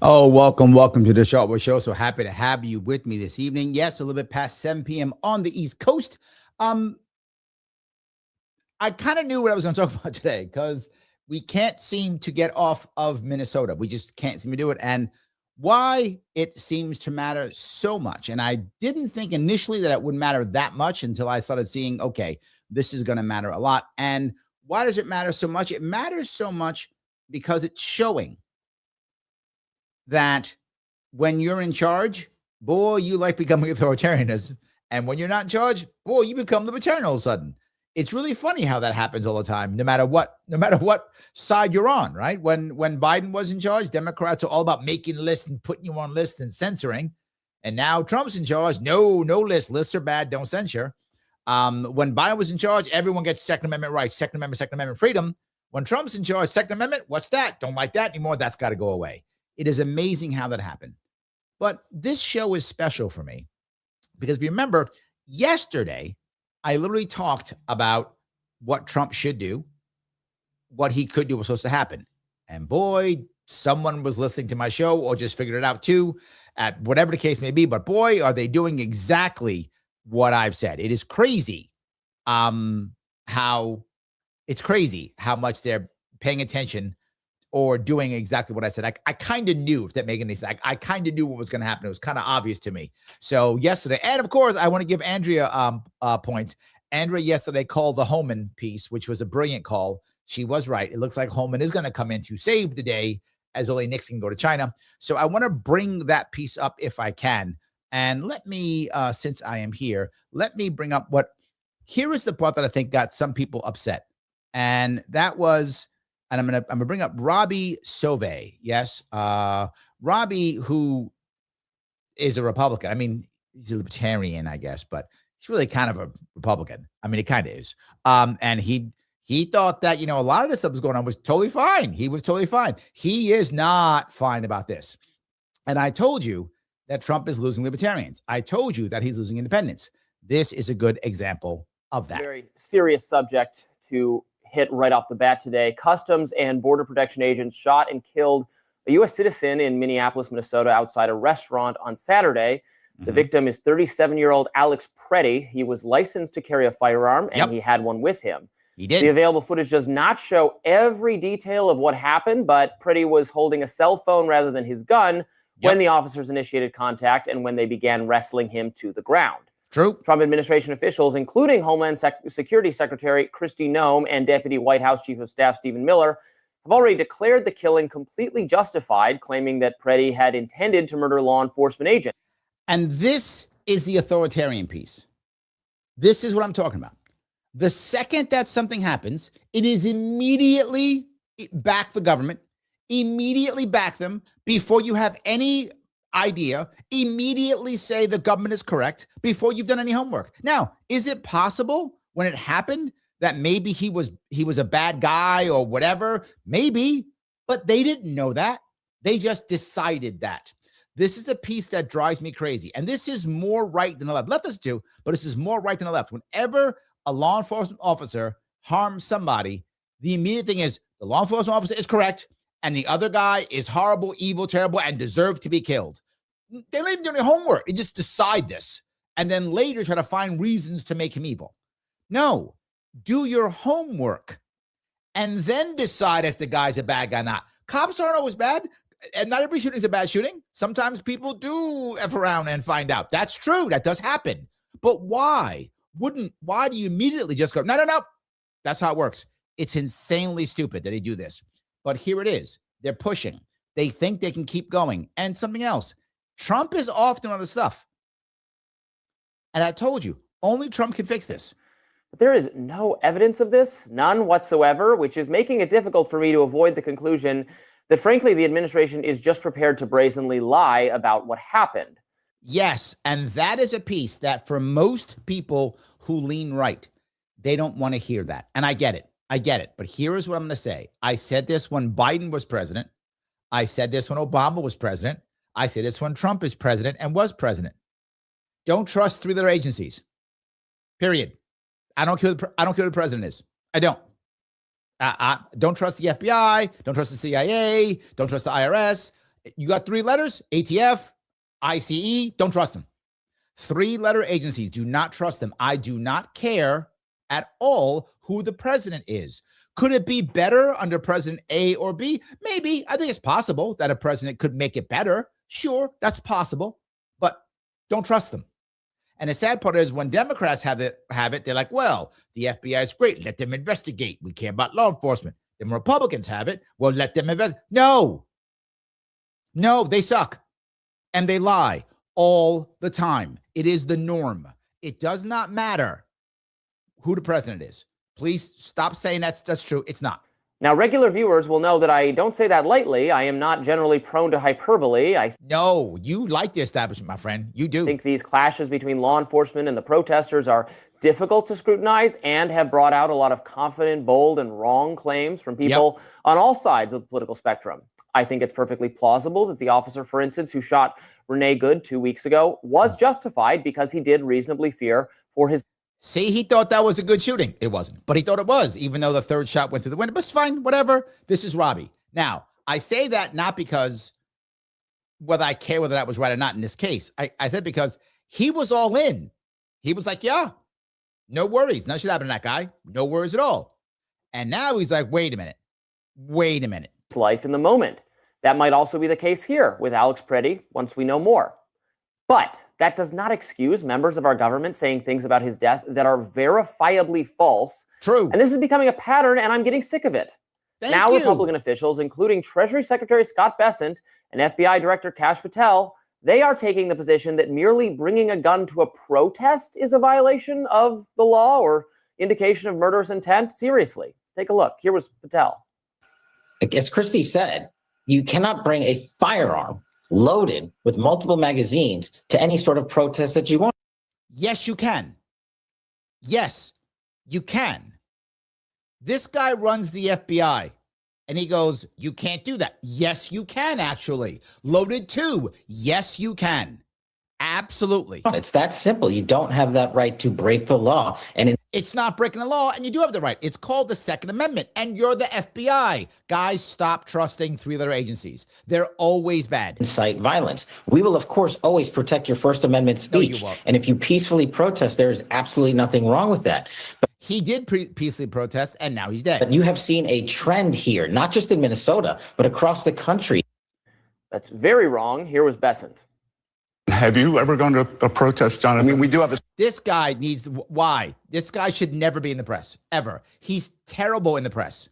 Oh, welcome to the Sharpe Way Show. So happy to have you with me this evening. Yes, a little bit past 7 p.m. on the East Coast. I kind of knew what I was going to talk about today because we can't seem to get off of Minnesota. We just can't seem to do it. And why it seems to matter so much. And I didn't think initially that it would matter that much until I started seeing, okay, this is going to matter a lot. And why does it matter so much? It matters so much because it's showing that when you're in charge, boy, you like becoming authoritarianism. And when you're not in charge, boy, you become libertarian all of a sudden. It's really funny how that happens all the time, no matter what side you're on, right? When Biden was in charge, Democrats are all about making lists and putting you on lists and censoring. And now Trump's in charge. No lists. Lists are bad. Don't censure. When Biden was in charge, everyone gets Second Amendment rights, Second Amendment freedom. When Trump's in charge, Second Amendment, what's that? Don't like that anymore. That's got to go away. It is amazing how that happened. But this show is special for me because if you remember, yesterday, I literally talked about what Trump should do, what he could do was supposed to happen. And boy, someone was listening to my show or just figured it out too, at whatever the case may be. But boy, are they doing exactly what I've said. It is crazy how much they're paying attention or doing exactly what I said. I kind of knew, if that makes any sense. I kind of knew what was going to happen. It was kind of obvious to me. So yesterday, and of course, I want to give Andrea points. Andrea yesterday called the Holman piece, which was a brilliant call. She was right. It looks like Holman is going to come in to save the day as only Nixon can go to China. So I want to bring that piece up if I can. And let me, since I am here, let me bring up here is the part that I think got some people upset. And that was, and I'm gonna bring up Robbie Sauvé. Yes, Robbie, who is a Republican. I mean, he's a Libertarian, I guess, but he's really kind of a Republican. I mean, he kind of is. And he thought that, a lot of this stuff was going on was totally fine. He was totally fine. He is not fine about this. And I told you that Trump is losing libertarians. I told you that he's losing independents. This is a good example of that. Very serious subject to hit right off the bat today. Customs and Border Protection agents shot and killed a U.S. citizen in Minneapolis, Minnesota, outside a restaurant on Saturday. The victim is 37-year-old Alex Pretti. He was licensed to carry a firearm, and he had one with him. He did. The available footage does not show every detail of what happened, but Pretti was holding a cell phone rather than his gun when the officers initiated contact and when they began wrestling him to the ground. True. Trump administration officials, including Homeland Security Secretary Kristi Noem and Deputy White House Chief of Staff Stephen Miller, have already declared the killing completely justified, claiming that Pretti had intended to murder law enforcement agents. And this is the authoritarian piece. This is what I'm talking about. The second that something happens, it is immediately back the government, immediately back them before you have any idea, immediately say the government is correct before you've done any homework. Now, is it possible when it happened that maybe he was a bad guy or whatever? Maybe, but they didn't know that. They just decided that. This is the piece that drives me crazy. And this is more right than the left. Left is too, but this is more right than the left. Whenever a law enforcement officer harms somebody, the immediate thing is the law enforcement officer is correct and the other guy is horrible, evil, terrible, and deserves to be killed. They don't even do any homework. They just decide this. And then later try to find reasons to make him evil. No, do your homework and then decide if the guy's a bad guy or not. Cops aren't always bad. And not every shooting is a bad shooting. Sometimes people do F around and find out. That's true. That does happen. But why? Why do you immediately just go, no. That's how it works. It's insanely stupid that they do this. But here it is. They're pushing. They think they can keep going. And something else. Trump is off doing other stuff. And I told you, only Trump can fix this. But there is no evidence of this, none whatsoever, which is making it difficult for me to avoid the conclusion that, frankly, the administration is just prepared to brazenly lie about what happened. Yes, and that is a piece that for most people who lean right, They don't want to hear that. And I get it. I get it. But here is what I'm going to say. I said this when Biden was president. I said this when Obama was president. I said this when Trump is president and was president. Don't trust three-letter agencies. Period. I don't care who the president is. I don't. Don't trust the FBI. Don't trust the CIA. Don't trust the IRS. You got three letters, ATF, ICE. Don't trust them. Three-letter agencies. Do not trust them. I do not care at all who the president is. Could it be better under President A or B? Maybe. I think it's possible that a president could make it better. Sure, that's possible. But don't trust them. And the sad part is when Democrats have it, they're like, well, the FBI is great. Let them investigate. We care about law enforcement. Then Republicans have it. Well, let them invest. No, they suck. And they lie all the time. It is the norm. It does not matter who the president is. Please stop saying that's true. It's not. Now, regular viewers will know that I don't say that lightly. I am not generally prone to hyperbole. No, you like the establishment, my friend. You do. I think these clashes between law enforcement and the protesters are difficult to scrutinize and have brought out a lot of confident, bold, and wrong claims from people on all sides of the political spectrum. I think it's perfectly plausible that the officer, for instance, who shot Renée Good 2 weeks ago was justified because he did reasonably fear for his... See, he thought that was a good shooting. It wasn't, but he thought it was, even though the third shot went through the window. But it's fine, whatever. This is Robbie. Now, I say that not because whether I care whether that was right or not in this case. I said because he was all in. He was like, yeah, no worries. Nothing should happen to that guy. No worries at all. And now he's like, wait a minute. Life in the moment. That might also be the case here with Alex Pretti once we know more. But that does not excuse members of our government saying things about his death that are verifiably false. True. And this is becoming a pattern, and I'm getting sick of it. Now, Republican officials, including Treasury Secretary Scott Bessent and FBI Director Kash Patel, they are taking the position that merely bringing a gun to a protest is a violation of the law or indication of murderous intent. Seriously, take a look. Here was Patel. As Christie said, you cannot bring a firearm loaded with multiple magazines to any sort of protest that you want. Yes, you can. Yes, you can. This guy runs the FBI and he goes, you can't do that. Yes, you can actually. Loaded too. Yes, you can. Absolutely. It's that simple. You don't have that right to break the law. And it's not breaking the law, and you do have the right. It's called the Second Amendment, and you're the FBI. Guys, stop trusting three-letter agencies. They're always bad. Incite violence. We will, of course, always protect your First Amendment speech. No, you won't. And if you peacefully protest, there is absolutely nothing wrong with that. But he did peacefully protest, and now he's dead. But you have seen a trend here, not just in Minnesota, but across the country. That's very wrong. Here was Bessent. Have you ever gone to a protest, Jonathan? I mean, we do have a... This guy needs... Why? This guy should never be in the press, ever. He's terrible in the press.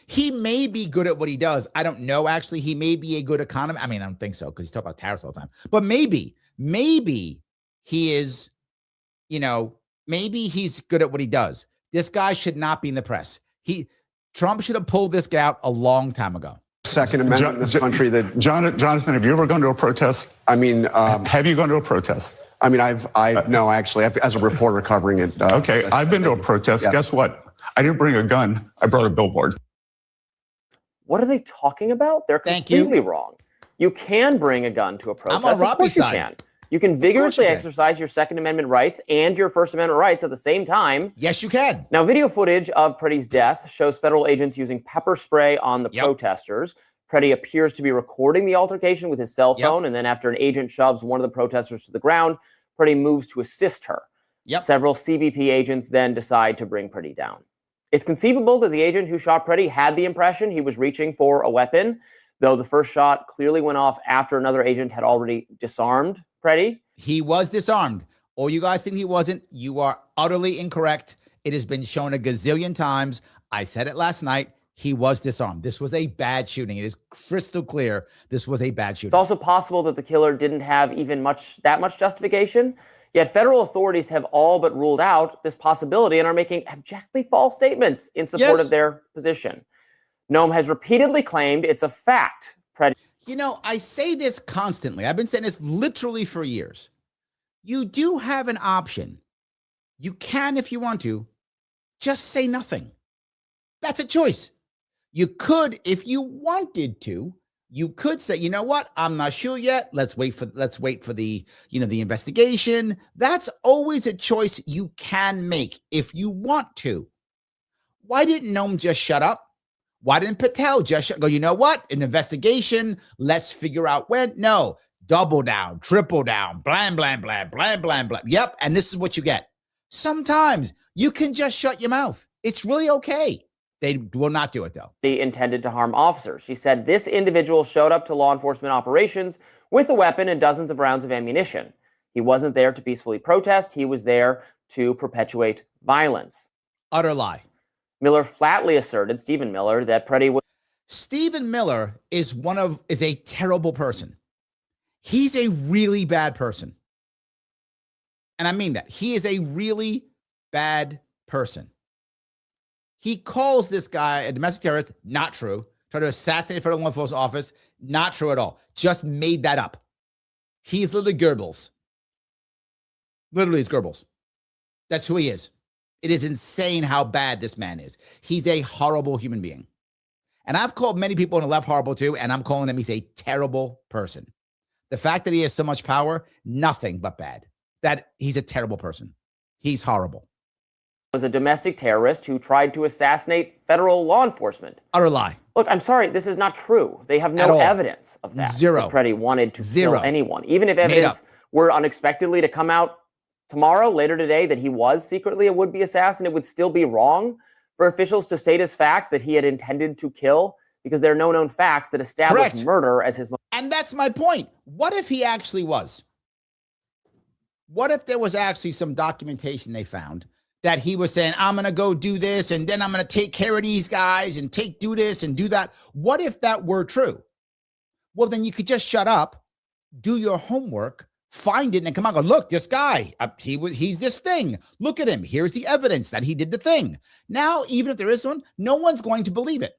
He may be good at what he does. I don't know, actually. He may be a good economist. I mean, I don't think so, because he's talking about tariffs all the time. But maybe he is, maybe he's good at what he does. This guy should not be in the press. Trump should have pulled this guy out a long time ago. Second Amendment in this country that... Jonathan, have you ever gone to a protest? I mean... have you gone to a protest? I mean, no, actually, as a reporter covering it. Okay, I've been to a protest. Yeah. Guess what? I didn't bring a gun. I brought a billboard. What are they talking about? They're completely wrong. You can bring a gun to a protest. I'm on Robbie's side. You can. You can vigorously exercise your Second Amendment rights and your First Amendment rights at the same time. Yes, you can. Now, video footage of Pretti's death shows federal agents using pepper spray on the protesters. Pretti appears to be recording the altercation with his cell phone, and then after an agent shoves one of the protesters to the ground, Pretti moves to assist her. Several CBP agents then decide to bring Pretti down. It's conceivable that the agent who shot Pretti had the impression he was reaching for a weapon, though the first shot clearly went off after another agent had already disarmed Pretti. He was disarmed. All you guys think he wasn't, you are utterly incorrect. It has been shown a gazillion times. I said it last night. He was disarmed. This was a bad shooting. It is crystal clear this was a bad shooting. It's also possible that the killer didn't have even that much justification. Yet federal authorities have all but ruled out this possibility and are making abjectly false statements in support of their position. Noam has repeatedly claimed it's a fact. I say this constantly. I've been saying this literally for years. You do have an option. You can, if you want to, just say nothing. That's a choice. You could, if you wanted to, you could say, you know what? I'm not sure yet. Let's wait for the, the investigation. That's always a choice you can make if you want to. Why didn't Noam just shut up? Why didn't Patel just go, you know what? An investigation. Let's figure out when. No, double down, triple down, blam, blam, blam, blam, blam, blam. Yep. And this is what you get. Sometimes you can just shut your mouth. It's really okay. They will not do it, though. They intended to harm officers. She said this individual showed up to law enforcement operations with a weapon and dozens of rounds of ammunition. He wasn't there to peacefully protest. He was there to perpetuate violence. Utter lie. Miller flatly asserted, Stephen Miller, that Pretti was... Stephen Miller is a terrible person. He's a really bad person. And I mean that. He is a really bad person. He calls this guy a domestic terrorist. Not true. Tried to assassinate a federal law enforcement office. Not true at all. Just made that up. He's literally Goebbels. Literally, he's Goebbels. That's who he is. It is insane how bad this man is. He's a horrible human being. And I've called many people on the left horrible too, and I'm calling him, he's a terrible person. The fact that he has so much power, nothing but bad. That he's a terrible person. He's horrible. Was a domestic terrorist who tried to assassinate federal law enforcement. Utter lie. Look, I'm sorry, this is not true. They have no evidence of that. Zero. That Pretti wanted to kill anyone. Even if evidence were unexpectedly to come out tomorrow, later today, that he was secretly a would-be assassin, it would still be wrong for officials to state as fact that he had intended to kill, because there are no known facts that establish murder as his... And that's my point. What if he actually was? What if there was actually some documentation they found that he was saying, I'm going to go do this, and then I'm going to take care of these guys and do this and do that? What if that were true? Well, then you could just shut up, do your homework, find it, and come on, go, look, this guy, he's this thing. Look at him. Here's the evidence that he did the thing. Now, even if there is one, no one's going to believe it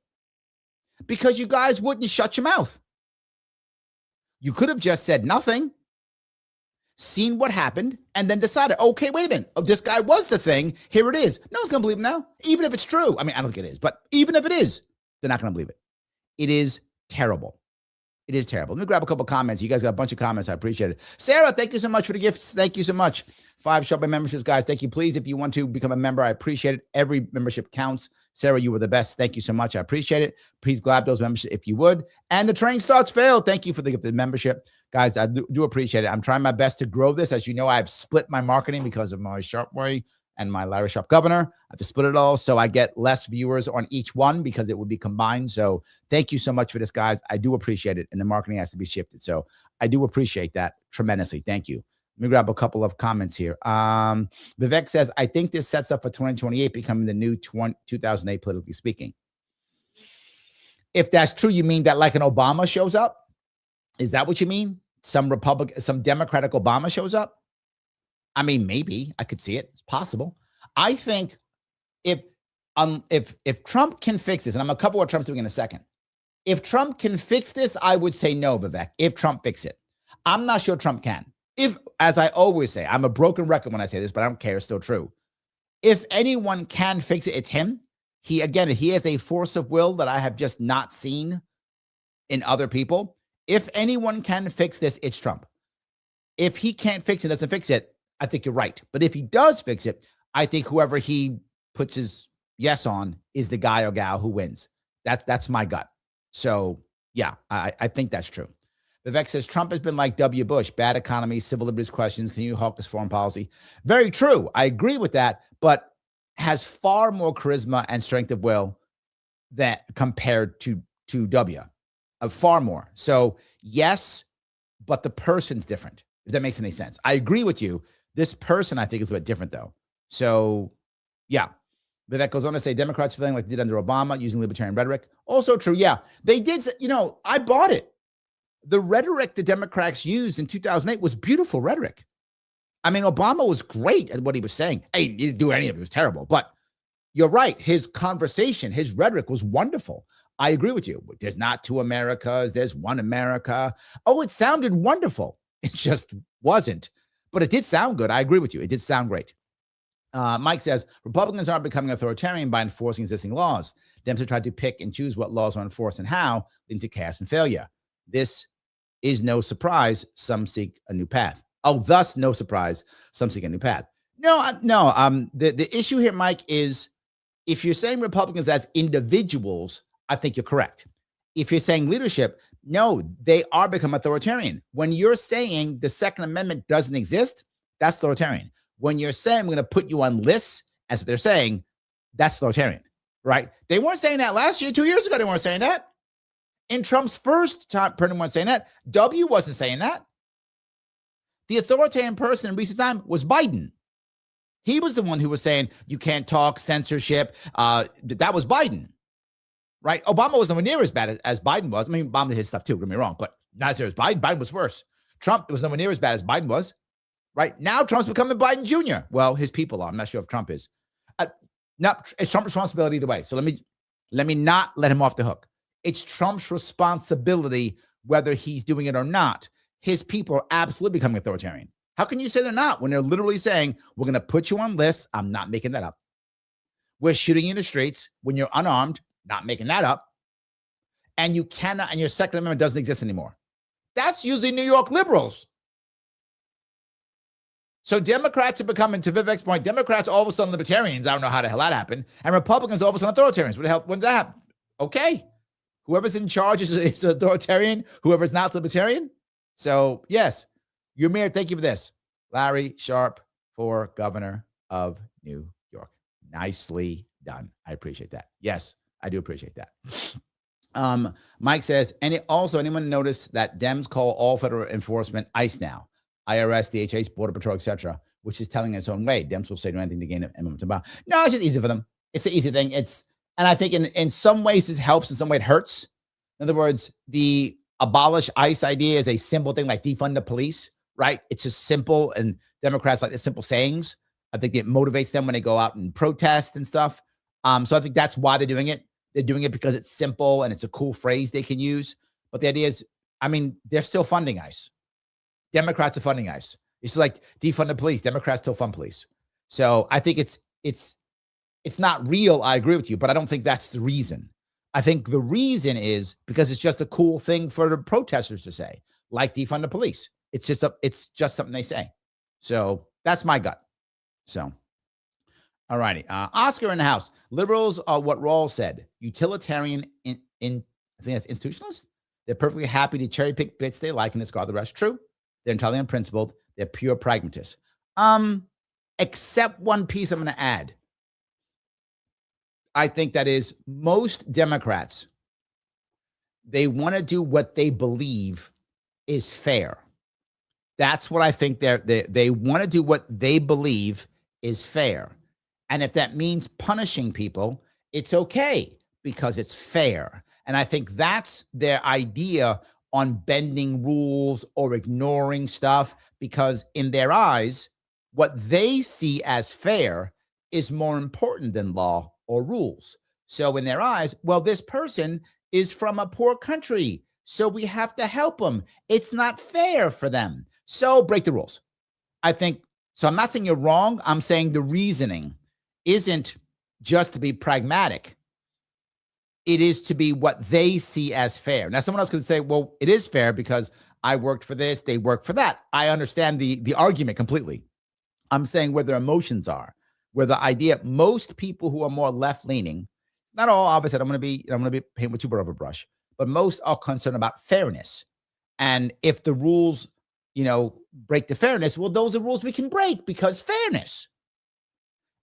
because you guys wouldn't shut your mouth. You could have just said nothing, seen what happened, and then decided, okay, wait a minute. Oh, this guy was the thing. Here it is. No one's going to believe him now, even if it's true. I mean, I don't think it is, but even if it is, they're not going to believe it. It is terrible. It is terrible. Let me grab a couple of comments. You guys got a bunch of comments. I appreciate it. Sarah, thank you so much for the gifts. Thank you so much. 5 Sharpe Way memberships, guys. Thank you. Please, if you want to become a member, I appreciate it. Every membership counts. Sarah, you were the best. Thank you so much. I appreciate it. Please grab those memberships if you would. And the train starts failed. Thank you for the membership. Guys, I do appreciate it. I'm trying my best to grow this. As you know, I've split my marketing because of my Sharpe Way and my Larry Sharpe Governor. I've split it all, so I get less viewers on each one because it would be combined. So thank you so much for this, guys. I do appreciate it, and the marketing has to be shifted. So I do appreciate that tremendously. Thank you. Let me grab a couple of comments here. Vivek says, I think this sets up for 2028 becoming the new 2008, politically speaking. If that's true, you mean that like an Obama shows up? Is that what you mean? Some Democratic Obama shows up? I mean, maybe I could see it. It's possible. I think if Trump can fix this, and I'm a couple what Trump's doing in a second. If Trump can fix this, I would say no, Vivek. If Trump fix it, I'm not sure Trump can. If, as I always say, I'm a broken record when I say this, but I don't care. It's still true. If anyone can fix it, it's him. He has a force of will that I have just not seen in other people. If anyone can fix this, it's Trump. If he can't fix it, doesn't fix it, I think you're right. But if he does fix it, I think whoever he puts his yes on is the guy or gal who wins. That's my gut. So yeah, I think that's true. Vivek says Trump has been like W. Bush, bad economy, civil liberties questions, continue hawkish foreign policy. Very true. I agree with that, but has far more charisma and strength of will that compared to W. Far more. So yes, but the person's different, if that makes any sense. I agree with you. This person, I think, is a bit different, though. So, yeah. Vivek goes on to say, Democrats feeling like they did under Obama, using libertarian rhetoric. Also true, yeah. They did, I bought it. The rhetoric the Democrats used in 2008 was beautiful rhetoric. I mean, Obama was great at what he was saying. Hey, he didn't do any of it. It was terrible. But you're right. His conversation, his rhetoric was wonderful. I agree with you. There's not two Americas. There's one America. Oh, it sounded wonderful. It just wasn't. But it did sound good. I agree with you. It did sound great. Mike says, Republicans aren't becoming authoritarian by enforcing existing laws. Dems have tried to pick and choose what laws are enforced and how, leading to chaos and failure. This is no surprise. Some seek a new path. Oh, thus no surprise. Some seek a new path. No. The issue here, Mike, is if you're saying Republicans as individuals, I think you're correct. If you're saying leadership, no, they are becoming authoritarian. When you're saying the Second Amendment doesn't exist, that's authoritarian. When you're saying we're going to put you on lists, as they're saying, that's authoritarian, right? They weren't saying that last year. 2 years ago, they weren't saying that. In Trump's first time, President wasn't saying that. W wasn't saying that. The authoritarian person in recent time was Biden. He was the one who was saying, you can't talk, censorship. That was Biden, right? Obama was nowhere near as bad as Biden was. I mean, Obama did his stuff too, don't get me wrong, but not as serious as Biden. Biden was worse. Trump was nowhere near as bad as Biden was, right? Now Trump's becoming Biden Jr. Well, his people are. I'm not sure if Trump is. It's Trump's responsibility either way. So let me not let him off the hook. It's Trump's responsibility whether he's doing it or not. His people are absolutely becoming authoritarian. How can you say they're not when they're literally saying, we're going to put you on lists? I'm not making that up. We're shooting you in the streets when you're unarmed, not making that up. And you cannot, and your Second Amendment doesn't exist anymore. That's usually New York liberals. So Democrats are becoming, to Vivek's point, Democrats all of a sudden libertarians. I don't know how the hell that happened. And Republicans all of a sudden authoritarians. What the hell, when did that happen? Okay. Whoever's in charge is authoritarian. Whoever's not libertarian. So yes, you're mayor. Thank you for this. Larry Sharpe for governor of New York. Nicely done. I appreciate that. Yes, I do appreciate that. Mike says, anyone notice that Dems call all federal enforcement ICE now? IRS, DHS, Border Patrol, etc., which is telling its own way. Dems will say do anything to gain a moment about. No, it's just easy for them. It's an easy thing. And I think in some ways this helps, in some way it hurts. In other words, the abolish ICE idea is a simple thing like defund the police, right? It's just simple, and Democrats like the simple sayings. I think it motivates them when they go out and protest and stuff. So I think that's why they're doing it. They're doing it because it's simple and it's a cool phrase they can use. But the idea is, I mean, they're still funding ICE. Democrats are funding ICE. It's like defund the police. Democrats still fund police. So I think it's not real. I agree with you, but I don't think that's the reason. I think the reason is because it's just a cool thing for the protesters to say, like defund the police. It's just something they say. So that's my gut. So, all righty. Oscar in the house. Liberals are what Rawls said. Utilitarian I think that's institutionalist. They're perfectly happy to cherry pick bits they like and discard the rest. True. They're entirely unprincipled. They're pure pragmatists. Except one piece I'm going to add. I think that is most Democrats, they want to do what they believe is fair. That's what I think they want to do what they believe is fair. And if that means punishing people, it's okay because it's fair. And I think that's their idea on bending rules or ignoring stuff, because in their eyes, what they see as fair is more important than law or rules. So in their eyes, well, this person is from a poor country, so we have to help them. It's not fair for them. So break the rules. I think, so I'm not saying you're wrong. I'm saying the reasoning isn't just to be pragmatic. It is to be what they see as fair. Now, someone else could say, well, it is fair because I worked for this, they work for that. I understand the argument completely. I'm saying where their emotions are, where the idea, most people who are more left-leaning, not all, obviously, I'm going to be painting with too broad of a brush, but most are concerned about fairness. And if the rules, break the fairness, well, those are rules we can break because fairness.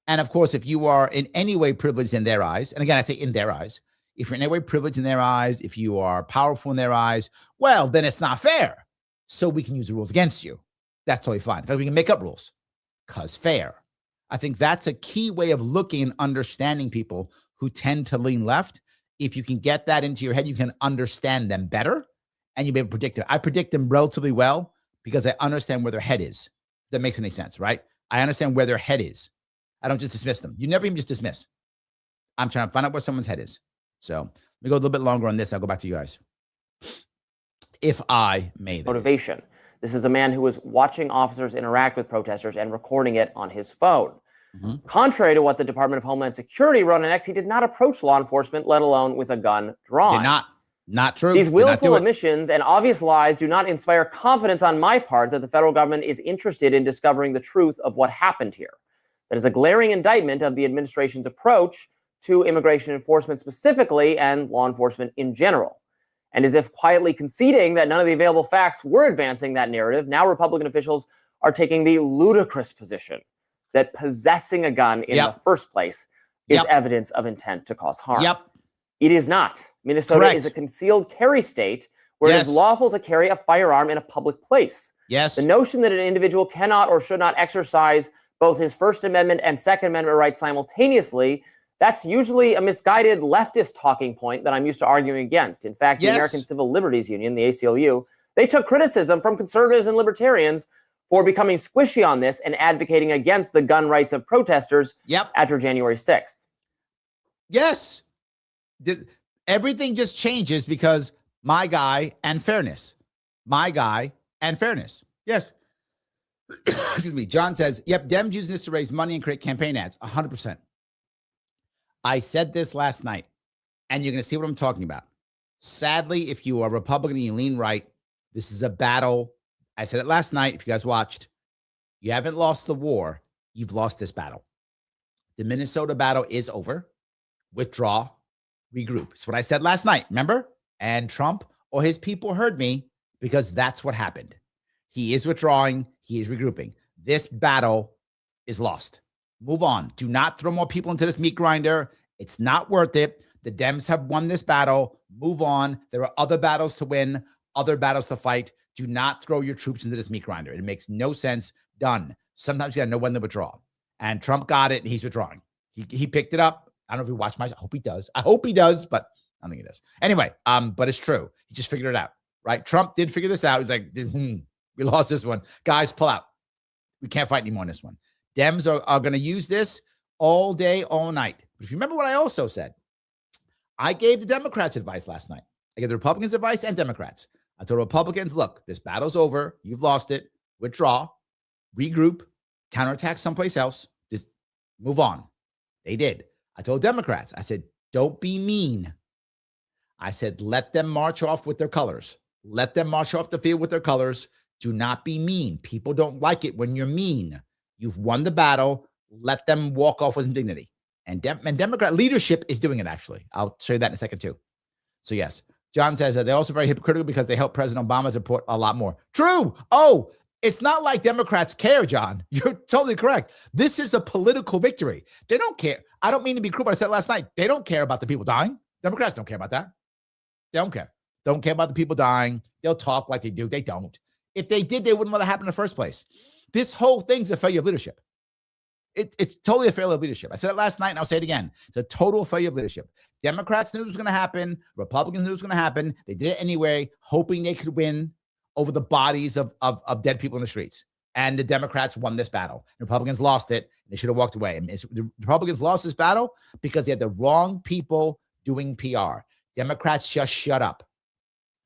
And of course, if you are in any way privileged in their eyes, and again, I say in their eyes, if you're in any way privileged in their eyes, if you are powerful in their eyes, well, then it's not fair. So we can use the rules against you. That's totally fine. In fact, we can make up rules because fair. I think that's a key way of looking and understanding people who tend to lean left. If you can get that into your head, you can understand them better and you'll be able to predict it. I predict them relatively well because I understand where their head is. If that makes any sense, right? I understand where their head is. I don't just dismiss them. You never even just dismiss. I'm trying to find out where someone's head is. So let me go a little bit longer on this. I'll go back to you guys. If I may. Motivation. This is a man who was watching officers interact with protesters and recording it on his phone. Contrary to what the Department of Homeland Security wrote on X, he did not approach law enforcement, let alone with a gun drawn. Did not. Not true. These Did not willful do it. omissions and obvious lies do not inspire confidence on my part that the federal government is interested in discovering the truth of what happened here. That is a glaring indictment of the administration's approach to immigration enforcement specifically and law enforcement in general. And as if quietly conceding that none of the available facts were advancing that narrative, now Republican officials are taking the ludicrous position that possessing a gun in the first place is evidence of intent to cause harm. It is not. Minnesota is a concealed carry state where it is lawful to carry a firearm in a public place. The notion that an individual cannot or should not exercise both his First Amendment and Second Amendment rights simultaneously, that's usually a misguided leftist talking point that I'm used to arguing against. In fact, the American Civil Liberties Union, the ACLU, they took criticism from conservatives and libertarians for becoming squishy on this and advocating against the gun rights of protesters after January 6th. Yes. Everything just changes because my guy and fairness. My guy and fairness. Yes. Excuse me. John says, yep, Dems using this to raise money and create campaign ads. 100%. I said this last night, and you're going to see what I'm talking about. Sadly, if you are Republican and you lean right, this is a battle. I said it last night. If you guys watched, you haven't lost the war. You've lost this battle. The Minnesota battle is over. Withdraw, regroup. It's what I said last night, remember? And Trump or his people heard me because that's what happened. He is withdrawing. He is regrouping. This battle is lost. Move on. Do not throw more people into this meat grinder. It's not worth it. The Dems have won this battle. Move on. There are other battles to win, other battles to fight. Do not throw your troops into this meat grinder. It makes no sense. Done. Sometimes you got to know when to withdraw. And Trump got it, and he's withdrawing. He picked it up. I don't know if he watched my show. I hope he does. I hope he does, but I don't think he does. Anyway, but it's true. He just figured it out, right? Trump did figure this out. He's like, we lost this one. Guys, pull out. We can't fight anymore on this one. Dems are going to use this all day, all night. But if you remember what I also said, I gave the Democrats advice last night. I gave the Republicans advice and Democrats. I told Republicans, look, this battle's over. You've lost it. Withdraw, regroup, counterattack someplace else. Just move on. They did. I told Democrats, I said, don't be mean. I said, let them march off with their colors. Let them march off the field with their colors. Do not be mean. People don't like it when you're mean. You've won the battle. Let them walk off with dignity. And Democrat leadership is doing it, actually. I'll show you that in a second, too. So, yes. John says that they're also very hypocritical because they helped President Obama to put a lot more. True. Oh, it's not like Democrats care, John. You're totally correct. This is a political victory. They don't care. I don't mean to be cruel, but I said last night, they don't care about the people dying. Democrats don't care about that. They don't care. Don't care about the people dying. They'll talk like they do. They don't. If they did, they wouldn't let it happen in the first place. This whole thing's a failure of leadership. It's totally a failure of leadership. I said it last night, and I'll say it again. It's a total failure of leadership. Democrats knew it was going to happen. Republicans knew it was going to happen. They did it anyway, hoping they could win over the bodies of dead people in the streets. And the Democrats won this battle. The Republicans lost it. They should have walked away. And the Republicans lost this battle because they had the wrong people doing PR. Democrats just shut up.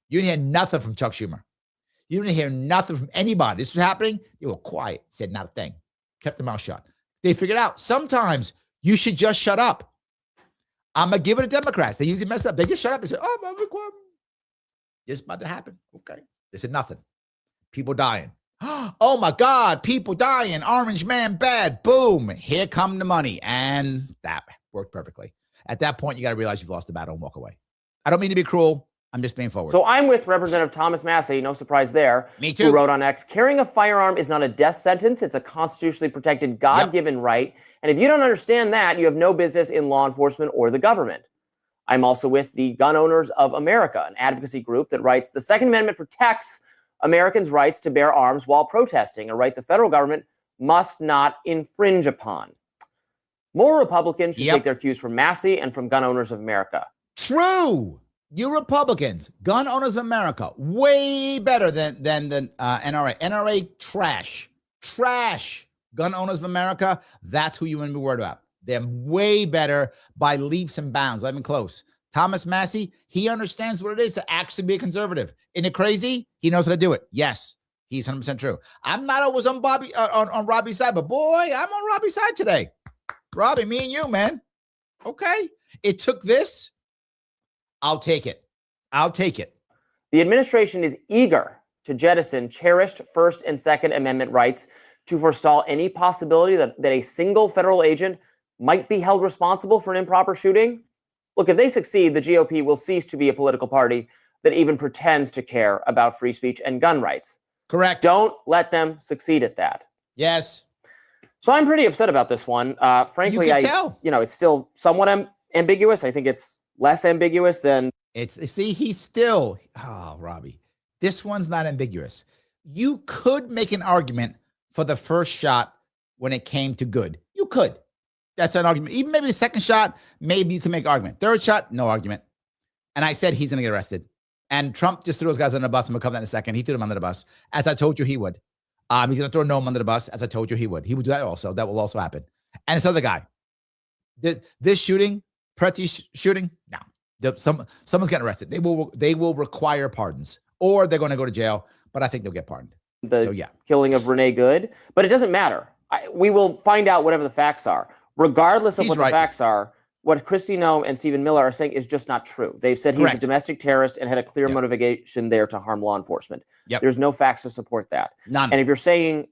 You didn't hear nothing from Chuck Schumer. You didn't hear nothing from anybody. This was happening. They were quiet, said not a thing, kept their mouth shut. They figured out sometimes you should just shut up. I'm going to give it to Democrats. They usually mess up. They just shut up and say, oh, I'm quiet. This is about to happen. Okay. They said nothing. People dying. Oh, my God. People dying. Orange man bad. Boom. Here come the money. And that worked perfectly. At that point, you got to realize you've lost the battle and walk away. I don't mean to be cruel. I'm just being forward. So I'm with Representative Thomas Massey, no surprise there. Me too. Who wrote on X, carrying a firearm is not a death sentence. It's a constitutionally protected God-given right. And if you don't understand that, you have no business in law enforcement or the government. I'm also with the Gun Owners of America, an advocacy group that writes, the Second Amendment protects Americans' rights to bear arms while protesting, a right the federal government must not infringe upon. More Republicans should take their cues from Massey and from Gun Owners of America. True. You Republicans, Gun Owners of America, way better than the NRA. NRA trash. Gun Owners of America, that's who you want to be worried about. They're way better by leaps and bounds, not even close. Thomas Massey, he understands what it is to actually be a conservative. Isn't it crazy? He knows how to do it. Yes, he's 100% true. I'm not always on Robbie's side, but boy, I'm on Robbie's side today. Robbie, me and you, man. Okay. It took this. I'll take it. I'll take it. The administration is eager to jettison cherished First and Second Amendment rights to forestall any possibility that a single federal agent might be held responsible for an improper shooting. Look, if they succeed, the GOP will cease to be a political party that even pretends to care about free speech and gun rights. Correct. Don't let them succeed at that. Yes. So I'm pretty upset about this one. Frankly, You can tell. It's still somewhat ambiguous. I think it's less ambiguous than He's still, Robbie, this one's not ambiguous. You could make an argument for the first shot when it came to good. You could. That's an argument. Even maybe the second shot, maybe you can make an argument. Third shot, no argument. And I said he's going to get arrested. And Trump just threw those guys under the bus, and we'll cover that in a second. He threw them under the bus, as I told you he would. He's going to throw Noam under the bus, as I told you he would. He would do that also. That will also happen. And this other guy, this shooting, Pretti shooting, no. Someone's getting arrested. They will require pardons, or they're going to go to jail. But I think they'll get pardoned. Killing of Renee Good. But it doesn't matter. We will find out whatever the facts are. Regardless of the facts are, what Kristi Noem and Stephen Miller are saying is just not true. They've said he's a domestic terrorist and had a clear motivation there to harm law enforcement. There's no facts to support that. None. And if you're saying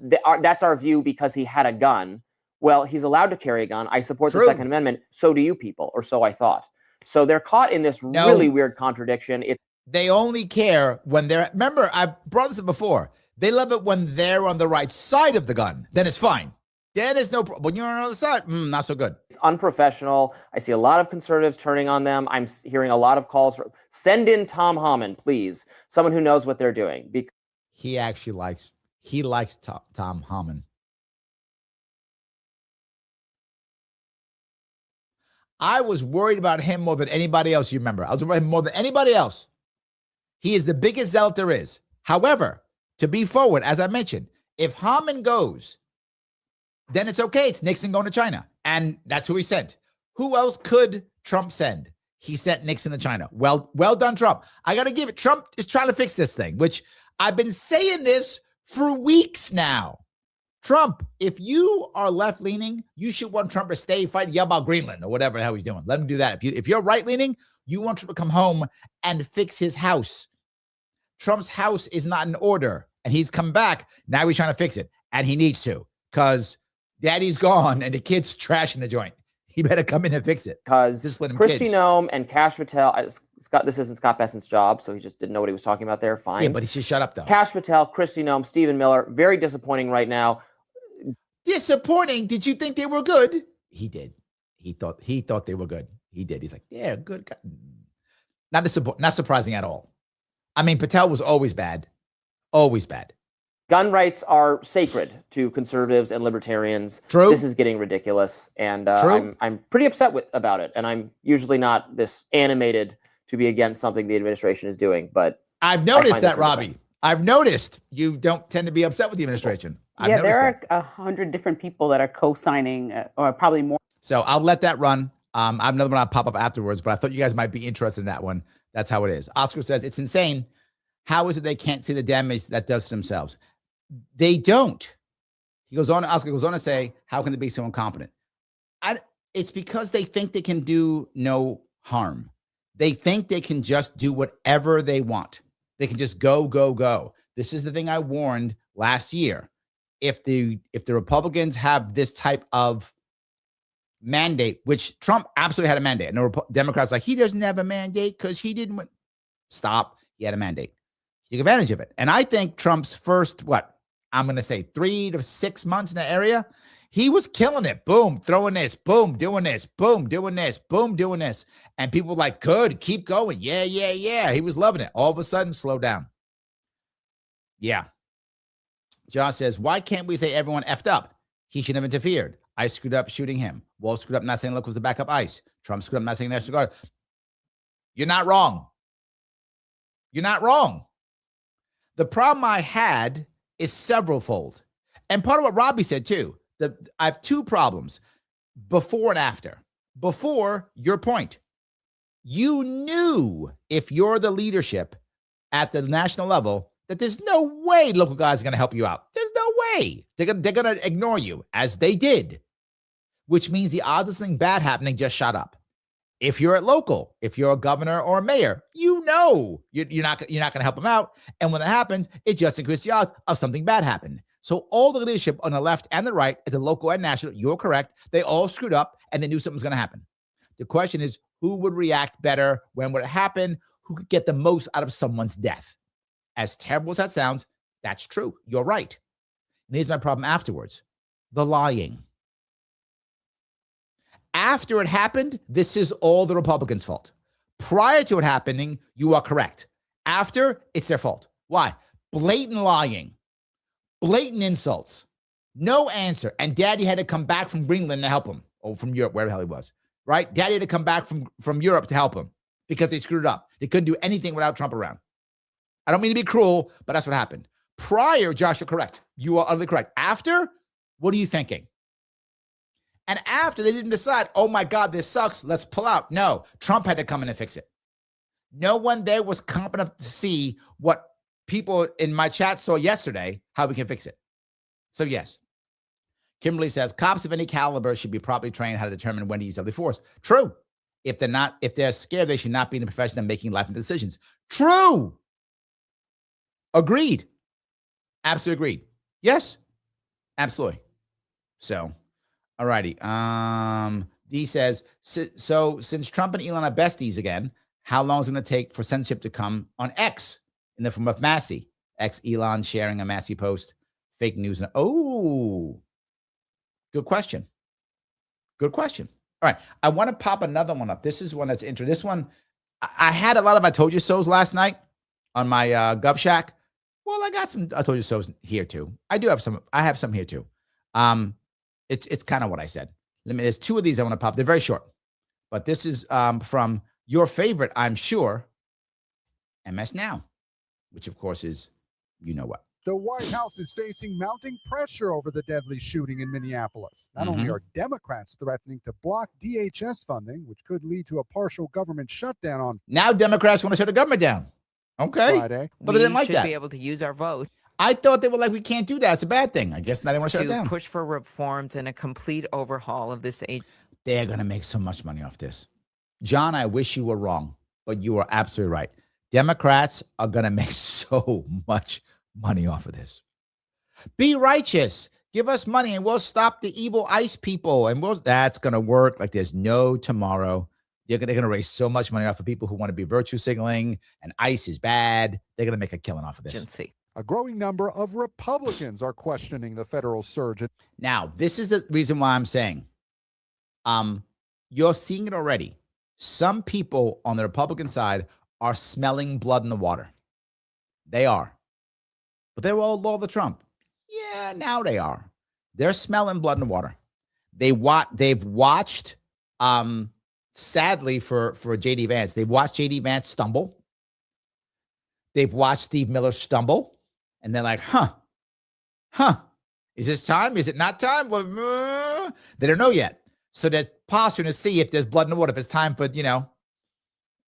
that's our view because he had a gun, well, he's allowed to carry a gun. I support the Second Amendment. So do you people, or so I thought. So they're caught in this really weird contradiction. They only care when they're, remember, I brought this up before. They love it when they're on the right side of the gun. Then it's fine. Then it's no problem. When you're on the other side, not so good. It's unprofessional. I see a lot of conservatives turning on them. I'm hearing a lot of calls for, send in Tom Homan, please. Someone who knows what they're doing. He actually likes Tom Homan. I was worried about him more than anybody else. You remember, I was worried more than anybody else. He is the biggest zealot there is. However, to be forward, as I mentioned, if Homan goes, then it's okay. It's Nixon going to China. And that's who he sent. Who else could Trump send? He sent Nixon to China. Well done, Trump. I got to give it. Trump is trying to fix this thing, which I've been saying this for weeks now. Trump, if you are left-leaning, you should want Trump to stay, fight, yell about Greenland or whatever the hell he's doing. Let him do that. If you're right-leaning, you want Trump to come home and fix his house. Trump's house is not in order, and he's come back. Now he's trying to fix it, and he needs to, because Daddy's gone and the kid's trashing the joint. He better come in and fix it. Because Kristi Noem and Kash Patel, this isn't Scott Besant's job, so he just didn't know what he was talking about there. Fine. Yeah, but he should shut up, though. Kash Patel, Kristi Noem, Stephen Miller, very disappointing right now. Disappointing? Did you think they were good? He did. He thought they were good. He did. He's like, yeah, good. Not surprising at all. I mean, Patel was always bad. Always bad. Gun rights are sacred to conservatives and libertarians. True. This is getting ridiculous, and I'm pretty upset about it. And I'm usually not this animated to be against something the administration is doing. But I've noticed that, Robbie. I've noticed you don't tend to be upset with the administration. There are 100 different people that are co-signing, or probably more. So I'll let that run. I have another one I'll pop up afterwards, but I thought you guys might be interested in that one. That's how it is. Oscar says, it's insane. How is it they can't see the damage that does to themselves? They don't. Oscar goes on to say, how can they be so incompetent? It's because they think they can do no harm. They think they can just do whatever they want. They can just go. This is the thing I warned last year. If the Republicans have this type of mandate, which Trump absolutely had a mandate, and the Democrats like, he doesn't have a mandate because he didn't win. Stop. He had a mandate. He took advantage of it. And I think Trump's first, I'm going to say 3 to 6 months in the area, he was killing it. Boom, throwing this, boom, doing this, boom, doing this, boom, doing this. And people were like, good, keep going. Yeah. He was loving it. All of a sudden, slow down. Yeah. John says, why can't we say everyone effed up? He should have interfered. I screwed up shooting him. Wall screwed up not saying look was the backup ice. Trump screwed up not saying National Guard. You're not wrong. You're not wrong. The problem I had is severalfold. And part of what Robbie said too, I have 2 problems, before and after. Before, your point. You knew if you're the leadership at the national level that there's no way local guys are going to help you out. There's no way. They're going to ignore you, as they did. which means the odds of something bad happening just shot up. If you're at local, if you're a governor or a mayor, you're not going to help them out. And when that happens, it just increases the odds of something bad happening. So all the leadership on the left and the right, at the local and national, you're correct. They all screwed up and they knew something was going to happen. The question is, who would react better? When would it happen? Who could get the most out of someone's death? As terrible as that sounds, that's true. You're right. And here's my problem afterwards. The lying. After it happened, this is all the Republicans' fault. Prior to it happening, you are correct. After, it's their fault. Why? Blatant lying. Blatant insults. No answer. And Daddy had to come back from Greenland to help him. Or from Europe, wherever the hell he was. Right? Daddy had to come back from Europe to help him because they screwed up. They couldn't do anything without Trump around. I don't mean to be cruel, but that's what happened. Prior, Josh, you're correct. You are utterly correct. After, what are you thinking? And after, they didn't decide, oh my God, this sucks, let's pull out. No, Trump had to come in and fix it. No one there was competent enough to see what people in my chat saw yesterday, how we can fix it. So yes. Kimberly says, cops of any caliber should be properly trained how to determine when to use deadly force. True. If they're scared, they should not be in the profession of making life and decisions. True. Agreed. Absolutely agreed. Yes. Absolutely. So, all righty. D says, so since Trump and Elon are besties again, how long is it going to take for censorship to come on X in the form of Massey? X Elon sharing a Massey post, fake news. Oh, good question. Good question. All right. I want to pop another one up. This is one that's interesting. This one, I had a lot of I told you so's last night on my Gov Shack. Well, I got some I told you so's here too. I have some here too. It's kind of what I said. There's two of these I want to pop. They're very short. But this is from your favorite, I'm sure, MS Now, which of course is, you know what. The White House is facing mounting pressure over the deadly shooting in Minneapolis. Not only are Democrats threatening to block DHS funding, which could lead to a partial government shutdown on now Democrats want to shut the government down. Okay. Friday. But they didn't like that. We should be able to use our vote. I thought they were like, we can't do that. It's a bad thing. I guess now they want to shut it down. Push for reforms and a complete overhaul of this agency. They're going to make so much money off this. John, I wish you were wrong, but you are absolutely right. Democrats are going to make so much money off of this. Be righteous. Give us money and we'll stop the evil ICE people. And that's going to work like there's no tomorrow. They're going to raise so much money off of people who want to be virtue signaling and ICE is bad. They're going to make a killing off of this. A growing number of Republicans are questioning the federal surge. Now, this is the reason why I'm saying, you're seeing it already. Some people on the Republican side are smelling blood in the water. They are. But they were all love the Trump. Yeah, now they are. They're smelling blood in the water. They've watched, sadly for J.D. Vance, they've watched J.D. Vance stumble. They've watched Steve Miller stumble. And they're like, is this time? Is it not time? Well, they don't know yet. So they're posturing to see if there's blood in the water, if it's time for,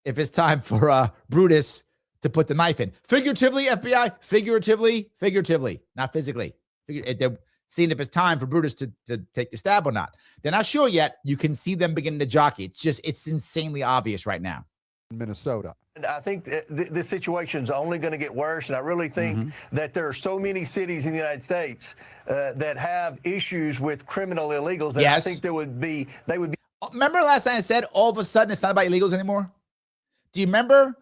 if it's time for Brutus to put the knife in. Figuratively, FBI, figuratively, not physically. They're seeing if it's time for Brutus to take the stab or not. They're not sure yet. You can see them beginning to jockey. It's insanely obvious right now. Minnesota. I think this situation is only going to get worse, and I really think that there are so many cities in the United States that have issues with criminal illegals that I think they would be. Remember last time I said all of a sudden it's not about illegals anymore? Do you remember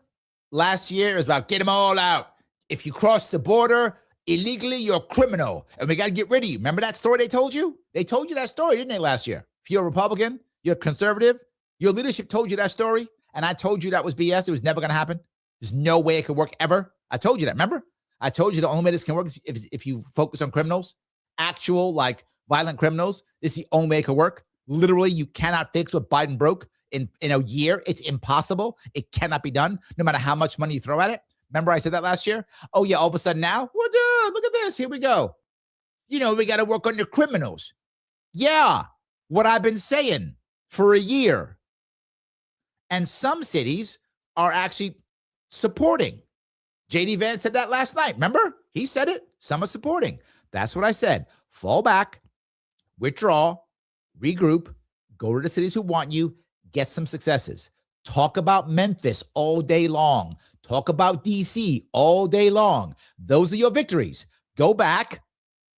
last year it was about get them all out. If you cross the border illegally, you're a criminal, and we got to get rid of you. Remember that story they told you? They told you that story, didn't they, last year? If you're a Republican, you're a conservative, your leadership told you that story. And I told you that was BS. It was never going to happen. There's no way it could work ever. I told you that. Remember? I told you the only way this can work is if you focus on criminals, actual, violent criminals. This is the only way it could work. Literally, you cannot fix what Biden broke in a year. It's impossible. It cannot be done, no matter how much money you throw at it. Remember I said that last year? Oh, yeah, all of a sudden now, well, dude, look at this. Here we go. We got to work on the criminals. Yeah, what I've been saying for a year. And some cities are actually supporting. J.D. Vance said that last night. Remember? He said it. Some are supporting. That's what I said. Fall back, withdraw, regroup, Go to the cities who want you, get some successes. Talk about Memphis all day long. Talk about DC all day long. Those are your victories. Go back,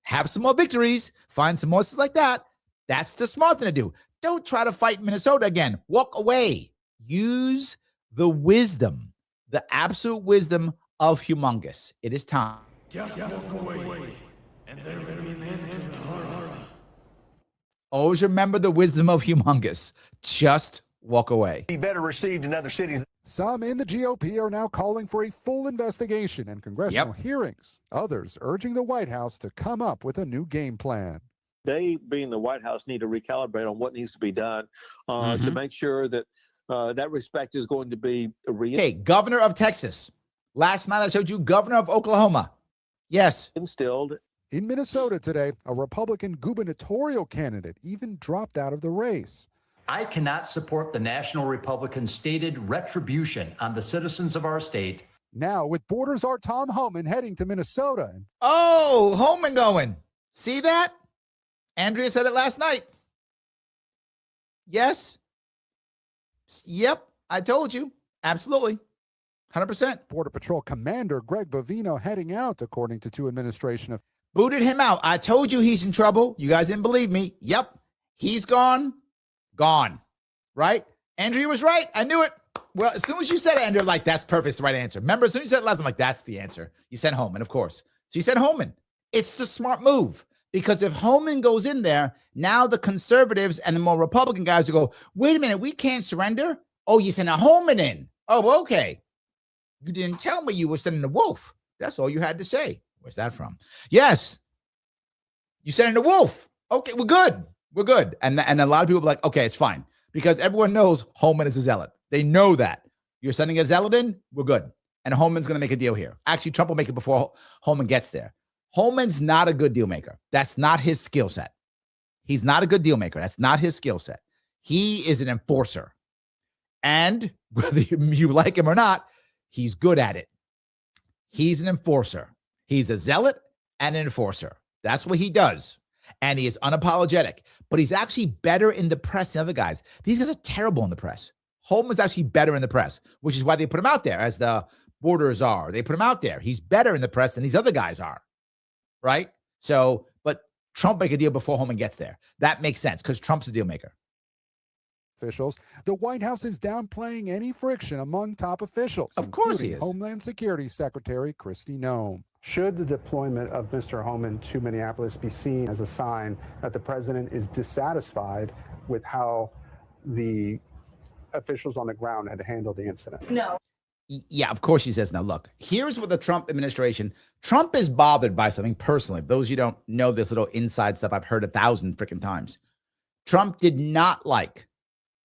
have some more victories, find some more like that. That's the smart thing to do. Don't try to fight Minnesota again. Walk away. Use the wisdom, the absolute wisdom of humongous. It is time. Just walk away, and there will be an end to the horror. Always remember the wisdom of humongous. Just walk away. Be better received in other cities. Some in the GOP are now calling for a full investigation and congressional hearings. Others urging the White House to come up with a new game plan. They, being the White House, need to recalibrate on what needs to be done to make sure that that respect is going to be Okay, governor of Texas. Last night I showed you governor of Oklahoma. Yes. Instilled. In Minnesota today, a Republican gubernatorial candidate even dropped out of the race. I cannot support the National Republican's stated retribution on the citizens of our state. Now, with Border Czar Tom Homan heading to Minnesota. Oh, Homan going. See that? Andrea said it last night. Yes. Yep. I told you. Absolutely. 100%. Border Patrol Commander Greg Bovino heading out, according to two administration officials. Booted him out. I told you he's in trouble. You guys didn't believe me. Yep. He's gone. Gone. Right? Andrea was right. I knew it. Well, as soon as you said it, Andrea, like, that's perfect. It's the right answer. Remember, as soon as you said it last, I'm like, that's the answer. You said Homan, of course. So you said Homan. It's the smart move. Because if Homan goes in there, now the conservatives and the more Republican guys will go, wait a minute, we can't surrender? Oh, you sent a Homan in. Oh, okay. You didn't tell me you were sending a wolf. That's all you had to say. Where's that from? Yes. You sending a wolf. Okay, we're good. We're good. And a lot of people are like, okay, it's fine. Because everyone knows Homan is a zealot. They know that. You're sending a zealot in, we're good. And Homan's going to make a deal here. Actually, Trump will make it before Homan gets there. Homan's not a good deal maker. That's not his skill set. He's not a good deal maker. That's not his skill set. He is an enforcer. And whether you like him or not, he's good at it. He's an enforcer. He's a zealot and an enforcer. That's what he does. And he is unapologetic. But he's actually better in the press than other guys. These guys are terrible in the press. Holman's actually better in the press, which is why they put him out there as the border czar. They put him out there. He's better in the press than these other guys are. Right? So, but Trump make a deal before Homan gets there. That makes sense because Trump's a deal maker. Officials, the White House is downplaying any friction among top officials. Of course he is. Homeland Security Secretary Kristi Noem. Should the deployment of Mr. Homan to Minneapolis be seen as a sign that the president is dissatisfied with how the officials on the ground had handled the incident? No. Yeah, of course she says no. Look, here's what the Trump administration, Trump is bothered by something personally. Those of you don't know this little inside stuff, I've heard 1,000 freaking times. Trump did not like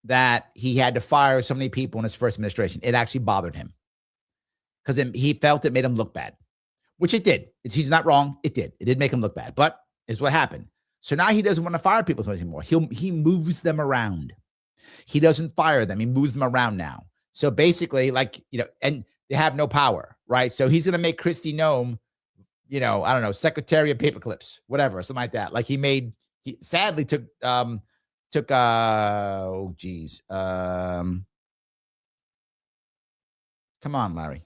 that he had to fire so many people in his first administration. It actually bothered him because he felt it made him look bad, which it did. He's not wrong. It did. It did make him look bad, but it's what happened. So now he doesn't want to fire people so much anymore. He moves them around. He doesn't fire them. He moves them around now. So basically, like, and they have no power, right? So he's going to make Kristi Noem, I don't know, Secretary of Paperclips, whatever, something like that. Like he sadly took come on, Larry.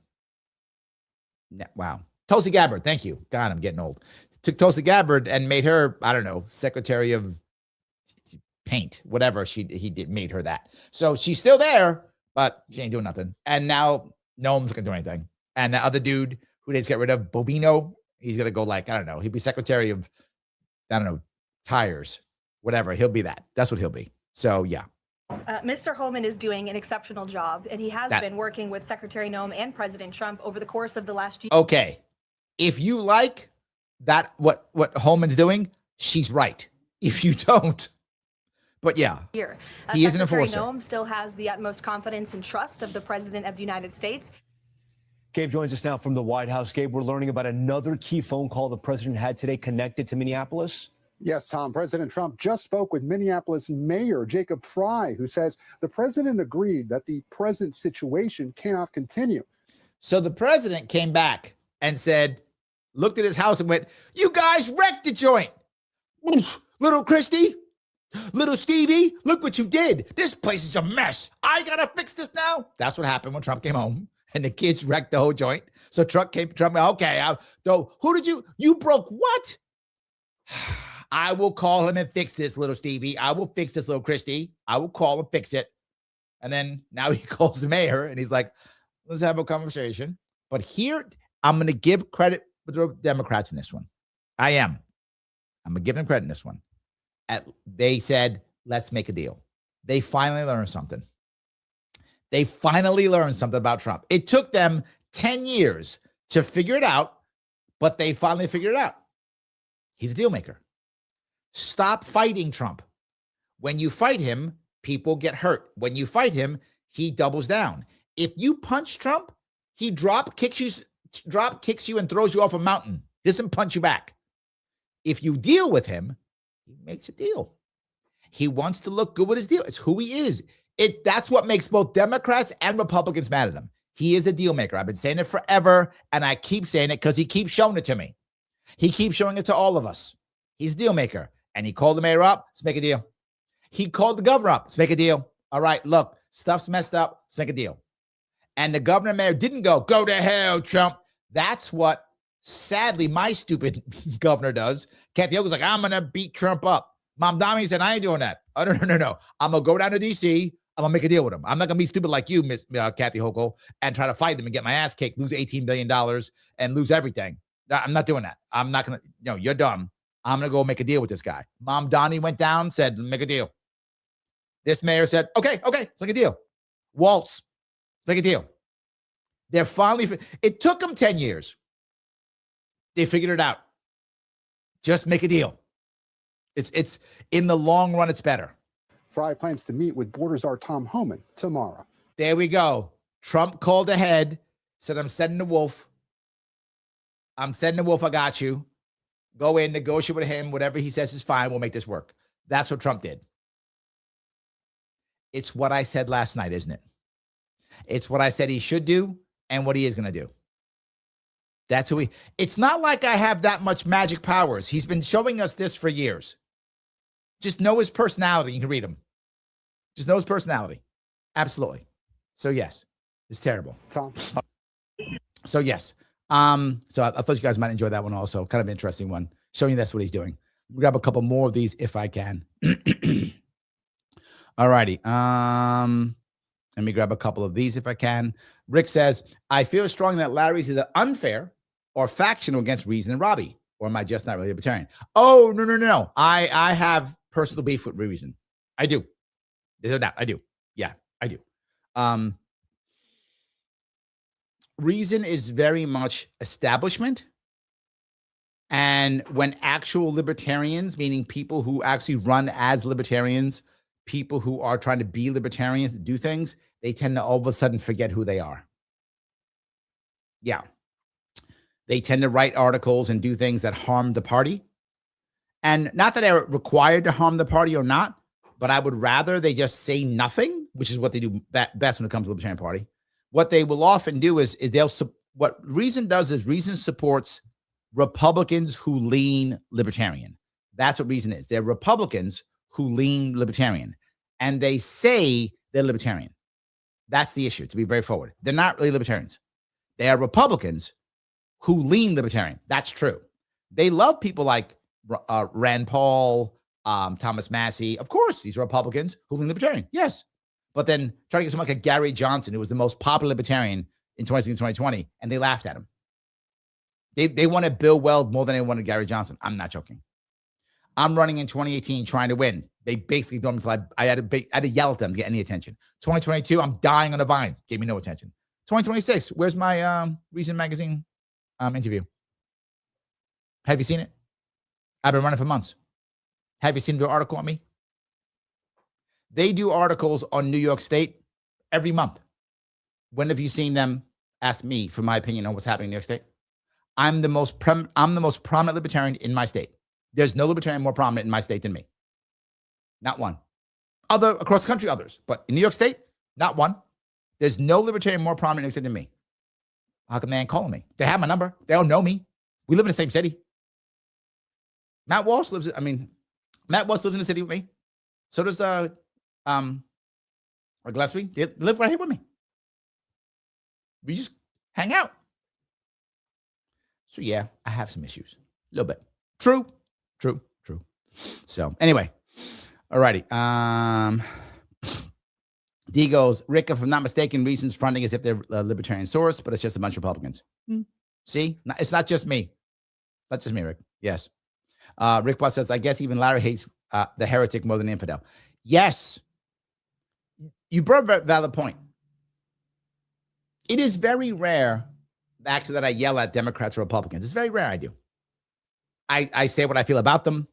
Wow. Tulsi Gabbard. Thank you. God, I'm getting old. Took Tulsi Gabbard and made her, I don't know, Secretary of Paint, whatever made her that. So she's still there, but she ain't doing nothing. And now Noem's going to do anything. And the other dude who they just get rid of, Bovino, he's going to go like, I don't know, he'd be Secretary of, I don't know, tires, whatever. He'll be that. That's what he'll be. So, yeah. Mr. Homan is doing an exceptional job, and he has been working with Secretary Noem and President Trump over the course of the last year. Okay. If you like that, what Homan's doing, she's right. If you don't, but yeah, he is an enforcer. Secretary Noem still has the utmost confidence and trust of the President of the United States. Gabe joins us now from the White House. Gabe, we're learning about another key phone call the president had today connected to Minneapolis. Yes, Tom. President Trump just spoke with Minneapolis Mayor Jacob Frey, who says the president agreed that the present situation cannot continue. So the president came back and said, looked at his house and went, "You guys wrecked the joint. Little Kristi, Little Stevie, look what you did. This place is a mess. I got to fix this now. That's what happened when Trump came home and the kids wrecked the whole joint. So Trump, okay, who did you broke what? I will call him and fix this, little Stevie. I will fix this, little Christy. I will call and fix it. And then now he calls the mayor and he's like, let's have a conversation. But here, I'm going to give credit to the Democrats in this one. I am. I'm going to give them credit in this one. They said, let's make a deal. They finally learned something. They finally learned something about Trump. It took them 10 years to figure it out, but they finally figured it out. He's a deal maker. Stop fighting Trump. When you fight him, people get hurt. When you fight him, he doubles down. If you punch Trump, he drop kicks you and throws you off a mountain. He doesn't punch you back. If you deal with him, he makes a deal. He wants to look good with his deal. It's who he is. That's what makes both Democrats and Republicans mad at him. He is a deal maker. I've been saying it forever, and I keep saying it because he keeps showing it to me. He keeps showing it to all of us. He's a deal maker. And he called the mayor up. Let's make a deal. He called the governor up. Let's make a deal. All right, look, stuff's messed up. Let's make a deal. And the governor and mayor didn't go to hell, Trump. That's what, sadly, my stupid governor does. Kathy Hochul's like, I'm going to beat Trump up. Mom Dami said, I ain't doing that. Oh, no. I'm going to go down to D.C. I'm going to make a deal with him. I'm not going to be stupid like you, Miss Kathy Hochul, and try to fight him and get my ass kicked, lose $18 billion, and lose everything. I'm not doing that. I'm not going to, you're dumb. I'm going to go make a deal with this guy. Mom Donnie went down, said, make a deal. This mayor said, okay, let's make a deal. Waltz, let's make a deal. They're finally, it took them 10 years. They figured it out. Just make a deal. It's in the long run, it's better. Fry plans to meet with border czar Tom Homan tomorrow. There we go. Trump called ahead, said, I'm sending the wolf. I got you. Go in, negotiate with him. Whatever he says is fine. We'll make this work. That's what Trump did. It's what I said last night, isn't it? It's what I said he should do and what he is going to do. That's who it's not like I have that much magic powers. He's been showing us this for years. Just know his personality. You can read him. Just know his personality. Absolutely. So yes, it's terrible. Tom. So yes. So I thought you guys might enjoy that one also. Kind of an interesting one. Showing you that's what he's doing. We'll grab a couple more of these if I can. All righty. Let me grab a couple of these if I can. Rick says, I feel strongly that Larry's either unfair or factional against Reason and Robbie. Or am I just not really libertarian? Oh, no. I have personal beef with Reason. I do. There's no doubt. I do. Yeah, I do. Reason is very much establishment. And when actual libertarians, meaning people who actually run as libertarians, people who are trying to be libertarians, do things, they tend to all of a sudden forget who they are. Yeah. They tend to write articles and do things that harm the party. And not that they're required to harm the party or not, but I would rather they just say nothing, which is what they do best when it comes to the Libertarian Party. What they will often do is what Reason does is Reason supports Republicans who lean libertarian. That's what Reason is. They're Republicans who lean libertarian. And they say they're libertarian. That's the issue, to be very forward. They're not really libertarians. They are Republicans who lean libertarian. That's true. They love people like Rand Paul, Thomas Massey. Of course, these are Republicans who lean libertarian. Yes. But then try to get someone like a Gary Johnson, who was the most popular libertarian in 2020, and they laughed at him. They wanted Bill Weld more than they wanted Gary Johnson. I'm not joking. I'm running in 2018 trying to win. They basically don't fly. I had to yell at them to get any attention. 2022, I'm dying on a vine. Gave me no attention. 2026, where's my Reason Magazine interview? Have you seen it? I've been running for months. Have you seen the article on me? They do articles on New York State every month. When have you seen them ask me for my opinion on what's happening in New York State? I'm the most prominent libertarian in my state. There's no libertarian more prominent in my state than me. Not one. Across the country, others. But in New York State, not one. There's no libertarian more prominent in New York State than me. How come they ain't calling me? They have my number. They don't know me. We live in the same city. Matt Walsh lives in the city with me. So does Gillespie. They live right here with me. We just hang out. So yeah, I have some issues. A little bit. True. So anyway, all righty. D goes, Rick, if I'm not mistaken, reasons fronting as if they're a libertarian source, but it's just a bunch of Republicans. See? It's not just me. Not just me, Rick. Yes. Rick Boss says, I guess even Larry hates the heretic more than the infidel. Yes. You brought a valid point. It is very rare, actually, that I yell at Democrats or Republicans. It's very rare I do. I say what I feel about them.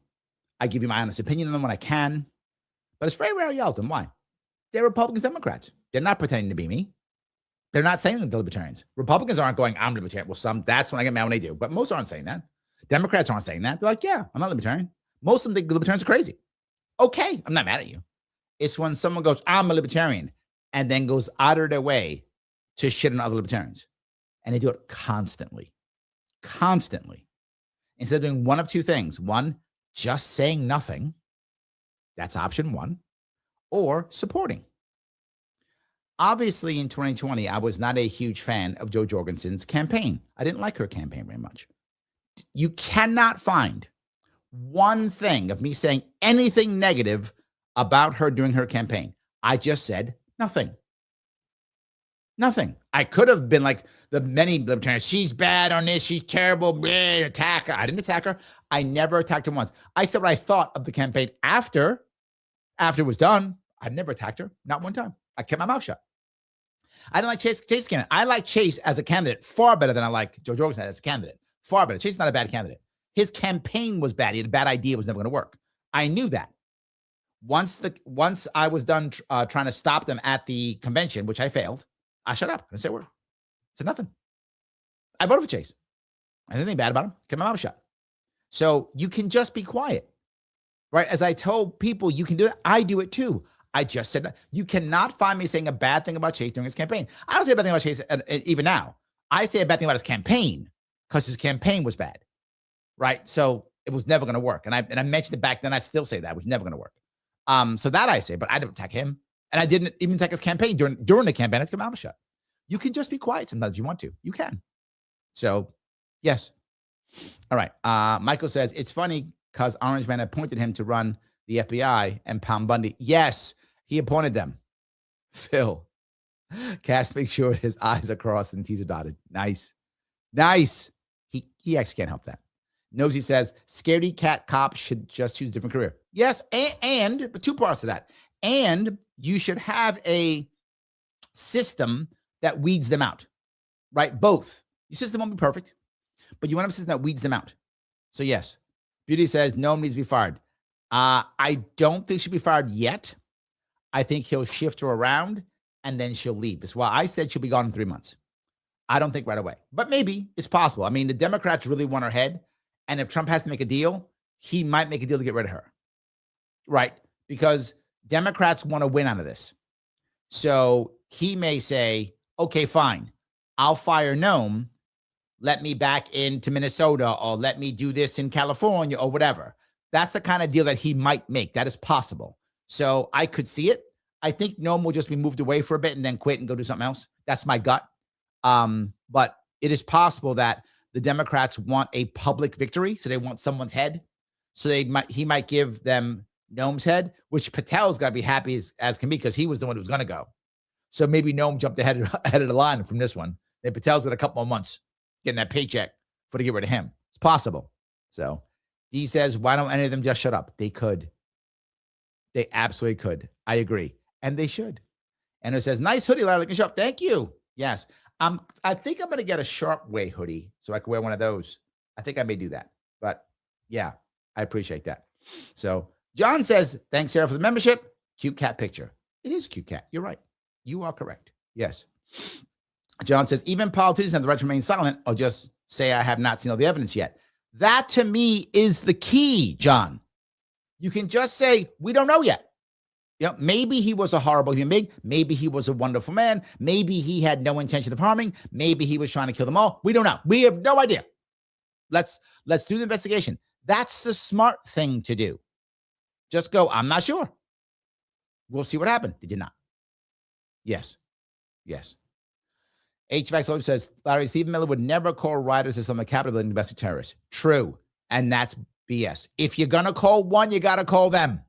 I give you my honest opinion on them when I can. But it's very rare I yell at them. Why? They're Republicans, Democrats. They're not pretending to be me. They're not saying that they're libertarians. Republicans aren't going, I'm libertarian. Well, some, that's when I get mad when they do. But most aren't saying that. Democrats aren't saying that. They're like, yeah, I'm not libertarian. Most of them think libertarians are crazy. Okay, I'm not mad at you. It's when someone goes, I'm a libertarian, and then goes out of their way to shit on other libertarians. And they do it constantly. Instead of doing one of two things. One, just saying nothing. That's option one. Or supporting. Obviously, in 2020, I was not a huge fan of Jo Jorgensen's campaign. I didn't like her campaign very much. You cannot find one thing of me saying anything negative about her during her campaign. I just said nothing. I could have been like the many libertarians. She's bad on this. She's terrible. Attack her. I didn't attack her. I never attacked her once. I said what I thought of the campaign after it was done. I never attacked her. Not one time. I kept my mouth shut. I didn't like Chase candidate. I like Chase as a candidate far better than I like Jo Jorgensen as a candidate. Far better. Chase is not a bad candidate. His campaign was bad. He had a bad idea. It was never going to work. I knew that. Once I was done trying to stop them at the convention, which I failed, I shut up. I didn't say a word. Said nothing. I voted for Chase. I didn't think bad about him. Kept my mouth shut. So you can just be quiet, right? As I told people, you can do it. I do it too. I just said, you cannot find me saying a bad thing about Chase during his campaign. I don't say a bad thing about Chase even now. I say a bad thing about his campaign because his campaign was bad, right? So it was never going to work. And I mentioned it back then. I still say that it was never going to work. So that I say, but I didn't attack him. And I didn't even attack his campaign during the campaign. I took my mouth shut. You can just be quiet sometimes if you want to. You can. So, yes. All right. Michael says, it's funny because Orange Man appointed him to run the FBI and Pound Bundy. Yes, he appointed them. Phil. Cass makes sure his I's are crossed and T's are dotted. Nice. He actually can't help that. Nosy says, scaredy cat cops should just choose a different career. Yes, but two parts of that. And you should have a system that weeds them out, right? Both. Your system won't be perfect, but you want to have a system that weeds them out. So yes, Beauty says, no one needs to be fired. I don't think she'll be fired yet. I think he'll shift her around and then she'll leave. That's why I said she'll be gone in 3 months. I don't think right away, but maybe it's possible. I mean, the Democrats really want her head. And if Trump has to make a deal, he might make a deal to get rid of her, right? Because Democrats want to win out of this. So he may say, okay, fine. I'll fire Noam. Let me back into Minnesota or let me do this in California or whatever. That's the kind of deal that he might make. That is possible. So I could see it. I think Noam will just be moved away for a bit and then quit and go do something else. That's my gut. But it is possible that the Democrats want a public victory. So they want someone's head. So he might give them Noam's head, which Patel's got to be happy as can be because he was the one who was going to go. So maybe Noam jumped ahead of the line from this one. And Patel's got a couple more months getting that paycheck to get rid of him. It's possible. So he says, why don't any of them just shut up? They could. They absolutely could. I agree. And they should. And it says, nice hoodie, Larry. Shut up. Thank you. Yes. I think I'm going to get a Sharpe Way hoodie so I can wear one of those. I think I may do that. But yeah, I appreciate that. So John says, thanks, Sarah, for the membership. Cute cat picture. It is a cute cat. You're right. You are correct. Yes. John says, even politicians have the right to remain silent or just say, I have not seen all the evidence yet. That to me is the key, John. You can just say, we don't know yet. You know, maybe he was a horrible human being. Maybe he was a wonderful man. Maybe he had no intention of harming. Maybe he was trying to kill them all. We don't know. We have no idea. Let's do the investigation. That's the smart thing to do. Just go, I'm not sure. We'll see what happened. They did not. Yes. Yes. HVAC Soldier says, Larry, Stephen Miller would never call rioters as on the Capitol building domestic terrorists. True. And that's BS. If you're going to call one, you got to call them.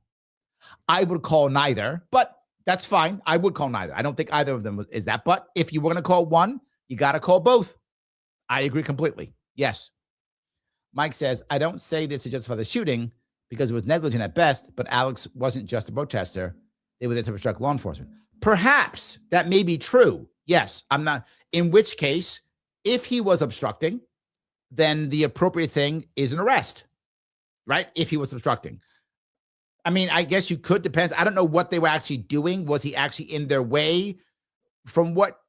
I would call neither, but that's fine. I would call neither. I don't think either of them is that. But if you were going to call one, you got to call both. I agree completely. Yes. Mike says, I don't say this to justify the shooting because it was negligent at best, but Alex wasn't just a protester. They were there to obstruct law enforcement. Perhaps that may be true. Yes, I'm not. In which case, if he was obstructing, then the appropriate thing is an arrest, right? If he was obstructing. I mean, I guess you could, depends. I don't know what they were actually doing. Was he actually in their way? From what,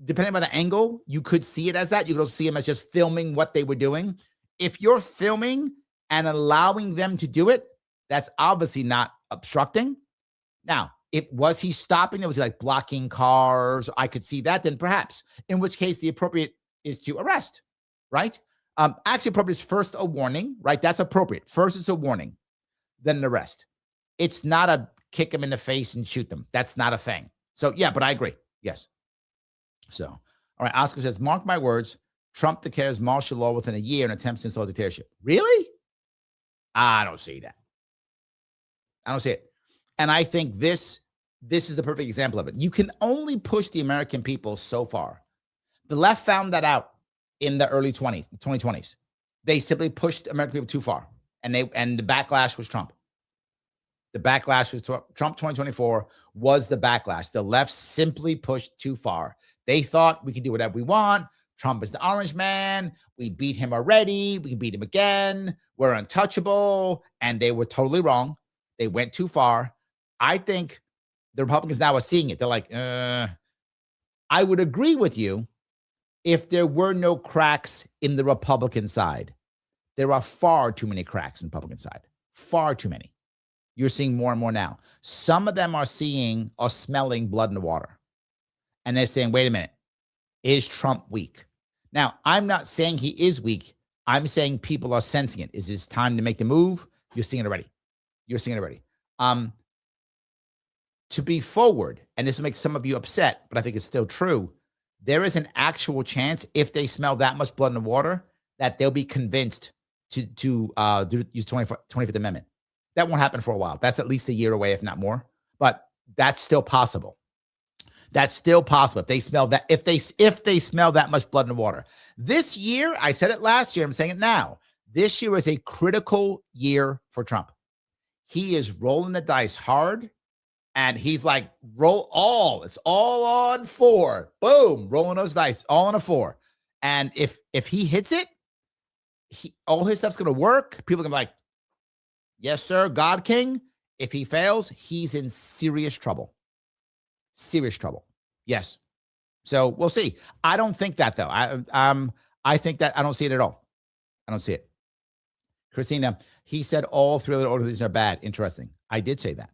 depending on the angle, you could see it as that. You could also see him as just filming what they were doing. If you're filming and allowing them to do it, that's obviously not obstructing. Now, was he stopping? Was he like blocking cars? I could see that, then perhaps. In which case, the appropriate is to arrest, right? Actually, appropriate is first a warning, right? That's appropriate. First is a warning, then an arrest. It's not a kick them in the face and shoot them. That's not a thing. So, yeah, but I agree. Yes. So, all right. Oscar says, mark my words, Trump declares martial law within a year and attempts to install dictatorship. Really? I don't see that. I don't see it. And I think this is the perfect example of it. You can only push the American people so far. The left found that out in the early 2020s. They simply pushed American people too far. And the backlash was Trump. The backlash was Trump 2024 was the backlash. The left simply pushed too far. They thought we can do whatever we want. Trump is the orange man. We beat him already. We can beat him again. We're untouchable. And they were totally wrong. They went too far. I think the Republicans now are seeing it. They're like, I would agree with you if there were no cracks in the Republican side. There are far too many cracks in the Republican side. Far too many. You're seeing more and more now. Some of them are smelling blood in the water. And they're saying, wait a minute, is Trump weak? Now, I'm not saying he is weak. I'm saying people are sensing it. Is this time to make the move? You're seeing it already. You're seeing it already. To be forward, and this will make some of you upset, but I think it's still true. There is an actual chance, if they smell that much blood in the water, that they'll be convinced to use 25th Amendment. That won't happen for a while. That's at least a year away, if not more. But that's still possible. That's still possible. If they smell that, if they smell that much blood in the water. This year, I said it last year, I'm saying it now. This year is a critical year for Trump. He is rolling the dice hard, and he's like, roll all. It's all on 4. Boom, rolling those dice, all on a 4. And if he hits it, all his stuff's going to work. People are going to be like, yes, sir, God King. If he fails, he's in serious trouble. Serious trouble. Yes. So we'll see. I don't think that, though. I think that I don't see it at all. I don't see it. Christina, he said all 3 other organizations are bad. Interesting. I did say that.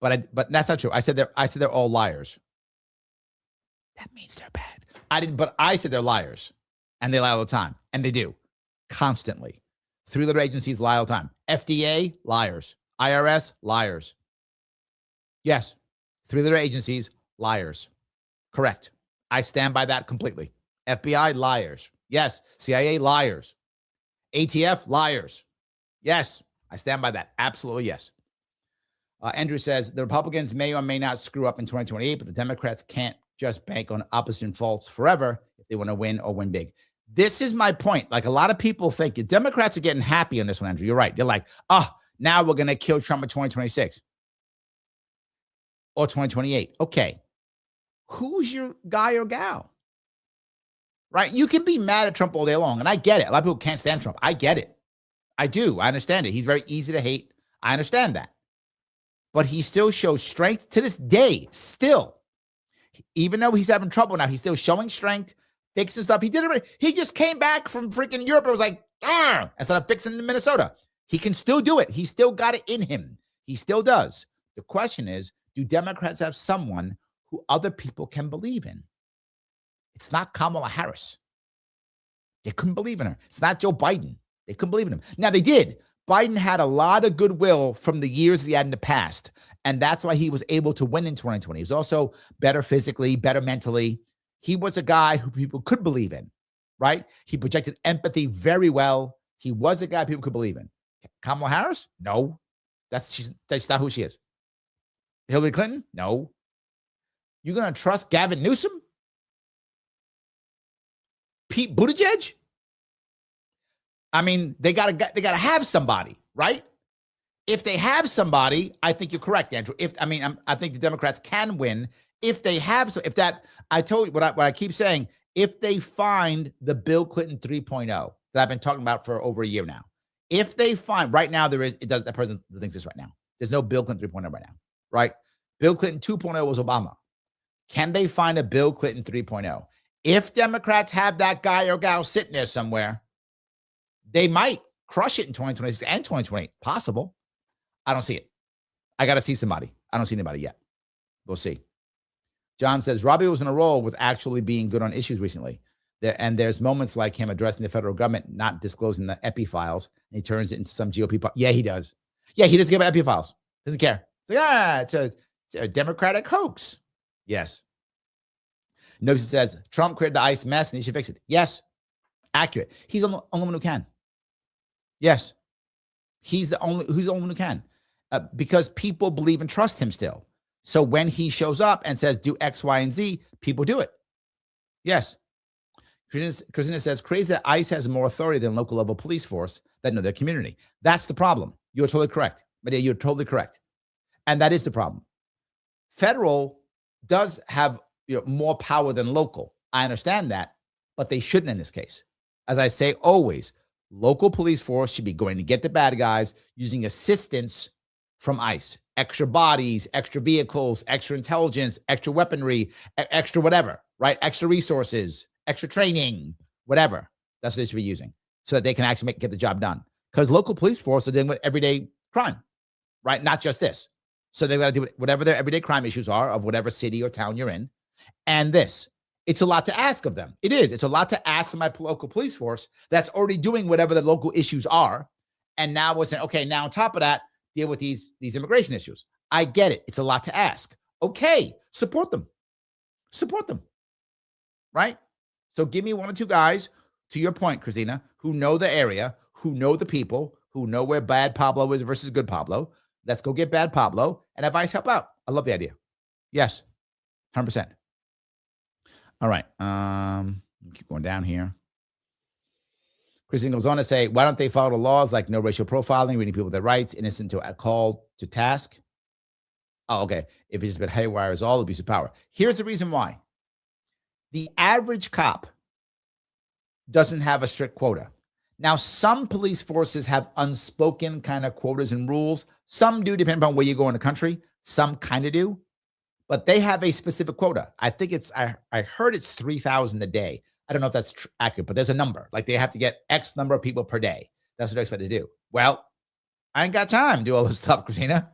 But that's not true. I said they're all liars. That means they're bad. I said they're liars. And they lie all the time. And they do. Constantly. 3 other agencies lie all the time. FDA, liars. IRS, liars. Yes. 3 other agencies, liars. Correct. I stand by that completely. FBI, liars. Yes. CIA, liars. ATF, liars. Yes. I stand by that. Absolutely, yes. Andrew says, the Republicans may or may not screw up in 2028, but the Democrats can't just bank on opposition faults forever if they want to win or win big. This is my point. Like, a lot of people think the Democrats are getting happy on this one, Andrew. You're right. They're like, now we're going to kill Trump in 2026 or 2028. Okay. Who's your guy or gal? Right? You can be mad at Trump all day long, and I get it. A lot of people can't stand Trump. I get it. I do. I understand it. He's very easy to hate. I understand that. But he still shows strength to this day. Still. Even though he's having trouble now, he's still showing strength, fixing stuff. He did it. He just came back from freaking Europe. It was like, and started fixing in Minnesota. He can still do it. He still got it in him. He still does. The question is, do Democrats have someone who other people can believe in? It's not Kamala Harris. They couldn't believe in her. It's not Joe Biden. They couldn't believe in him. Now, they did, Biden had a lot of goodwill from the years he had in the past. And that's why he was able to win in 2020. He was also better physically, better mentally. He was a guy who people could believe in, right? He projected empathy very well. He was a guy people could believe in. Kamala Harris? No. That's not who she is. Hillary Clinton? No. You going to trust Gavin Newsom? Pete Buttigieg? I mean, they gotta have somebody, right? If they have somebody, I think you're correct, Andrew. I think the Democrats can win if they have. I told you what I keep saying. If they find the Bill Clinton 3.0 that I've been talking about for over a year now, if they find right now that person thinks this right now. There's no Bill Clinton 3.0 right now, right? Bill Clinton 2.0 was Obama. Can they find a Bill Clinton 3.0? If Democrats have that guy or gal sitting there somewhere, they might crush it in 2026 and 2028. Possible. I don't see it. I got to see somebody. I don't see anybody yet. We'll see. John says, Robbie was on a roll with actually being good on issues recently. And there's moments like him addressing the federal government, not disclosing the epi files, and he turns it into some GOP. Yeah, he does. Yeah, he does give epi files. Doesn't care. It's like, it's a Democratic hoax. Yes. Notice it says, Trump created the ICE mess and he should fix it. Yes. Accurate. He's the only one who can. Yes. Who's the only one who can. Because people believe and trust him still. So when he shows up and says, do X, Y, and Z, people do it. Yes. Christina says, crazy that ICE has more authority than local level police force that know their community. That's the problem. You're totally correct. But yeah, you're totally correct. And that is the problem. Federal does have more power than local. I understand that, but they shouldn't in this case. As I say always, local police force should be going to get the bad guys using assistance from ICE. Extra bodies, extra vehicles, extra intelligence, extra weaponry, extra whatever, right? Extra resources, extra training, whatever. That's what they should be using so that they can actually get the job done. Because local police force are dealing with everyday crime, right? Not just this. So they've got to do whatever their everyday crime issues are of whatever city or town you're in. And this, it's a lot to ask of them. It is. It's a lot to ask of my local police force that's already doing whatever the local issues are. And now we're saying, okay, now on top of that, deal with these immigration issues. I get it. It's a lot to ask. Okay, support them. Support them. Right? So give me one or two guys, to your point, Christina, who know the area, who know the people, who know where bad Pablo is versus good Pablo. Let's go get bad Pablo and have ICE help out. I love the idea. Yes, 100%. All right. Keep going down here. Christine goes on to say, why don't they follow the laws like no racial profiling, reading people their rights, innocent to a call to task? Oh, okay. If it's been haywire, is all abuse of power. Here's the reason why. The average cop doesn't have a strict quota. Now, some police forces have unspoken kind of quotas and rules. Some do, depending on where you go in the country. Some kind of do. But they have a specific quota. I think I heard it's 3,000 a day. I don't know if that's accurate, but there's a number. Like they have to get X number of people per day. That's what they're expected to do. Well, I ain't got time to do all this stuff, Christina.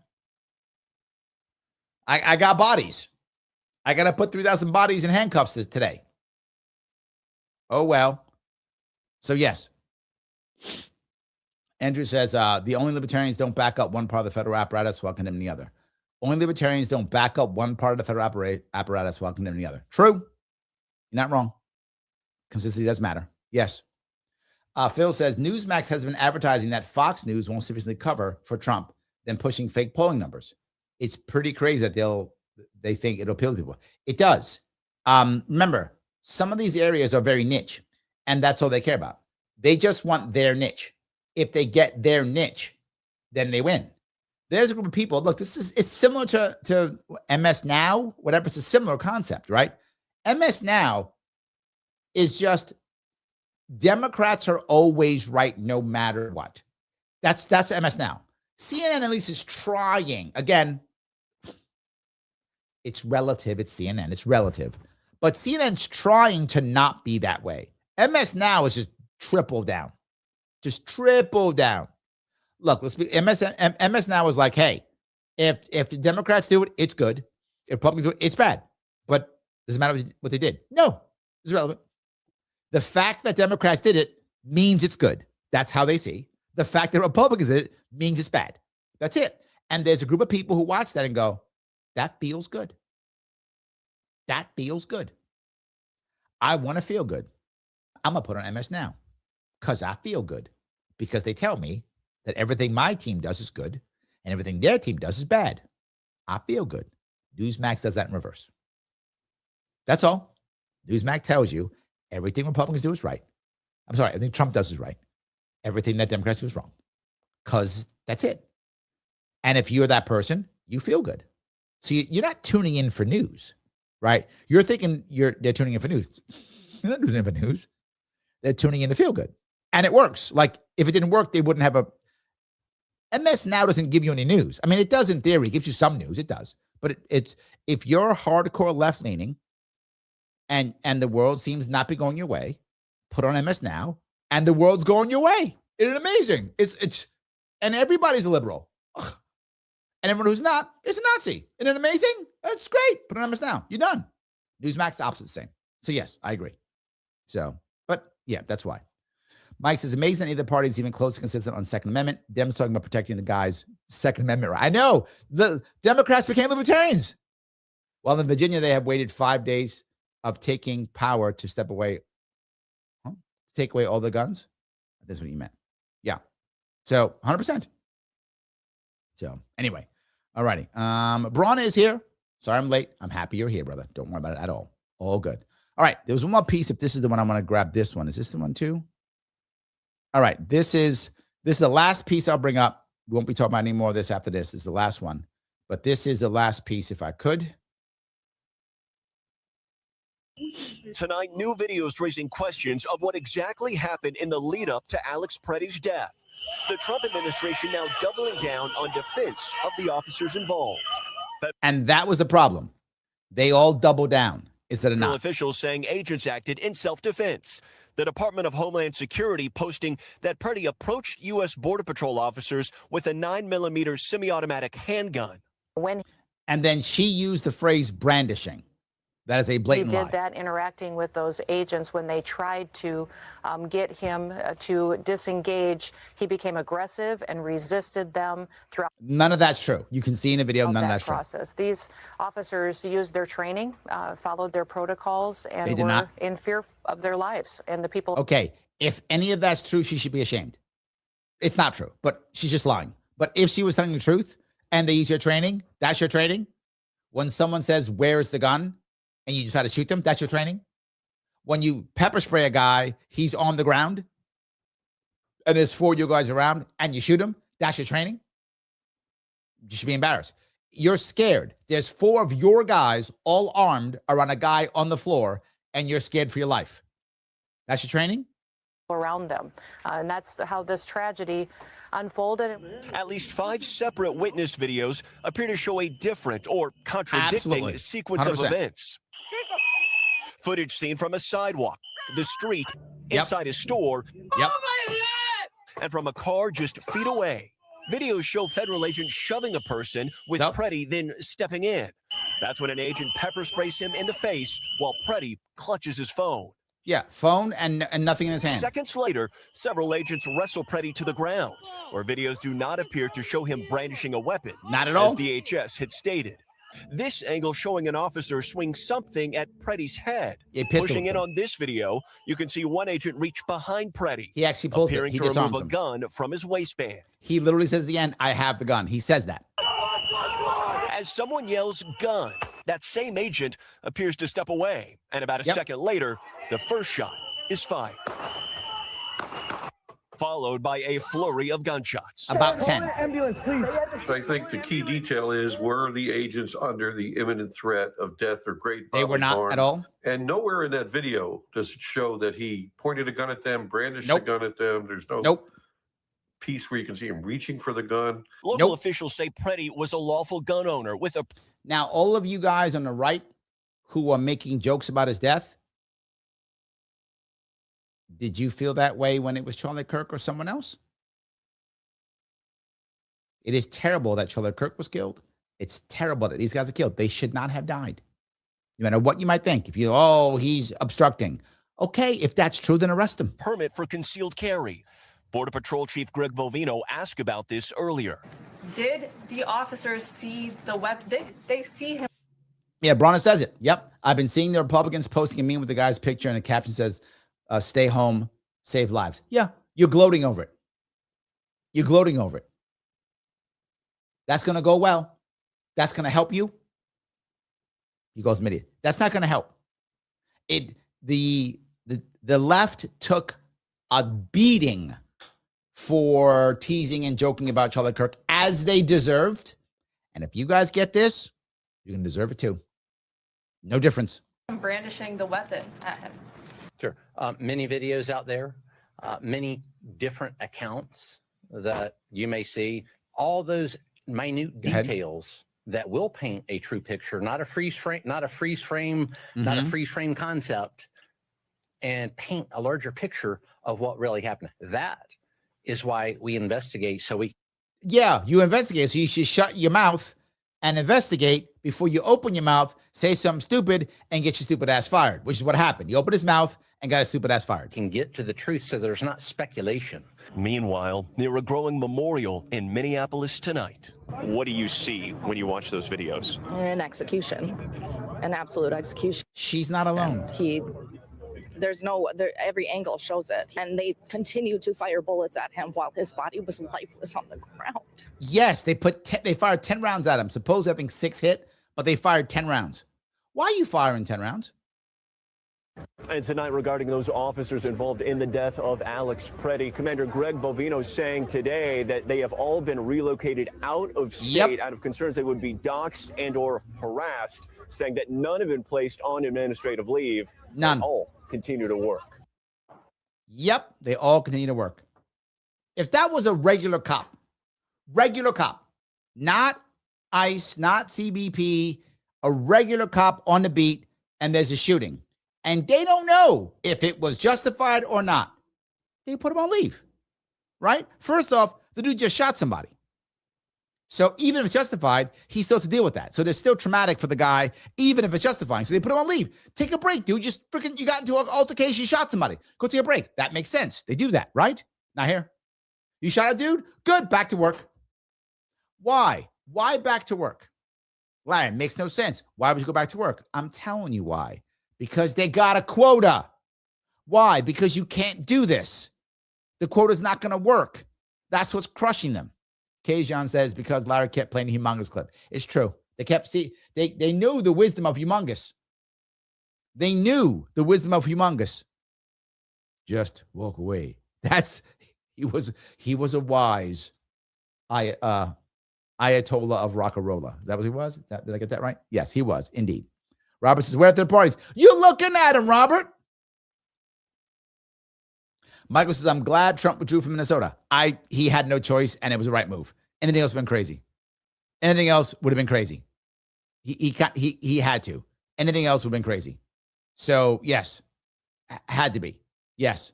I got bodies. I got to put 3,000 bodies in handcuffs today. Oh, well. So, yes. Andrew says, the only libertarians don't back up one part of the federal apparatus while condemning the other. Only libertarians don't back up one part of the federal apparatus while condemning the other. True. You're not wrong. Consistency does matter. Yes. Phil says, Newsmax has been advertising that Fox News won't sufficiently cover for Trump, then pushing fake polling numbers. It's pretty crazy that they think it'll appeal to people. It does. Remember, some of these areas are very niche, and that's all they care about. They just want their niche. If they get their niche, then they win. There's a group of people. Look, it's similar to MS Now, whatever. It's a similar concept, right? MS Now is just Democrats are always right no matter what. That's MS Now. CNN at least is trying. Again, it's relative. It's CNN. It's relative. But CNN's trying to not be that way. MS Now is just triple down. Just triple down. Look, let's be MS Now is like, hey, if the Democrats do it, it's good. If Republicans do it, it's bad. But does it matter what they did? No, it's irrelevant. The fact that Democrats did it means it's good. That's how they see. The fact that Republicans did it means it's bad. That's it. And there's a group of people who watch that and go, that feels good. That feels good. I want to feel good. I'm going to put on MS Now because I feel good. Because they tell me that everything my team does is good and everything their team does is bad. I feel good. Newsmax does that in reverse. That's all. Newsmax tells you everything Republicans do is right. I'm sorry, everything Trump does is right. Everything that Democrats do is wrong. Because that's it. And if you're that person, you feel good. So you're not tuning in for news, right? You're thinking they're tuning in for news. They're not tuning in for news. They're tuning in to feel good. And it works. Like, if it didn't work, they wouldn't have MS Now doesn't give you any news. I mean, it does in theory. It gives you some news. It does. But it's if you're hardcore left-leaning and the world seems not be going your way, put on MS Now, and the world's going your way. It's amazing. And everybody's a liberal. Ugh. And everyone who's not is a Nazi. Isn't it amazing? That's great. Put on MS Now. You're done. Newsmax, the opposite, the same. So yes, I agree. So, but yeah, that's why. Mike says, amazing that neither party is even close to consistent on Second Amendment. Dems talking about protecting the guy's Second Amendment right. I know. The Democrats became libertarians. Well, in Virginia, they have waited 5 days of taking power to step away. Huh? To take away all the guns? That's what you meant. Yeah. So, 100%. So, anyway. All righty. Braun is here. Sorry I'm late. I'm happy you're here, brother. Don't worry about it at all. All good. All right. There was one more piece. If this is the one, I'm going to grab this one. Is this the one too? All right. This is the last piece I'll bring up. We won't be talking about any more of this after this. This is the last one. But this is the last piece, if I could. Tonight, new videos raising questions of what exactly happened in the lead up to Alex Pretti's death. The Trump administration now doubling down on defense of the officers involved. And that was the problem. They all double down instead of not. Officials saying agents acted in self-defense. The Department of Homeland Security posting that Pretti approached U.S. Border Patrol officers with a 9mm semi-automatic handgun. And then she used the phrase brandishing. That is a blatant lie. He did that interacting with those agents when they tried to get him to disengage. He became aggressive and resisted them throughout. None of that's true. You can see in the video, none of that's process. These officers used their training, followed their protocols, and did were not. in fear of their lives. And the people. Okay, if any of that's true, she should be ashamed. It's not true, but she's just lying. But if she was telling the truth and they use your training, that's your training. When someone says, "Where's the gun?" and you decide to shoot them, that's your training. When you pepper spray a guy, he's on the ground, and there's 4 of you guys around, and you shoot him, that's your training. You should be embarrassed. You're scared. There's 4 of your guys all armed around a guy on the floor, and you're scared for your life. That's your training? Around them. And that's how this tragedy unfolded. At least 5 separate witness videos appear to show a different or contradicting sequence 100%. of events. Footage seen from a sidewalk, the street, inside a store, and from a car just feet away. Videos show federal agents shoving a person with Pretti then stepping in. That's when an agent pepper sprays him in the face while Pretti clutches his phone. Yeah, phone and nothing in his hand. Seconds later, several agents wrestle Pretti to the ground, where videos do not appear to show him brandishing a weapon. Not at all. As DHS had stated. This angle showing an officer swing something at Pretti's head. Pushing in on this video, you can see one agent reach behind Pretti. He actually pulls it. Appearing He to remove disarms a him. gun from his waistband. He literally says at the end, "I have the gun." He says that. As someone yells gun, that same agent appears to step away. And about a second later, the first shot is fired. Followed by a flurry of gunshots. About 10. Ambulance, please. I think the key detail is, were the agents under the imminent threat of death or great bodily They were not harm? at all. And nowhere in that video does it show that he pointed a gun at them, brandished a gun at them. There's no piece where you can see him reaching for the gun. Local officials say Pretti was a lawful gun owner with a... Now, all of you guys on the right who are making jokes about his death, did you feel that way when it was Charlie Kirk or someone else? It is terrible that Charlie Kirk was killed. It's terrible that these guys are killed. They should not have died. No matter what you might think. If you, he's obstructing. Okay, if that's true, then arrest him. Permit for concealed carry. Border Patrol Chief Greg Bovino asked about this earlier. Did the officers see the weapon? Did they see him? Yeah, Bronner says it. Yep. I've been seeing the Republicans posting a meme with the guy's picture and the caption says, stay home, save lives. Yeah, you're gloating over it. You're gloating over it. That's going to go well. That's going to help you. He goes, idiot. That's not going to help. The left took a beating for teasing and joking about Charlie Kirk, as they deserved. And if you guys get this, you can deserve it too. No difference. Brandishing the weapon at him. Sure. Many videos out there, many different accounts that you may see, all those minute details that will paint a true picture, not a freeze frame, not a freeze frame concept, and paint a larger picture of what really happened. That is why we investigate. So we. Yeah, you investigate. So you should shut your mouth and investigate before you open your mouth, say something stupid, and get your stupid ass fired, which is what happened. You opened his mouth and got his stupid ass fired. Can get to the truth so there's not speculation. Meanwhile, near a growing memorial in Minneapolis tonight. What do you see when you watch those videos? An execution, an absolute execution. She's not alone. Every angle shows it. And they continue to fire bullets at him while his body was lifeless on the ground. Yes, they fired 10 rounds at him. Supposedly, I think 6 hit, but they fired 10 rounds. Why are you firing 10 rounds? And tonight, regarding those officers involved in the death of Alex Pretti, Commander Greg Bovino saying today that they have all been relocated out of state out of concerns they would be doxxed and or harassed, saying that none have been placed on administrative leave. None. All continue to work. Yep, they all continue to work. If that was a regular cop, not ICE, not CBP, a regular cop on the beat, and there's a shooting, and they don't know if it was justified or not, they put him on leave, right? First off, the dude just shot somebody. So even if it's justified, he still has to deal with that. So they're still traumatic for the guy, even if it's justifying. So they put him on leave. Take a break, dude. You got into an altercation, you shot somebody. Go take a break. That makes sense. They do that, right? Not here. You shot a dude? Good. Back to work. Why? Why back to work? Larry, makes no sense. Why would you go back to work? I'm telling you why. Because they got a quota. Why? Because you can't do this. The quota's not going to work. That's what's crushing them. Kajan says because Larry kept playing the humongous clip. It's true. They knew the wisdom of humongous. They knew the wisdom of humongous. Just walk away. He was a wise Ayatollah of Rockarola. Is that what he was? Did I get that right? Yes, he was indeed. Robert says, we're at their parties. You're looking at him, Robert. Michael says, I'm glad Trump withdrew from Minnesota. He had no choice, and it was the right move. Anything else would have been crazy. Anything else would have been crazy. He had to. Anything else would have been crazy. So, yes. Had to be. Yes.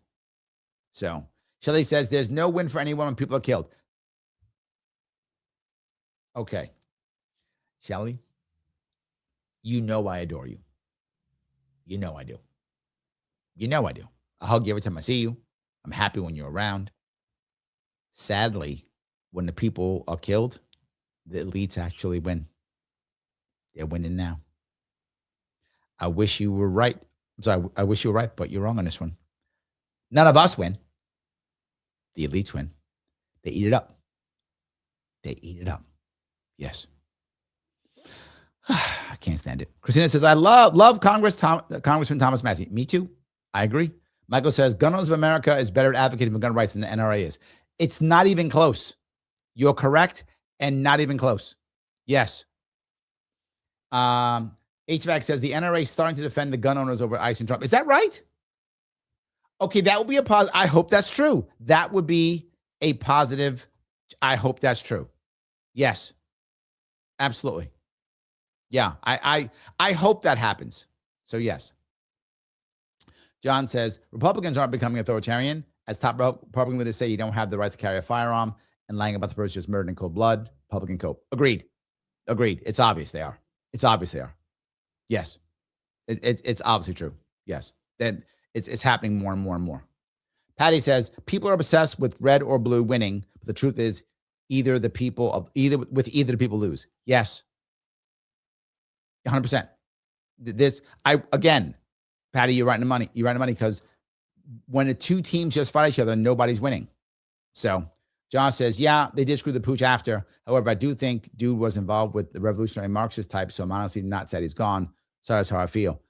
So, Shelley says, there's no win for anyone when people are killed. Okay. Shelley, you know I adore you. You know I do. You know I do. I hug you every time I see you. I'm happy when you're around. Sadly, when the people are killed, the elites actually win. They're winning now. I wish you were right. I'm sorry, I wish you were right, but you're wrong on this one. None of us win. The elites win. They eat it up. They eat it up. Yes. I can't stand it. Christina says, I love Congressman Thomas Massie. Me too. I agree. Michael says, Gun Owners of America is better at advocating for gun rights than the NRA is. It's not even close. You're correct, and not even close. Yes. HVAC says, the NRA is starting to defend the gun owners over ICE and Trump. Is that right? Okay, that would be a positive. I hope that's true. That would be a positive. I hope that's true. Yes. Absolutely. Yeah, I hope that happens. So, yes. John says, Republicans aren't becoming authoritarian. As top Republican leaders say, you don't have the right to carry a firearm, and lying about the person just murdered in cold blood. Republican cope. Agreed. It's obvious they are. Yes. It's obviously true. Yes. Then it's happening more and more and more. Patty says people are obsessed with red or blue winning, but the truth is either the people lose. Yes. 100%. Patty, you're right in the money. You're right in the money because when the two teams just fight each other, nobody's winning. So John says, yeah, they did screw the pooch after. However, I do think dude was involved with the revolutionary Marxist type. So I'm honestly not sad he's gone. Sorry, that's how I feel.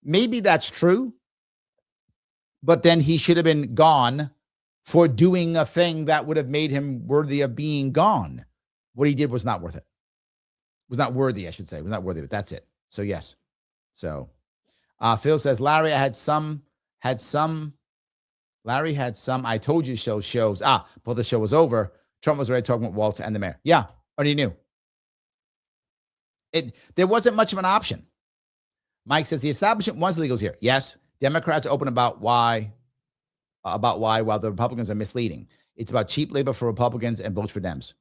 Maybe that's true. But then he should have been gone for doing a thing that would have made him worthy of being gone. What he did was not worth it. Was not worthy, I should say. Was not worthy, but that's it. So yes. So Phil says, Larry had some I told you so shows. But the show was over. Trump was already talking with Waltz and the mayor. Yeah, already knew. There wasn't much of an option. Mike says the establishment wants illegals here. Yes. Democrats are open about why while the Republicans are misleading. It's about cheap labor for Republicans and votes for Dems.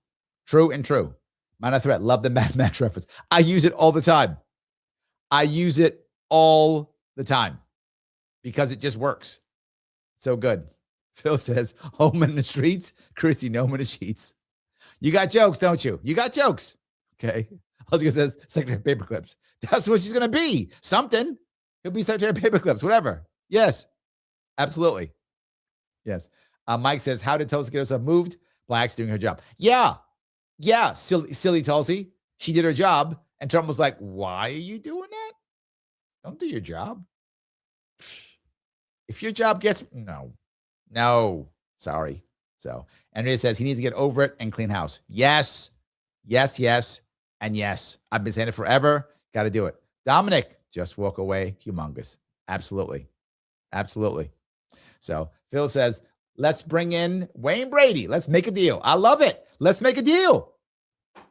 True and true. Minor threat. Love the Mad Max reference. I use it all the time. Because it just works. So good. Phil says, home in the streets, Christy, no home in the sheets. You got jokes, don't you? You got jokes. Okay. Oscar says, Secretary of Paperclips. That's what she's going to be. Something. He'll be Secretary of Paperclips, whatever. Yes. Absolutely. Yes. Mike says, how did Tulsi get herself moved? Black's doing her job. Yeah. Silly Tulsi. She did her job. And Trump was like, why are you doing that? Don't do your job. If your job gets, no, sorry. So Andrea says he needs to get over it and clean house. Yes, and yes. I've been saying it forever. Got to do it. Dominic, just walk away. Humongous. Absolutely. So Phil says, let's bring in Wayne Brady. Let's make a deal. I love it. Let's make a deal.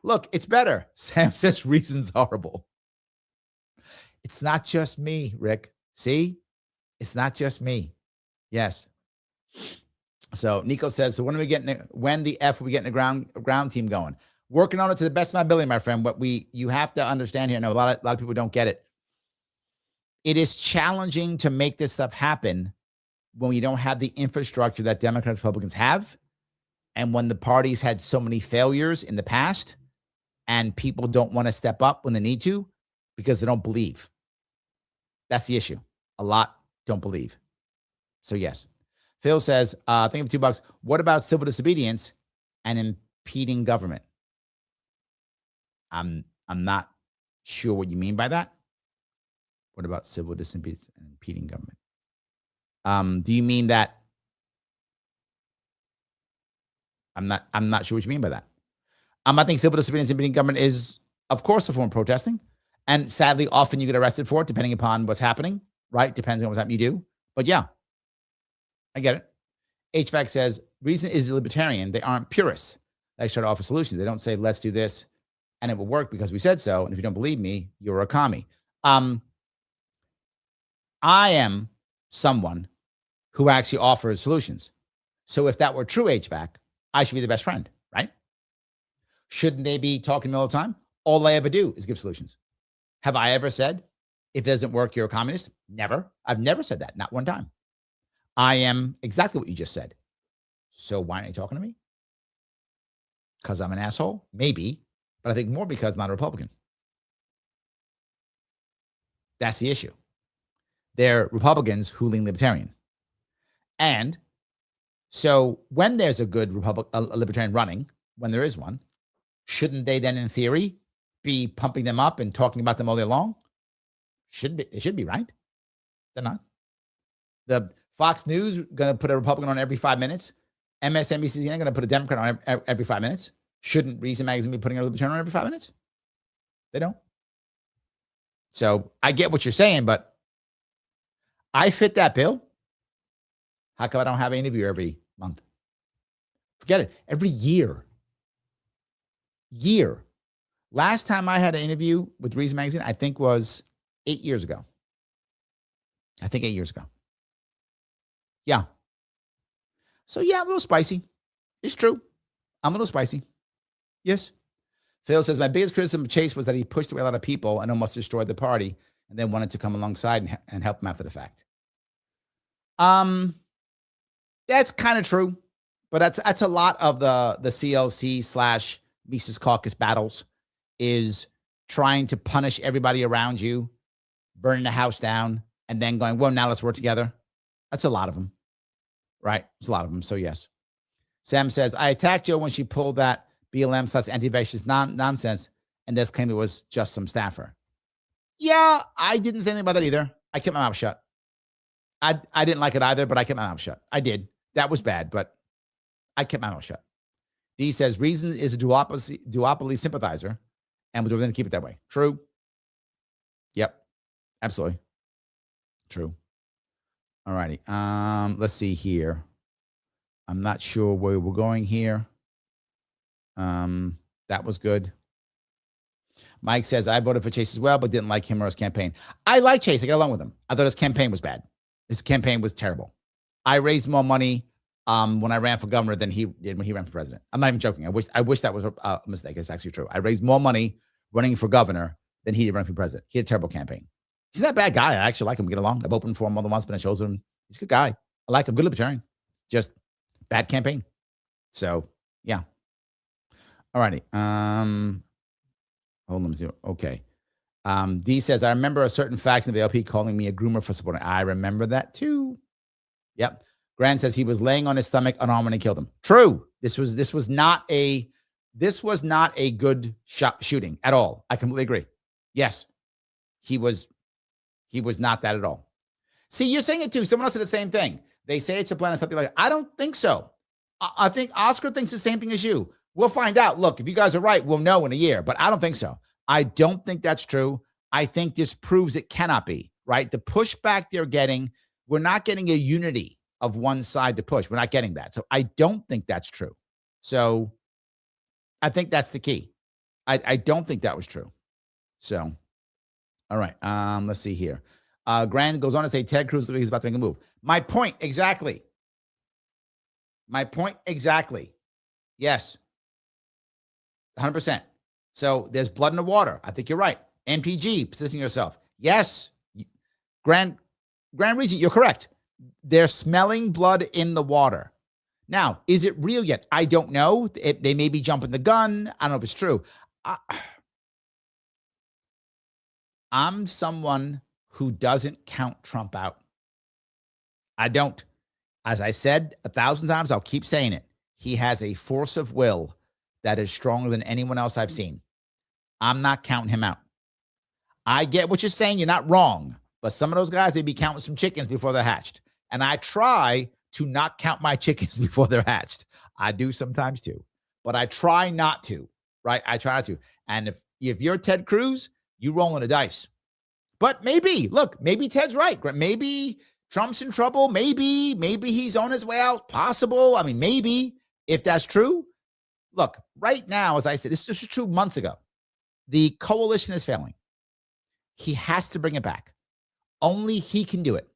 Look, it's better. Sam says reason's horrible. It's not just me, Rick. See? It's not just me. Yes. So Nico says, so when the F are we getting a ground team going? Working on it to the best of my ability, my friend. What you have to understand here. I know a lot of people don't get it. It is challenging to make this stuff happen when you don't have the infrastructure that Democrats and Republicans have. And when the parties had so many failures in the past and people don't want to step up when they need to because they don't believe. That's the issue. A lot don't believe. So yes. Phil says, think of $2. What about civil disobedience and impeding government? I'm not sure what you mean by that. What about civil disobedience and impeding government? Do you mean that? I'm not sure what you mean by that. I think civil disobedience and impeding government is, of course, a form of protesting. And sadly, often you get arrested for it, depending upon what's happening, right? Depends on what's happening, you do. But yeah, I get it. HVAC says, reason is Libertarian. They aren't purists. They try to offer solutions. They don't say, let's do this and it will work because we said so. And if you don't believe me, you're a commie. I am someone who actually offers solutions. So if that were true, HVAC, I should be the best friend, right? Shouldn't they be talking to me all the time? All I ever do is give solutions. Have I ever said, if it doesn't work, you're a communist? Never. I've never said that. Not one time. I am exactly what you just said. So why aren't you talking to me? Because I'm an asshole? Maybe. But I think more because I'm not a Republican. That's the issue. They're Republicans who lean Libertarian. And so when there's a good a Libertarian running, when there is one, shouldn't they then, in theory, be pumping them up and talking about them all day long? It should be, right? They're not. The Fox News going to put a Republican on every 5 minutes. MSNBC going to put a Democrat on every 5 minutes. Shouldn't Reason Magazine be putting a Libertarian on every 5 minutes? They don't. So I get what you're saying, but I fit that bill. How come I don't have an interview every month? Forget it. Every year. Last time I had an interview with Reason Magazine, I think was 8 years ago. Yeah. So yeah, I'm a little spicy. It's true. I'm a little spicy. Yes. Phil says, my biggest criticism of Chase was that he pushed away a lot of people and almost destroyed the party and then wanted to come alongside and help him after the fact. That's kind of true, but that's a lot of the CLC / Mises Caucus battles is trying to punish everybody around you, burning the house down, and then going, well, now let's work together. That's a lot of them, right? It's a lot of them. So yes. Sam says, I attacked Joe when she pulled that BLM / anti-vaxxers nonsense and just claimed it was just some staffer. Yeah, I didn't say anything about that either. I kept my mouth shut. I didn't like it either, but I kept my mouth shut. I did. That was bad, but I kept my mouth shut. D says, Reason is a duopoly sympathizer, and we're going to keep it that way. True. Yep. Absolutely. True. All righty. Let's see here. I'm not sure where we're going here. That was good. Mike says, I voted for Chase as well, but didn't like him or his campaign. I like Chase. I got along with him. I thought his campaign was bad. His campaign was terrible. I raised more money when I ran for governor than he did when he ran for president. I'm not even joking. I wish that was a mistake. It's actually true. I raised more money running for governor than he did running for president. He had a terrible campaign. He's not a bad guy. I actually like him. We get along. I've opened for him more than once, but I chose him. He's a good guy. I like him. Good libertarian. Just bad campaign. So, yeah. All righty. Hold on. Let me see. Okay. D says, I remember a certain faction of the LP calling me a groomer for supporting. I remember that too. Yep. Grant says he was laying on his stomach unarmed when he killed him. True. This was not a good shooting at all. I completely agree. Yes. He was not that at all. See, you're saying it too. Someone else said the same thing. They say it's a plan and stuff like, I don't think so. I think Oscar thinks the same thing as you. We'll find out. Look, if you guys are right, we'll know in a year, but I don't think so. I don't think that's true. I think this proves it cannot be, right? The pushback they're getting, we're not getting a unity of one side to push. We're not getting that. So I don't think that's true. So I think that's the key. I don't think that was true. So, all right. Let's see here. Grant goes on to say Ted Cruz is about to make a move. My point exactly. Yes. 100%. So there's blood in the water. I think you're right. MPG, positioning yourself. Yes. Grand Regent, you're correct. They're smelling blood in the water. Now, is it real yet? I don't know. They may be jumping the gun. I don't know if it's true. I'm someone who doesn't count Trump out. I don't. As I said 1,000 times, I'll keep saying it. He has a force of will that is stronger than anyone else I've seen. I'm not counting him out. I get what you're saying. You're not wrong. But some of those guys, they'd be counting some chickens before they're hatched. And I try to not count my chickens before they're hatched. I do sometimes too. But I try not to, right? I try not to. And if you're Ted Cruz, you rolling the dice. But maybe, look, maybe Ted's right. Maybe Trump's in trouble. Maybe he's on his way out. Possible. I mean, maybe. If that's true, look, right now, as I said, this was true months ago. The coalition is failing. He has to bring it back. Only he can do it.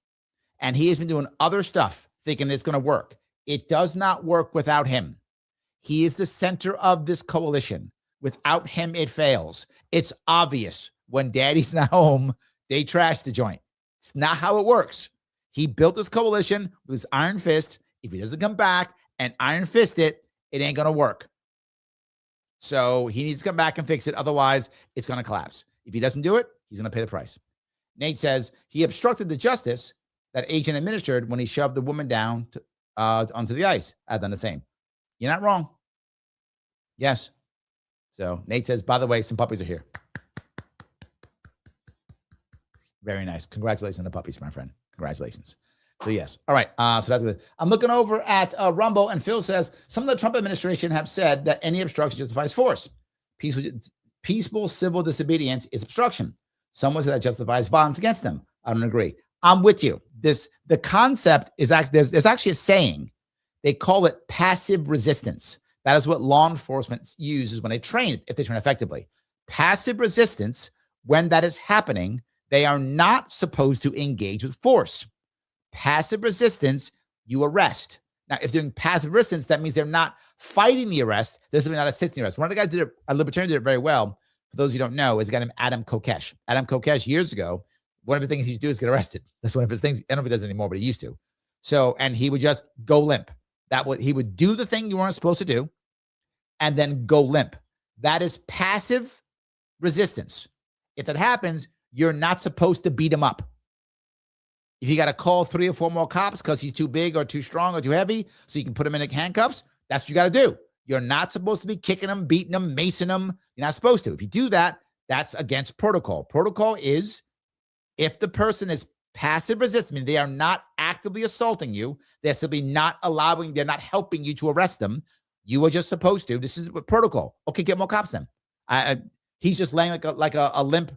And he has been doing other stuff thinking it's going to work. It does not work without him. He is the center of this coalition. Without him, it fails. It's obvious. When daddy's not home, they trash the joint. It's not how it works. He built this coalition with his iron fist. If he doesn't come back and iron fist it, it ain't going to work. So he needs to come back and fix it. Otherwise, it's going to collapse. If he doesn't do it, he's going to pay the price. Nate says he obstructed the justice that agent administered when he shoved the woman down onto the ice. I've done the same. You're not wrong. Yes. So Nate says, by the way, some puppies are here. Very nice. Congratulations on the puppies, my friend. Congratulations. So yes. All right. So that's good. I'm looking over at Rumble, and Phil says some of the Trump administration have said that any obstruction justifies force. Peaceful civil disobedience is obstruction. Someone said that justifies violence against them. I don't agree. I'm with you. The concept is actually there's actually a saying. They call it passive resistance. That is what law enforcement uses when they train, if they train effectively. Passive resistance, when that is happening, they are not supposed to engage with force. Passive resistance, you arrest. Now, if they're doing passive resistance, that means they're not fighting the arrest. They're simply not assisting the arrest. One of the guys did it, a libertarian did it very well. For those who don't know, is a guy named Adam Kokesh. Adam Kokesh, years ago, one of the things he used to do is get arrested. That's one of his things. I don't know if he does it anymore, but he used to. So, and he would just go limp. He would do the thing you weren't supposed to do and then go limp. That is passive resistance. If that happens, you're not supposed to beat him up. If you got to call 3 or 4 more cops because he's too big or too strong or too heavy so you can put him in handcuffs, that's what you got to do. You're not supposed to be kicking him, beating him, macing him. You're not supposed to. If you do that, that's against protocol. Protocol is if the person is passive resistance, meaning they are not actively assaulting you, they're simply not they're not helping you to arrest them. You are just supposed to. This is protocol. Okay, get more cops then. He's just laying like a limp,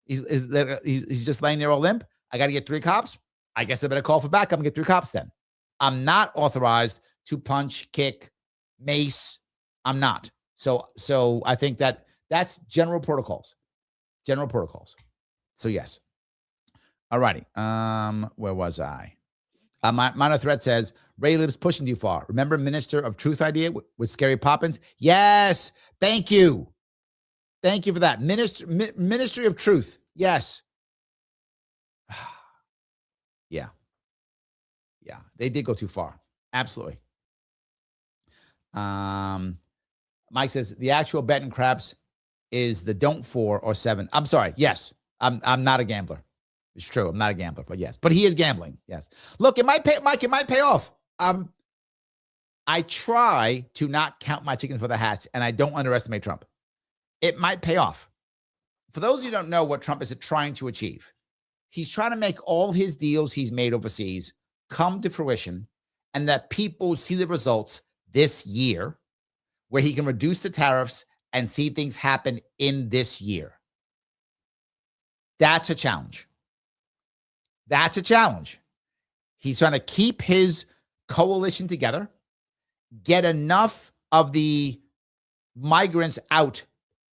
he's just laying there all limp. I got to get 3 cops. I guess I better call for backup and get 3 cops then. I'm not authorized to punch, kick, mace. I'm not. So I think that's general protocols. General protocols. So yes. All righty. Where was I? Minor Threat says, Ray Lib's pushing too far. Remember Minister of Truth idea with Scary Poppins? Yes. Thank you. Thank you for that. Ministry of Truth. Yes. Yeah. Yeah. They did go too far. Absolutely. Mike says the actual bet in craps is the don't 4 or 7. I'm sorry. Yes. I'm not a gambler. It's true. I'm not a gambler, but yes. But he is gambling. Yes. Look, it might pay, Mike, it might pay off. I try to not count my chickens for the hatch, and I don't underestimate Trump. It might pay off. For those of you who don't know what Trump is trying to achieve, he's trying to make all his deals he's made overseas come to fruition, and that people see the results this year, where he can reduce the tariffs and see things happen in this year. That's a challenge. That's a challenge. He's trying to keep his coalition together, get enough of the migrants out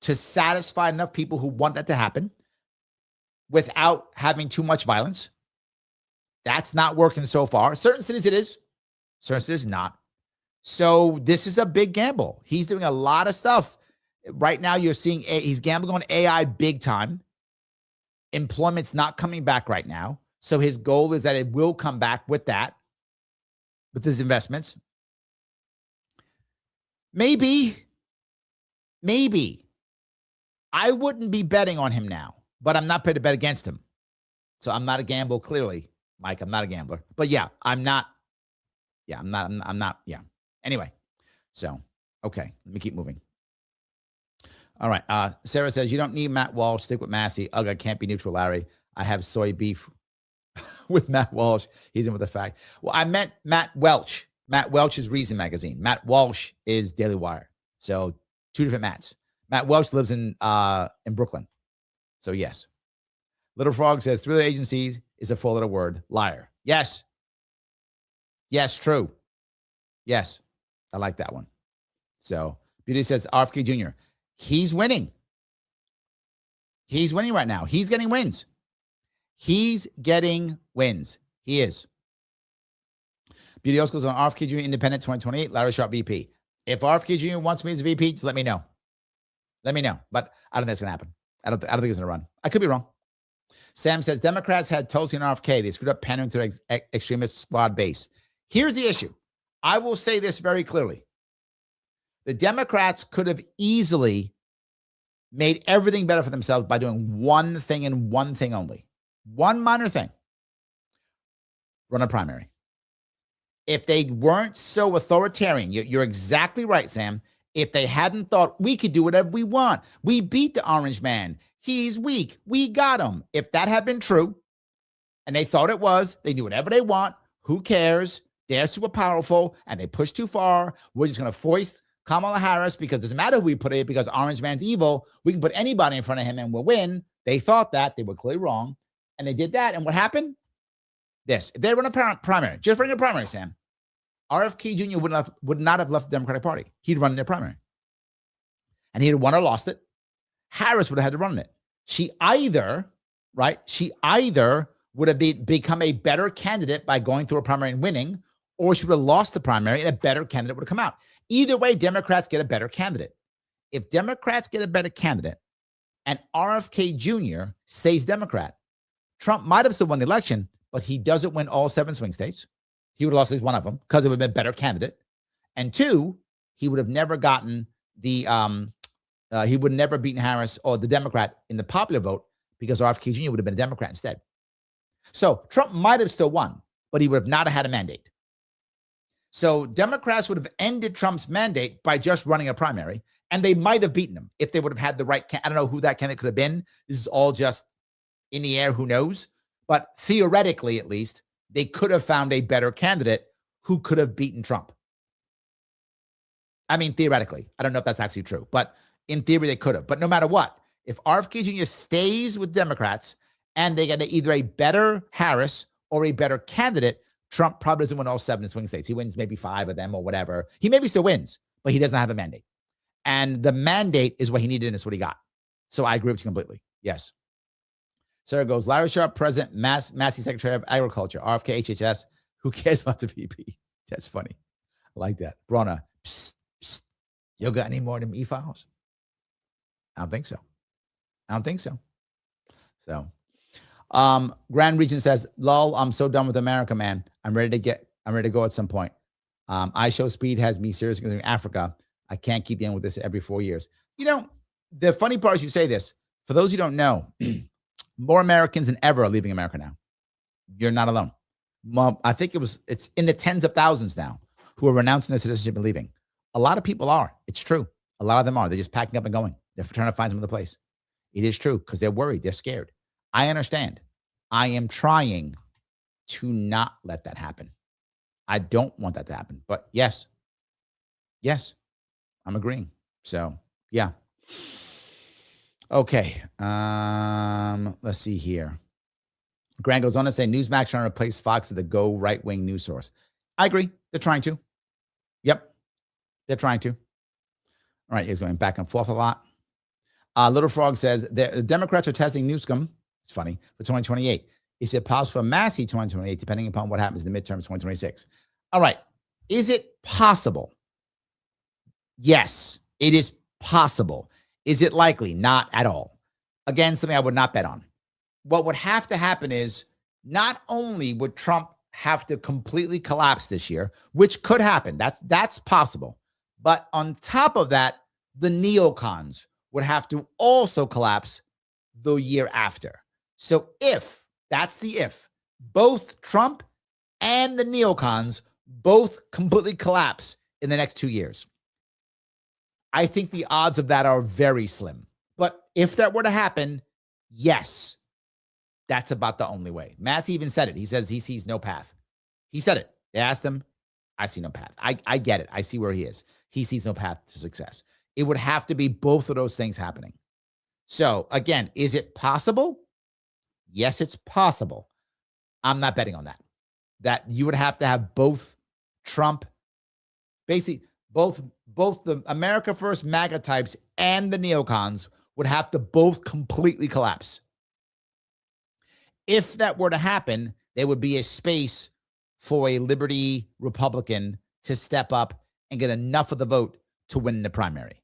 to satisfy enough people who want that to happen without having too much violence. That's not working so far. Certain cities it is. Certain cities not. So this is a big gamble. He's doing a lot of stuff. Right now you're seeing he's gambling on AI big time. Employment's not coming back right now. So his goal is that it will come back with that, with his investments. Maybe. I wouldn't be betting on him now, but I'm not paid to bet against him. So I'm not a gambler, clearly, Mike. I'm not a gambler. But yeah, I'm not. Yeah, I'm not. Yeah. Anyway, so, okay, let me keep moving. All right. Sarah says, you don't need Matt Walsh. Stick with Massey. Ugh, I can't be neutral, Larry. I have soy beef with Matt Walsh. He's in with the fact. Well, I meant Matt Welch. Matt Welch is Reason Magazine. Matt Walsh is Daily Wire. So 2 different Matts. Matt Welch lives in Brooklyn. So yes. Little Frog says 3 agencies is a 4-letter word. Liar. Yes. Yes, true. Yes. I like that one. So Beauty says RFK Jr. He's winning. He's winning right now. He's getting wins. He's getting wins. He is. Beauty also goes on RFK Jr. Independent 2028. Larry Sharpe VP. If RFK Jr. wants me as a VP, just let me know. Let me know. But I don't think it's going to happen. I don't think it's going to run. I could be wrong. Sam says Democrats had Tulsi and RFK. They screwed up pandering to their extremist squad base. Here's the issue. I will say this very clearly. The Democrats could have easily made everything better for themselves by doing one thing and one thing only. One minor thing. Run a primary. If they weren't so authoritarian, you're exactly right, Sam. If they hadn't thought we could do whatever we want, we beat the orange man. He's weak. We got him. If that had been true, and they thought it was, they do whatever they want. Who cares? They're super powerful, and they push too far. We're just going to foist Kamala Harris because it doesn't matter who we put it because orange man's evil. We can put anybody in front of him and we'll win. They thought that. They were clearly wrong. And they did that. And what happened? This. If they run a primary, just running a primary, Sam, RFK Jr. would not have left the Democratic Party. He'd run in their primary. And he'd won or lost it. Harris would have had to run it. She either would have become a better candidate by going through a primary and winning, or she would have lost the primary and a better candidate would have come out. Either way, Democrats get a better candidate. If Democrats get a better candidate and RFK Jr. stays Democrat, Trump might have still won the election, but he doesn't win all 7 swing states. He would have lost at least one of them because it would have been a better candidate. And 2, he would have never gotten the, he would have never beaten Harris or the Democrat in the popular vote because RFK Jr. would have been a Democrat instead. So Trump might have still won, but he would have not had a mandate. So Democrats would have ended Trump's mandate by just running a primary, and they might have beaten him if they would have had the right. I don't know who that candidate could have been. This is all just in the air. Who knows? But theoretically, at least, they could have found a better candidate who could have beaten Trump. I mean, theoretically. I don't know if that's actually true, but in theory, they could have. But no matter what, if RFK Jr. stays with Democrats and they get either a better Harris or a better candidate, Trump probably doesn't win all 7 swing states. He wins maybe 5 of them or whatever. He maybe still wins, but he doesn't have a mandate. And the mandate is what he needed, and it's what he got. So I agree with you completely. Yes. Sarah goes, Larry Sharpe, President, Massey, Secretary of Agriculture, RFK, HHS. Who cares about the VP? That's funny. I like that. Brona, psst, psst. You got any more of them e-files? I don't think so. So, Grand Region says, lol, I'm so done with America, man. I'm ready to go at some point. I show speed has me seriously considering Africa. I can't keep dealing with this every 4 years. You know, the funny part is you say this. For those who don't know, more Americans than ever are leaving America now. You're not alone. I think it's in the tens of thousands now who are renouncing their citizenship and leaving. A lot of people are. It's true. A lot of them are. They're just packing up and going. They're trying to find some other place. It is true because they're worried. They're scared. I understand. I am trying to not let that happen. I don't want that to happen. But yes, I'm agreeing. So, yeah. Okay. Let's see here. Grant goes on to say Newsmax trying to replace Fox as the go right-wing news source. I agree. They're trying to. Yep. They're trying to. All right. He's going back and forth a lot. Little Frog says the Democrats are testing Newsom. It's funny. For 2028. Is it possible for Massey 2028, depending upon what happens in the midterms 2026? All right. Is it possible? Yes, it is possible. Is it likely? Not at all. Again, something I would not bet on. What would have to happen is not only would Trump have to completely collapse this year, which could happen. That's possible. But on top of that, the neocons would have to also collapse the year after. So if both Trump and the neocons both completely collapse in the next 2 years, I think the odds of that are very slim. But if that were to happen, yes, that's about the only way. Massey even said it. He says he sees no path. He said it. They asked him, I see no path. I get it. I see where he is. He sees no path to success. It would have to be both of those things happening. So again, is it possible? Yes, it's possible. I'm not betting on that. That you would have to have both Trump, basically both the America First MAGA types and the neocons would have to both completely collapse. If that were to happen, there would be a space for a Liberty Republican to step up and get enough of the vote to win the primary.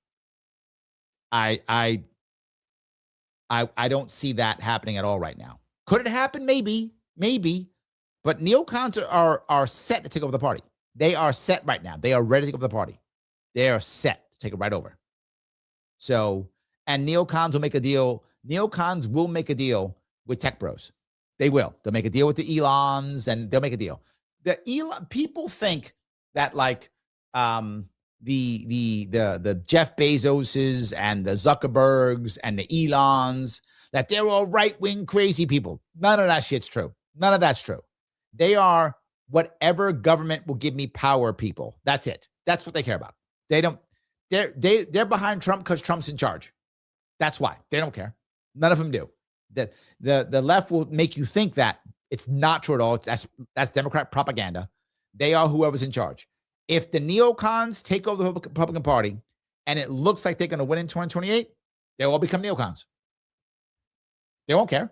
I don't see that happening at all right now. Could it happen? Maybe. But neocons are set to take over the party. They are set right now. They are ready to take over the party. They are set to take it right over. So, and neocons will make a deal. Neocons will make a deal with tech bros. They will. They'll make a deal with the Elons, and they'll make a deal. The Elon people think that like the Jeff Bezoses and the Zuckerbergs and the Elons, that they're all right-wing crazy people. None of that shit's true. None of that's true. They are whatever government will give me power people. That's it. That's what they care about. They're behind Trump because Trump's in charge. That's why. They don't care. None of them do. The left will make you think that it's not true at all. That's Democrat propaganda. They are whoever's in charge. If the neocons take over the Republican Party and it looks like they're going to win in 2028, they'll all become neocons. They won't care.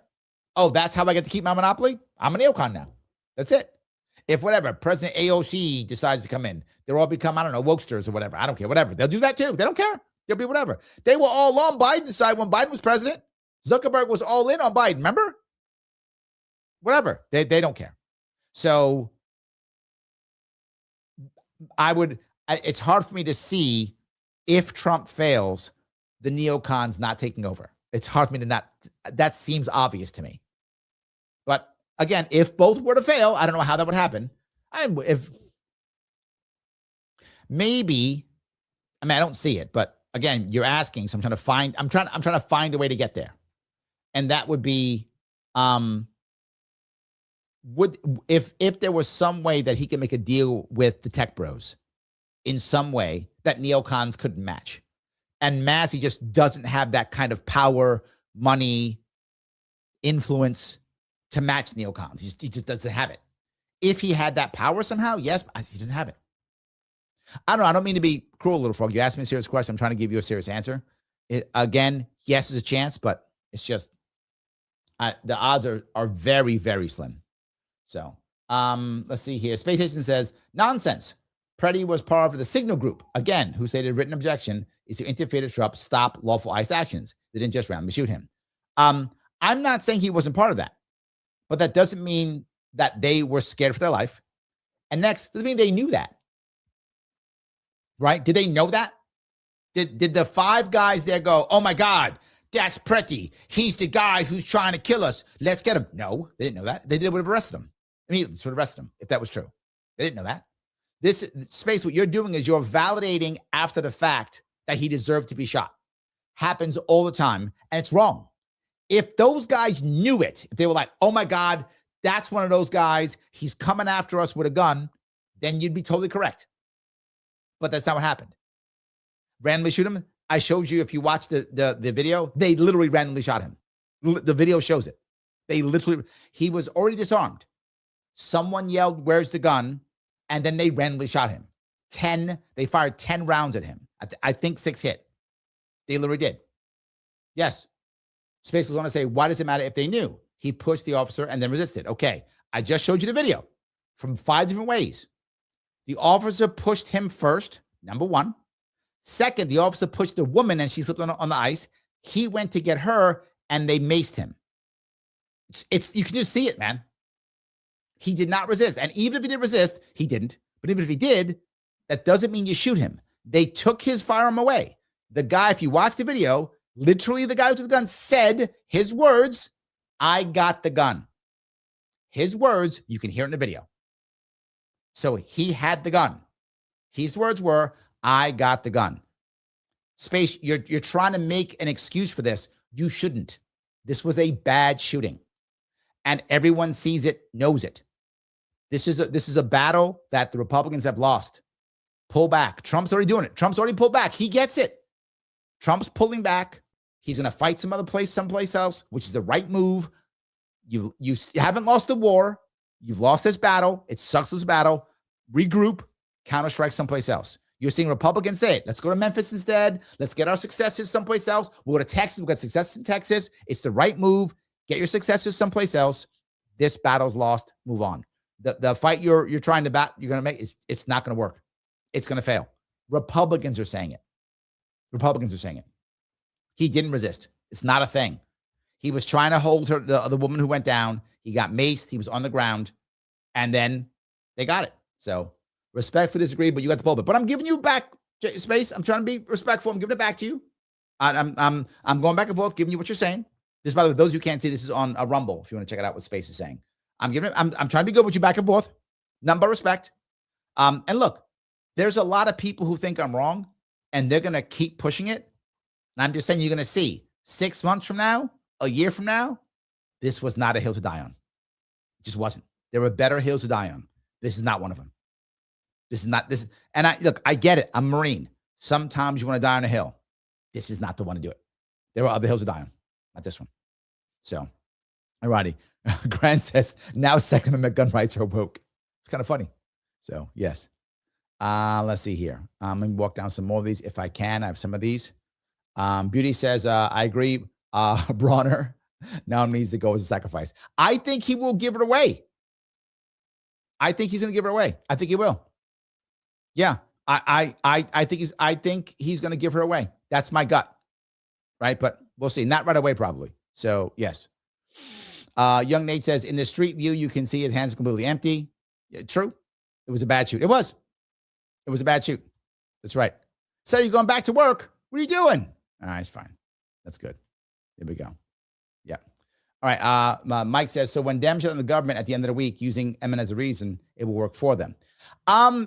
Oh, that's how I get to keep my monopoly? I'm a neocon now. That's it. If whatever, President AOC decides to come in, they'll all become, I don't know, wokesters or whatever. I don't care, whatever. They'll do that too. They don't care. They'll be whatever. They were all on Biden's side when Biden was president. Zuckerberg was all in on Biden, remember? Whatever. They don't care. So it's hard for me to see if Trump fails, the neocons not taking over. It's hard for me to that seems obvious to me. But again, if both were to fail, I don't know how that would happen. I don't see it, but again, you're asking, so I'm trying to find a way to get there. And that would be, if there was some way that he could make a deal with the tech bros in some way that neocons couldn't match. And Massey just doesn't have that kind of power, money, influence to match neocons. He just doesn't have it. If he had that power somehow, yes, but he doesn't have it. I don't know. I don't mean to be cruel, little frog. You asked me a serious question. I'm trying to give you a serious answer. Again, yes, there's a chance, but it's just the odds are very, very slim. So let's see here. Space Station says, nonsense. Pretti was part of the Signal Group, again, who stated written objection is to interfere to disrupt, stop lawful ICE actions. They didn't just randomly shoot him. I'm not saying he wasn't part of that, but that doesn't mean that they were scared for their life. And next, doesn't mean they knew that. Right? Did they know that? Did the five guys there go, oh my God, that's Pretti. He's the guy who's trying to kill us. Let's get him. No, they didn't know that. They would have arrested him. Immediately, would have arrested him if that was true. They didn't know that. This Space, what you're doing is you're validating after the fact that he deserved to be shot. Happens all the time, and it's wrong. If those guys knew it, if they were like, oh my God, that's one of those guys, he's coming after us with a gun, then you'd be totally correct. But that's not what happened. Randomly shoot him. I showed you, if you watch the video, they literally randomly shot him. The video shows it. He was already disarmed. Someone yelled, where's the gun? And then they randomly shot him. They fired 10 rounds at him. I think 6 hit. They literally did. Yes. Space was going to say, why does it matter if they knew? He pushed the officer and then resisted. Okay. I just showed you the video from 5 different ways. The officer pushed him first, number one. Second, the officer pushed the woman and she slipped on the ice. He went to get her and they maced him. You can just see it, man. He did not resist. And even if he did resist, he didn't. But even if he did, that doesn't mean you shoot him. They took his firearm away. The guy, if you watch the video, literally the guy who took the gun said his words, I got the gun. His words, you can hear it in the video. So he had the gun. His words were, I got the gun. Space, you're trying to make an excuse for this. You shouldn't. This was a bad shooting. And everyone sees it, knows it. This is a battle that the Republicans have lost. Pull back. Trump's already doing it. Trump's already pulled back. He gets it. Trump's pulling back. He's going to fight someplace else, which is the right move. You haven't lost the war. You've lost this battle. It sucks, this battle. Regroup, counter-strike someplace else. You're seeing Republicans say it. Let's go to Memphis instead. Let's get our successes someplace else. We'll go to Texas. We've got success in Texas. It's the right move. Get your successes someplace else. This battle's lost. Move on. The fight you're trying to you're going to make, it's not going to work. It's going to fail. Republicans are saying it. Republicans are saying it. He didn't resist. It's not a thing. He was trying to hold her, the woman who went down. He got maced. He was on the ground. And then they got it. So respectfully disagree, but you got the pulpit. But I'm giving you back space. I'm trying to be respectful. I'm giving it back to you. I'm going back and forth, giving you what you're saying. This, by the way, those who can't see, this is on a Rumble. If you want to check it out, what Space is saying, I'm trying to be good with you back and forth. None but respect. And look, there's a lot of people who think I'm wrong, and they're gonna keep pushing it. And I'm just saying, you're gonna see 6 months from now, a year from now, this was not a hill to die on. It just wasn't. There were better hills to die on. This is not one of them. This is not this. And I get it. I'm a Marine. Sometimes you want to die on a hill. This is not the one to do it. There were other hills to die on, not this one. So, alrighty. Grant says, now Second Amendment gun rights are woke. It's kind of funny. So, yes. Let's see here. I'm going to walk down some more of these if I can. I have some of these. Beauty says, I agree. Bronner now needs to go as a sacrifice. I think he will give it away. I think he's going to give it away. I think he will. Yeah. I think he's going to give her away. That's my gut. Right. But we'll see. Not right away, probably. So, yes. Young Nate says, in the street view, you can see his hands completely empty. Yeah, true. It was a bad shoot. It was a bad shoot. That's right. So you're going back to work. What are you doing? All right, it's fine. That's good. There we go. Yeah. All right. Mike says, so when Dems shut down the government at the end of the week using Emin as a reason, it will work for them.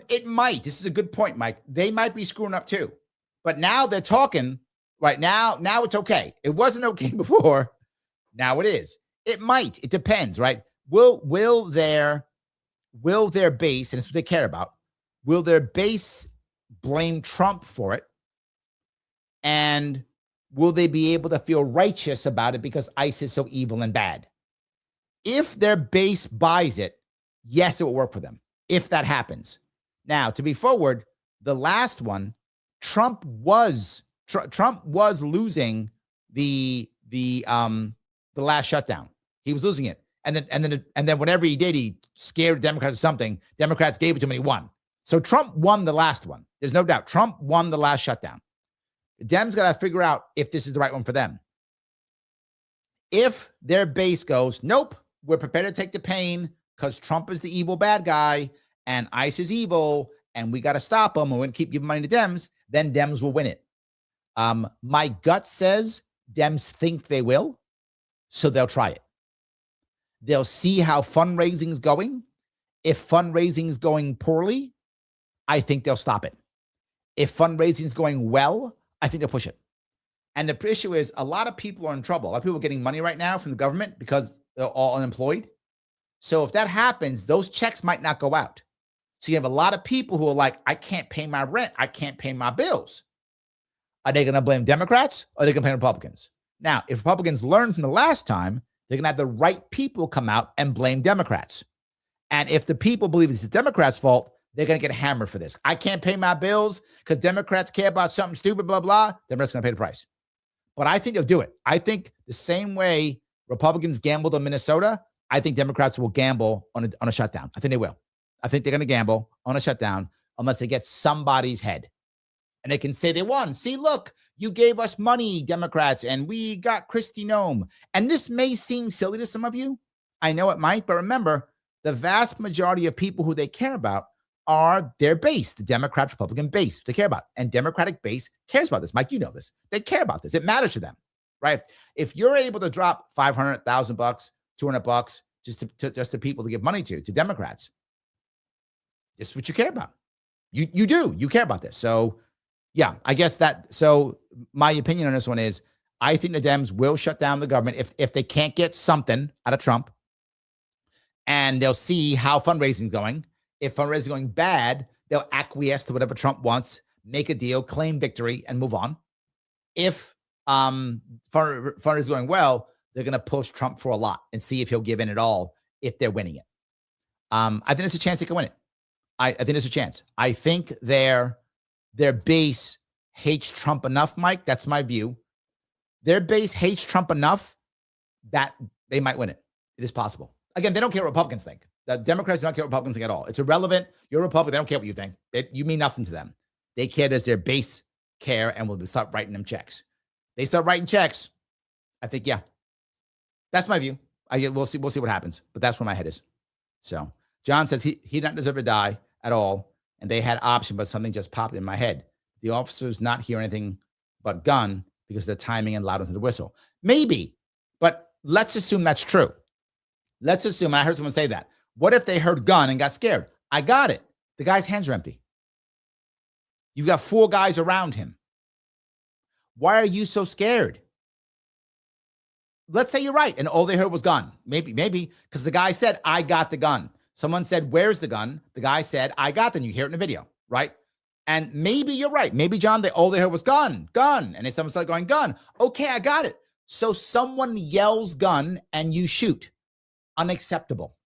It might. This is a good point, Mike. They might be screwing up too. But now they're talking right now. Now it's okay. It wasn't okay before. Now it is. It might. It depends, right? Will their base, and it's what they care about, will their base blame Trump for it? And will they be able to feel righteous about it because ICE is so evil and bad? If their base buys it, yes, it will work for them. If that happens. Now, to be forward, the last one, Trump was losing the last shutdown. He was losing it. And then whenever he did, he scared Democrats or something. Democrats gave it to him and he won. So Trump won the last one. There's no doubt. Trump won the last shutdown. The Dems got to figure out if this is the right one for them. If their base goes, nope, we're prepared to take the pain because Trump is the evil bad guy and ICE is evil and we got to stop him and we're going to keep giving money to Dems, then Dems will win it. My gut says Dems think they will, so they'll try it. They'll see how fundraising is going. If fundraising is going poorly, I think they'll stop it. If fundraising is going well, I think they'll push it. And the issue is a lot of people are in trouble. A lot of people are getting money right now from the government because they're all unemployed. So if that happens, those checks might not go out. So you have a lot of people who are like, I can't pay my rent. I can't pay my bills. Are they going to blame Democrats or are they going to blame Republicans? Now, if Republicans learn from the last time, they're going to have the right people come out and blame Democrats. And if the people believe it's the Democrats' fault, they're going to get hammered for this. I can't pay my bills because Democrats care about something stupid, blah, blah. Democrats going to pay the price. But I think they'll do it. I think the same way Republicans gambled on Minnesota, I think Democrats will gamble on a shutdown. I think they will. I think they're going to gamble on a shutdown unless they get somebody's head. And they can say they won. See, look, you gave us money, Democrats, and we got Kristi Noem. And this may seem silly to some of you. I know it might, but remember, the vast majority of people who they care about are their base, the Democrat Republican base they care about. And Democratic base cares about this. Mike, you know this. They care about this. It matters to them, right? If you're able to drop $500, $1,000, $200 just to people to give money to Democrats, this is what you care about. You do. You care about this. So, yeah, I guess so my opinion on this one is I think the Dems will shut down the government if they can't get something out of Trump, and they'll see how fundraising is going. If fundraising is going bad, they'll acquiesce to whatever Trump wants, make a deal, claim victory, and move on. If fundraising is going well, they're going to push Trump for a lot and see if he'll give in at all if they're winning it. I think there's a chance they can win it. I think there's a chance. I think their base hates Trump enough, Mike. That's my view. Their base hates Trump enough that they might win it. It is possible. Again, they don't care what Republicans think. The Democrats don't care what Republicans think at all. It's irrelevant. You're a Republican. They don't care what you think. You mean nothing to them. They care does their base care and will start writing them checks. They start writing checks. I think, yeah. That's my view. We'll see what happens. But that's where my head is. So John says he did not deserve to die at all. And they had option, but something just popped in my head. The officers not hear anything but gun because of the timing and loudness of the whistle. Maybe, but let's assume that's true. Let's assume, I heard someone say that. What if they heard gun and got scared? I got it. The guy's hands are empty. You've got 4 guys around him. Why are you so scared? Let's say you're right and all they heard was gun. Maybe, because the guy said, I got the gun. Someone said, where's the gun? The guy said, I got them. You hear it in the video, right? And maybe you're right. Maybe, John, all they heard was gun. And then someone started going, gun. Okay, I got it. So someone yells gun and you shoot. Unacceptable.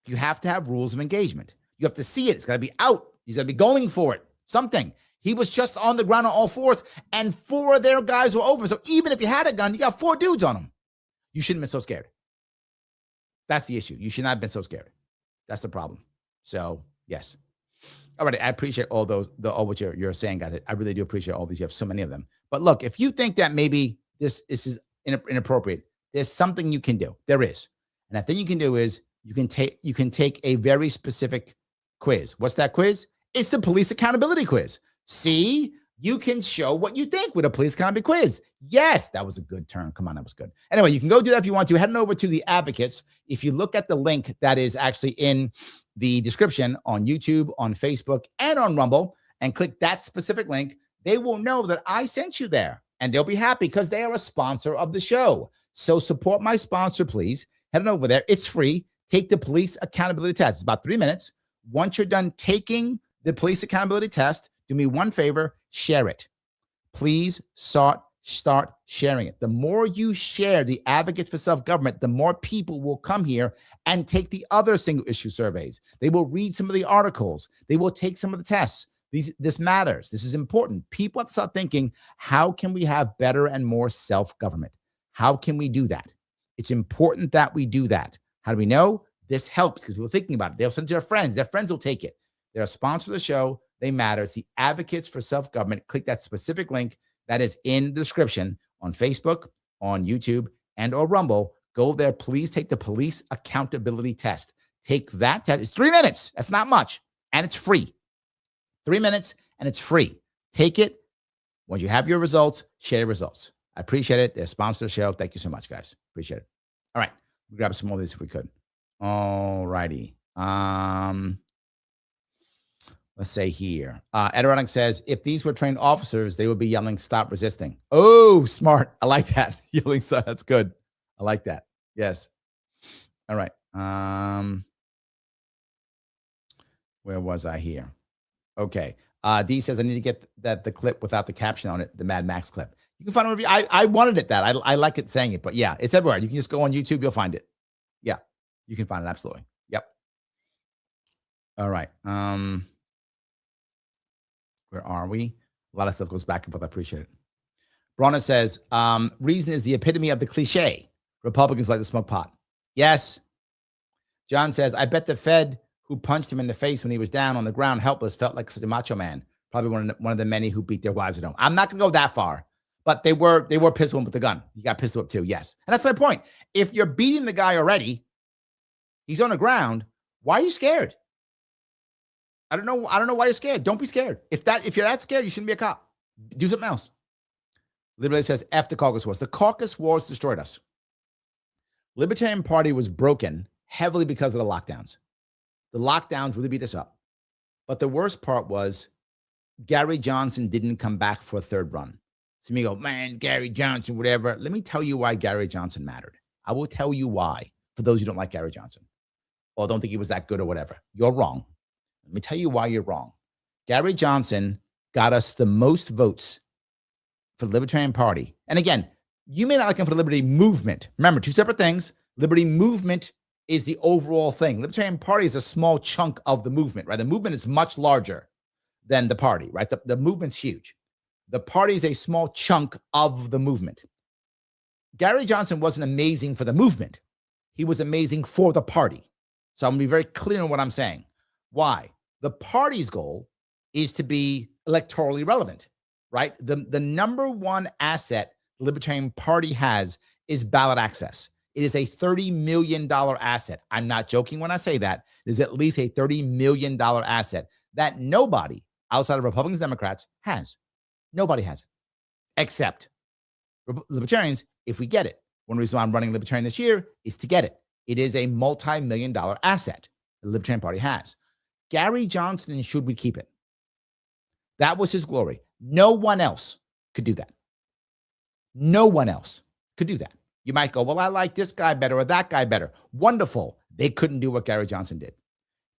You have to have rules of engagement. You have to see it. It's got to be out. He's got to be going for it. Something. He was just on the ground on all fours and 4 of their guys were over. So even if you had a gun, you got 4 dudes on him. You shouldn't have been so scared. That's the issue. You should not have been so scared. That's the problem. So, yes. All right. I appreciate all what you're saying, guys. I really do appreciate all these. You have so many of them. But look, if you think that maybe this is inappropriate, there's something you can do. There is. And that thing you can do is you can take a very specific quiz. What's that quiz? It's the police accountability quiz. See, you can show what you think with a police accountability quiz. Yes, that was a good turn. Come on, that was good. Anyway, you can go do that if you want to. Head on over to the advocates. If you look at the link that is actually in the description on YouTube, on Facebook, and on Rumble, and click that specific link, they will know that I sent you there. And they'll be happy because they are a sponsor of the show. So support my sponsor, please. Head on over there. It's free. Take the police accountability test. It's about 3 minutes. Once you're done taking the police accountability test, do me one favor, share it. Please start sharing it. The more you share the Advocates for Self-Government, the more people will come here and take the other single issue surveys. They will read some of the articles. They will take some of the tests. This matters. This is important. People have to start thinking, how can we have better and more self-government? How can we do that? It's important that we do that. How do we know? This helps because people are thinking about it. They'll send it to their friends. Their friends will take it. They're a sponsor of the show. They matter. It's the Advocates for Self-Government. Click that specific link that is in the description on Facebook, on YouTube, and or Rumble. Go there. Please take the police accountability test. Take that test. It's 3 minutes. That's not much. And it's free. 3 minutes and it's free. Take it. When you have your results, share your results. I appreciate it. They're a sponsor of the show. Thank you so much, guys. Appreciate it. All right. We'll grab some more of these if we could. All righty. Let's say here. Edironic says, if these were trained officers, they would be yelling, stop resisting. Oh, smart. I like that. Yelling, stop. That's good. I like that. Yes. All right. Where was I here? Okay. D says, I need to get the clip without the caption on it, the Mad Max clip. You can find it. I wanted it that. I like it saying it, but yeah, it's everywhere. You can just go on YouTube. You'll find it. Yeah, you can find it. Absolutely. Yep. All right. Where are we? A lot of stuff goes back and forth. I appreciate it. Bronna says, reason is the epitome of the cliche. Republicans like to smoke pot. Yes. John says, I bet the Fed who punched him in the face when he was down on the ground helpless felt like such a macho man. Probably one of the many who beat their wives at home. I'm not going to go that far, but they were pistol with the gun. He got pistol up too. Yes. And that's my point. If you're beating the guy already, he's on the ground. Why are you scared? I don't know why you're scared. Don't be scared. If you're that scared, you shouldn't be a cop. Do something else. Liberty says, F the caucus wars. The caucus wars destroyed us. Libertarian Party was broken heavily because of the lockdowns. The lockdowns really beat us up. But the worst part was Gary Johnson didn't come back for a third run. So me go, man, Gary Johnson, whatever. Let me tell you why Gary Johnson mattered. I will tell you why, for those who don't like Gary Johnson or don't think he was that good or whatever. You're wrong. Let me tell you why you're wrong. Gary Johnson got us the most votes for the Libertarian Party. And again, you may not like him for the Liberty Movement. Remember, two separate things. Liberty Movement is the overall thing. Libertarian Party is a small chunk of the movement, right? The movement is much larger than the party, right? The movement's huge. The party is a small chunk of the movement. Gary Johnson wasn't amazing for the movement. He was amazing for the party. So I'm going to be very clear on what I'm saying. Why? The party's goal is to be electorally relevant, right? The number one asset the Libertarian Party has is ballot access. It is a $30 million asset. I'm not joking when I say that. It is at least a $30 million asset that nobody outside of Republicans, Democrats has. Nobody has it, except Libertarians, if we get it. One reason why I'm running Libertarian this year is to get it. It is a multi-million-dollar asset the Libertarian Party has. Gary Johnson, should we keep it? That was his glory. No one else could do that. No one else could do that. You might go, well, I like this guy better or that guy better. Wonderful. They couldn't do what Gary Johnson did.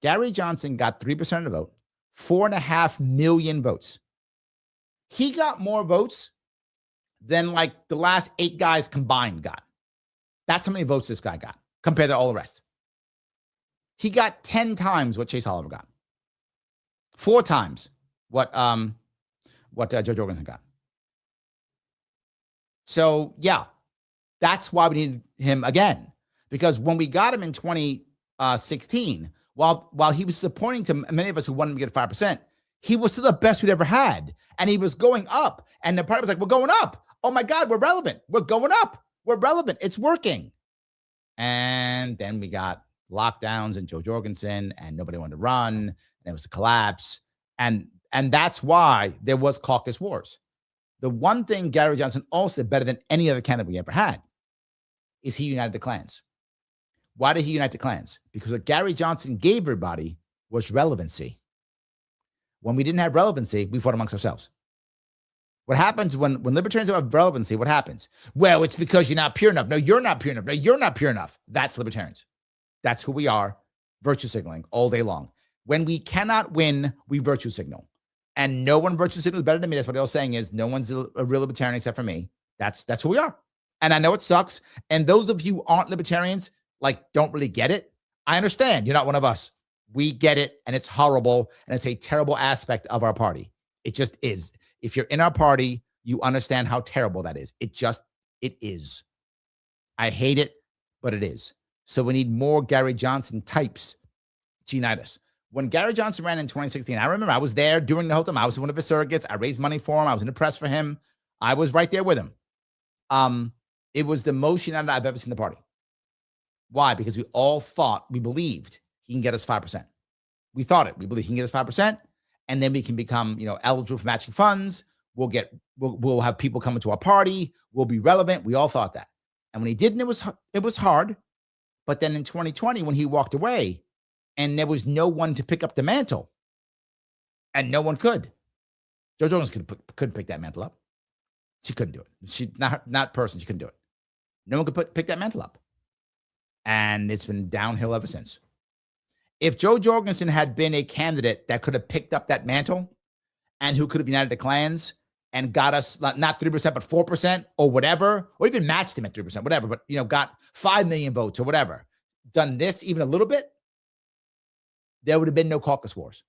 Gary Johnson got 3% of the vote, 4.5 million votes. He got more votes than like the last 8 guys combined got. That's how many votes this guy got compared to all the rest. He got 10 times what Chase Oliver got. 4 times what Joe Jorgensen got. So, yeah, that's why we need him again. Because when we got him in 2016, while he was disappointing to many of us who wanted him to get 5%, he was still the best we'd ever had. And he was going up. And the party was like, we're going up. Oh, my God, we're relevant. We're going up. We're relevant. It's working. And then we got lockdowns and Joe Jorgensen, and nobody wanted to run, and it was a collapse. And that's why there was caucus wars. The one thing Gary Johnson also did better than any other candidate we ever had is he united the clans. Why did he unite the clans? Because what Gary Johnson gave everybody was relevancy. When we didn't have relevancy, we fought amongst ourselves. What happens when libertarians have relevancy? What happens? Well, it's because you're not pure enough. No, you're not pure enough. No, you're not pure enough. That's libertarians. That's who we are, virtue signaling all day long. When we cannot win, we virtue signal. And no one virtue signals better than me. That's what I was saying is no one's a real libertarian except for me. That's who we are. And I know it sucks. And those of you who aren't libertarians, like, don't really get it. I understand. You're not one of us. We get it. And it's horrible. And it's a terrible aspect of our party. It just is. If you're in our party, you understand how terrible that is. It is. I hate it, but it is. So we need more Gary Johnson types to unite us. When Gary Johnson ran in 2016, I remember I was there during the whole time. I was one of his surrogates. I raised money for him. I was in the press for him. I was right there with him. It was the most united I've ever seen the party. Why? Because we all we believed he can get us 5%. We thought it. We believe he can get us 5%. And then we can become, eligible for matching funds. We'll have people coming to our party. We'll be relevant. We all thought that. And when he didn't, it was hard. But then in 2020, when he walked away and there was no one to pick up the mantle, and no one could. Jo Jones couldn't pick that mantle up. She couldn't do it. She not person. She couldn't do it. No one could pick that mantle up. And it's been downhill ever since. If Joe Jorgensen had been a candidate that could have picked up that mantle and who could have united the clans and got us not 3%, but 4% or whatever, or even matched him at 3%, whatever, but, got 5 million votes or whatever, done this even a little bit, there would have been no caucus wars.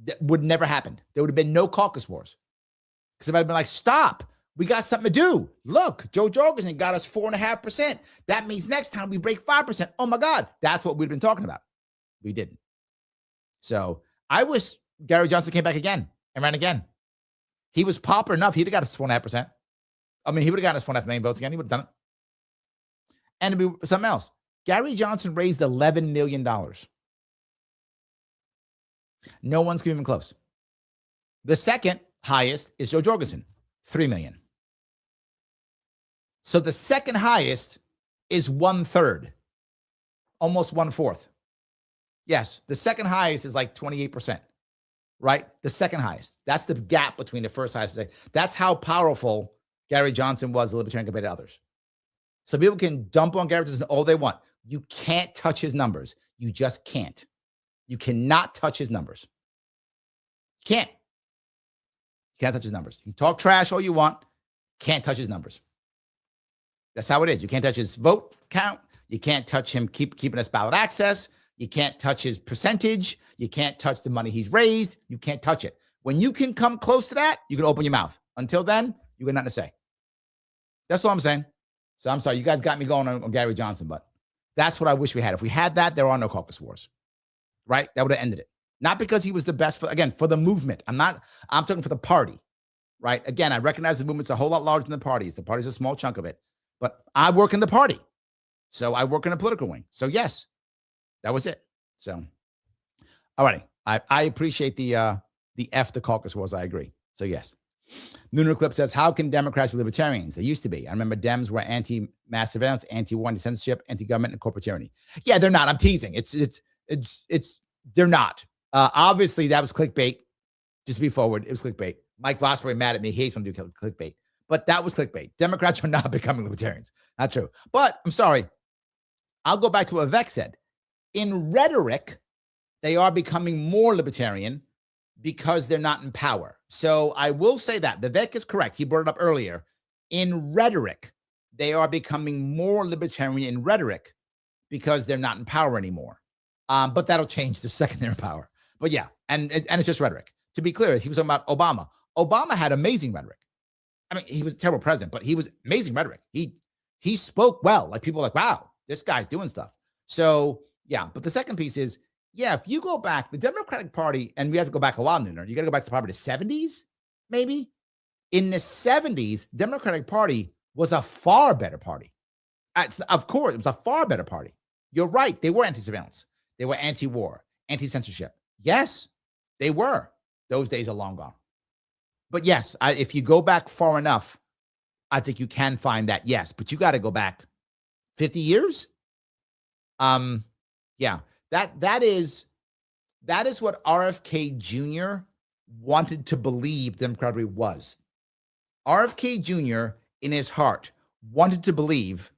That would never happen. There would have been no caucus wars. Because if I'd been like, stop, we got something to do. Look, Joe Jorgensen got us 4.5%. That means next time we break 5%. Oh my God, that's what we've been talking about. We didn't. So I wish Gary Johnson came back again and ran again. He was popular enough. He'd have got us 4.5%. I mean, he would have gotten us 4.5 million votes again. He would have done it. And it'd be something else. Gary Johnson raised $11 million. No one's even close. The second highest is Joe Jorgensen, 3 million. So the second highest is 1/3, almost 1/4. Yes, the second highest is like 28%, right? The second highest. That's the gap between the first highest and second. That's how powerful Gary Johnson was, a libertarian compared to others. So people can dump on Gary Johnson all they want. You can't touch his numbers. You just can't. You cannot touch his numbers. You can't. You can't touch his numbers. You can talk trash all you want. Can't touch his numbers. That's how it is. You can't touch his vote count. You can't touch him keeping us ballot access. You can't touch his percentage. You can't touch the money he's raised. You can't touch it. When you can come close to that, you can open your mouth. Until then, you got nothing to say. That's all I'm saying. So I'm sorry. You guys got me going on Gary Johnson, but that's what I wish we had. If we had that, there are no caucus wars, right? That would have ended it. Not because he was the best, for the movement. I'm talking for the party, right? Again, I recognize the movement's a whole lot larger than the party. The party's a small chunk of it, but I work in the party. So I work in a political wing. So yes. That was it. So, all righty. I appreciate the F the caucus wars. I agree. So, yes. Lunar Clip says, how can Democrats be libertarians? They used to be. I remember Dems were anti-mass surveillance, anti-war, anti-censorship, anti-government, and corporate tyranny. Yeah, they're not. I'm teasing. They're not. Obviously, that was clickbait. Just to be forward, it was clickbait. Mike Vosbury mad at me. He hates when I do clickbait. But that was clickbait. Democrats are not becoming libertarians. Not true. But I'm sorry. I'll go back to what Vivek said. In rhetoric, they are becoming more libertarian because they're not in power. So I will say that. Vivek is correct. He brought it up earlier. In rhetoric, they are becoming more libertarian in rhetoric because they're not in power anymore. But that'll change the second they're in power. But yeah, and it's just rhetoric. To be clear, he was talking about Obama. Obama had amazing rhetoric. I mean, he was a terrible president, but he was amazing rhetoric. He spoke well. Like people were like, wow, this guy's doing stuff. So yeah, but the second piece is, yeah, if you go back, the Democratic Party, and we have to go back a while, Nooner, you got to go back to probably the 70s, maybe. In the 70s, Democratic Party was a far better party. Of course, it was a far better party. You're right. They were anti-surveillance. They were anti-war, anti-censorship. Yes, they were. Those days are long gone. But yes, if you go back far enough, I think you can find that, yes. But you got to go back 50 years. Yeah, that is what RFK Jr. wanted to believe the Democratic Party was. RFK Jr. in his heart wanted to believe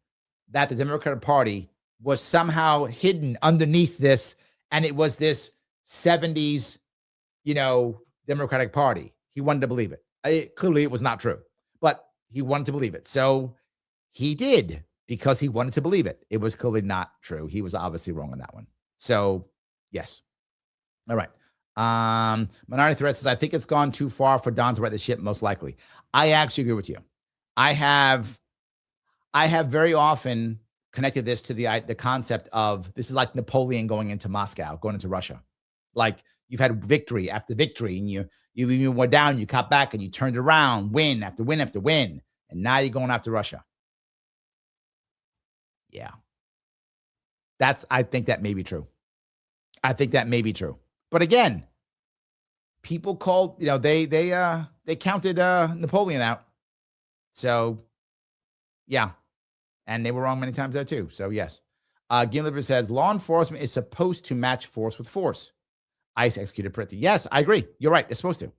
that the Democratic Party was somehow hidden underneath this, and it was this 70s, Democratic Party. He wanted to believe it. Clearly, it was not true, but he wanted to believe it. So he did, because he wanted to believe it. It was clearly not true. He was obviously wrong on that one. So, yes. All right. Minority Threat says, I think it's gone too far for Don to right the ship, most likely. I actually agree with you. I have very often connected this to the concept of this is like Napoleon going into Moscow, going into Russia. Like you've had victory after victory, and you went down, you cut back, and you turned around, win after win after win, and now you're going after Russia. Yeah. I think that may be true. I think that may be true. But again, people called, they counted Napoleon out. So, yeah. And they were wrong many times there too. So, yes. Gimliver says, law enforcement is supposed to match force with force. ICE executed Pretti. Yes, I agree. You're right. It's supposed to.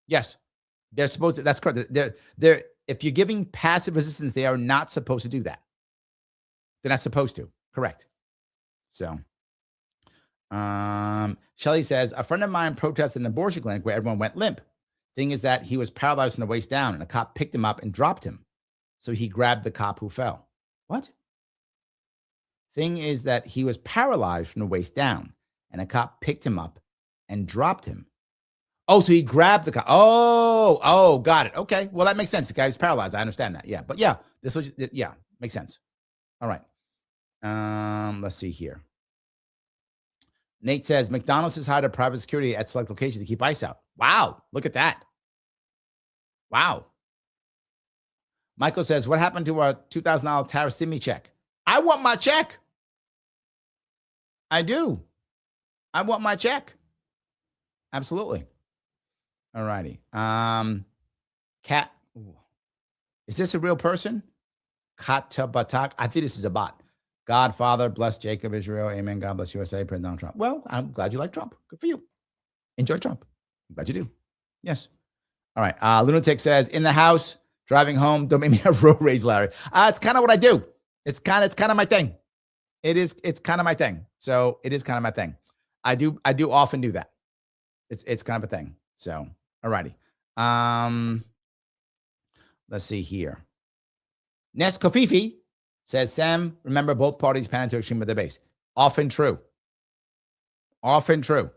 Yes. They're supposed to. That's correct. They're, if you're giving passive resistance, they are not supposed to do that. They're not supposed to. Correct. So, Shelley says, a friend of mine protested an abortion clinic where everyone went limp. Thing is that he was paralyzed from the waist down, and a cop picked him up and dropped him. So he grabbed the cop who fell. What? Thing is that he was paralyzed from the waist down, and a cop picked him up and dropped him. Oh, so he grabbed the cop. Oh, got it. Okay. Well, that makes sense. The guy was paralyzed. I understand that. Yeah. But yeah, makes sense. All right. Let's see here. Nate says, McDonald's has hired a private security at select locations to keep ICE out. Wow. Look at that. Wow. Michael says, what happened to our $2,000 tariff stimmy check? I want my check. I do. I want my check. Absolutely. All righty. Cat. Is this a real person? Katabatak. I think this is a bot. Godfather, bless Jacob, Israel. Amen. God bless USA. President Donald Trump. Well, I'm glad you like Trump. Good for you. Enjoy Trump. I'm glad you do. Yes. All right. Lunatic says, in the house, driving home. Don't make me have road rage, Larry. It's kind of what I do. It's kind of my thing. It's kind of my thing. So it is kind of my thing. I do often do that. It's kind of a thing. So, all righty. Let's see here. Nes Kofifi says, Sam, remember both parties pan to extreme with their base. Often true. Often true.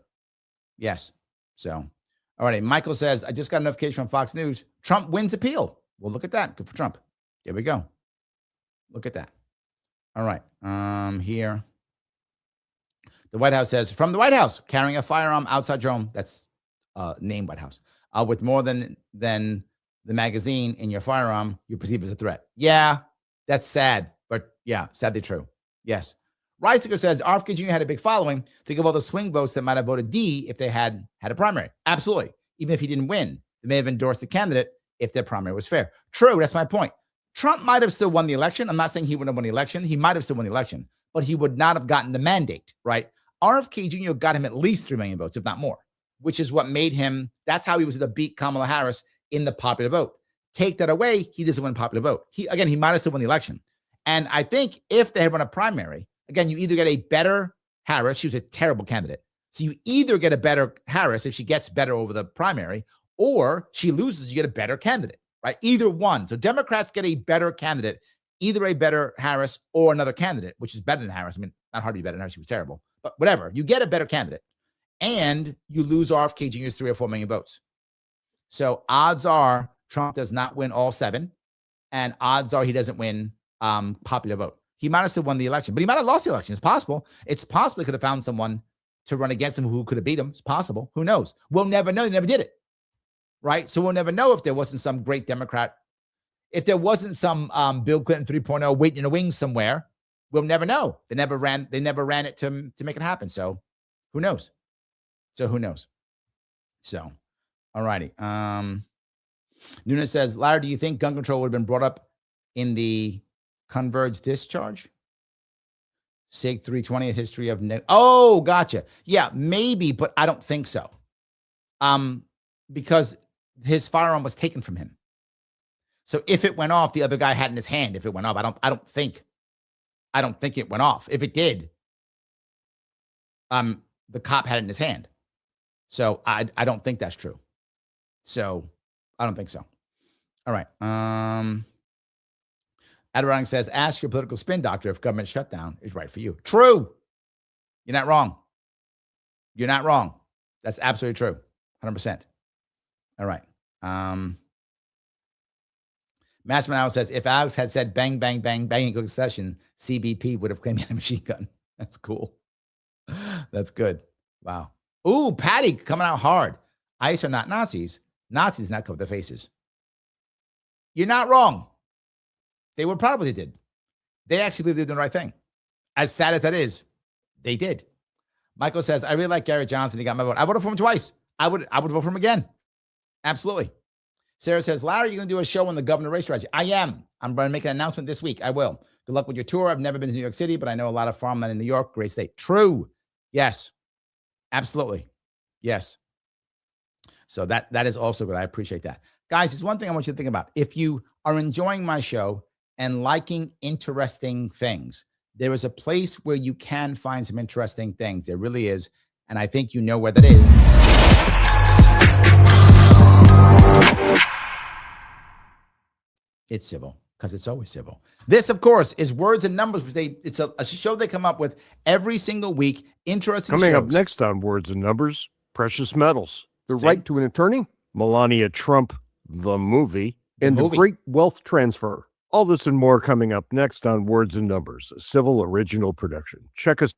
Yes. So, all right. Michael says, I just got a notification from Fox News. Trump wins appeal. Well, look at that. Good for Trump. There we go. Look at that. All right. Here. The White House says, from the White House, carrying a firearm outside your home. That's named White House. With more than the magazine in your firearm, you perceive as a threat. Yeah, that's sad. But yeah, sadly true. Yes. Reisiger says, RFK Jr. had a big following. Think of all the swing votes that might have voted D if they had a primary. Absolutely. Even if he didn't win, they may have endorsed the candidate if their primary was fair. True. That's my point. Trump might have still won the election. I'm not saying he would have won the election. He might have still won the election, but he would not have gotten the mandate, right? RFK Jr. got him at least 3 million votes, if not more, which is what made him, that's how he was able to beat Kamala Harris in the popular vote. Take that away, he doesn't win popular vote. He might have still won the election. And I think if they had run a primary, again, you either get a better Harris, she was a terrible candidate. So you either get a better Harris if she gets better over the primary, or she loses, you get a better candidate, right? Either one. So Democrats get a better candidate, either a better Harris or another candidate, which is better than Harris. I mean, not hard to be better than Harris. She was terrible, but whatever. You get a better candidate and you lose RFK Jr.'s 3 or 4 million votes. So odds are Trump does not win all 7, and odds are he doesn't win popular vote. He might have still won the election, but he might have lost the election. It's possible. It's possible he could have found someone to run against him who could have beat him. It's possible. Who knows? We'll never know. They never did it, right? So we'll never know if there wasn't some great Democrat If there wasn't some Bill Clinton 3.0 waiting in the wings somewhere, we'll never know. They never ran it to make it happen. So who knows? So, all righty. Nuna says, Larry, do you think gun control would have been brought up in the Converge discharge? SIG 320, a history of oh, gotcha. Yeah, maybe, but I don't think so. Because his firearm was taken from him. So if it went off, the other guy had in his hand. If it went off, I don't think it went off. If it did, the cop had it in his hand. So I don't think that's true. So I don't think so. All right. Adirondack says, ask your political spin doctor if government shutdown is right for you. True. You're not wrong. That's absolutely true. 100%. All right. Master Manal says, if Alex had said bang, bang, bang, bang in quick succession, CBP would have claimed he had a machine gun. That's cool. That's good. Wow. Ooh, Patty coming out hard. ICE are not Nazis. Nazis not cover their faces. You're not wrong. They were probably did. They actually believe they're doing the right thing. As sad as that is, they did. Michael says, I really like Gary Johnson. He got my vote. I voted for him twice. I would vote for him again. Absolutely. Sarah says, Larry, you're going to do a show on the governor race strategy. I am. I'm going to make an announcement this week. I will. Good luck with your tour. I've never been to New York City, but I know a lot of farmland in New York. Great state. True. Yes. Absolutely. Yes. So that is also good. I appreciate that. Guys, there's one thing I want you to think about. If you are enjoying my show and liking interesting things, there is a place where you can find some interesting things. There really is. And I think you know where that is. It's civil, because it's always civil. This, of course, is Words and Numbers, which it's a show they come up with every single week. Interesting Coming shows. up next on Words and Numbers, precious metals, the right to an attorney, Melania Trump, the movie, and the great wealth transfer. All this and more coming up next on Words and Numbers, a Civil original production. Check us.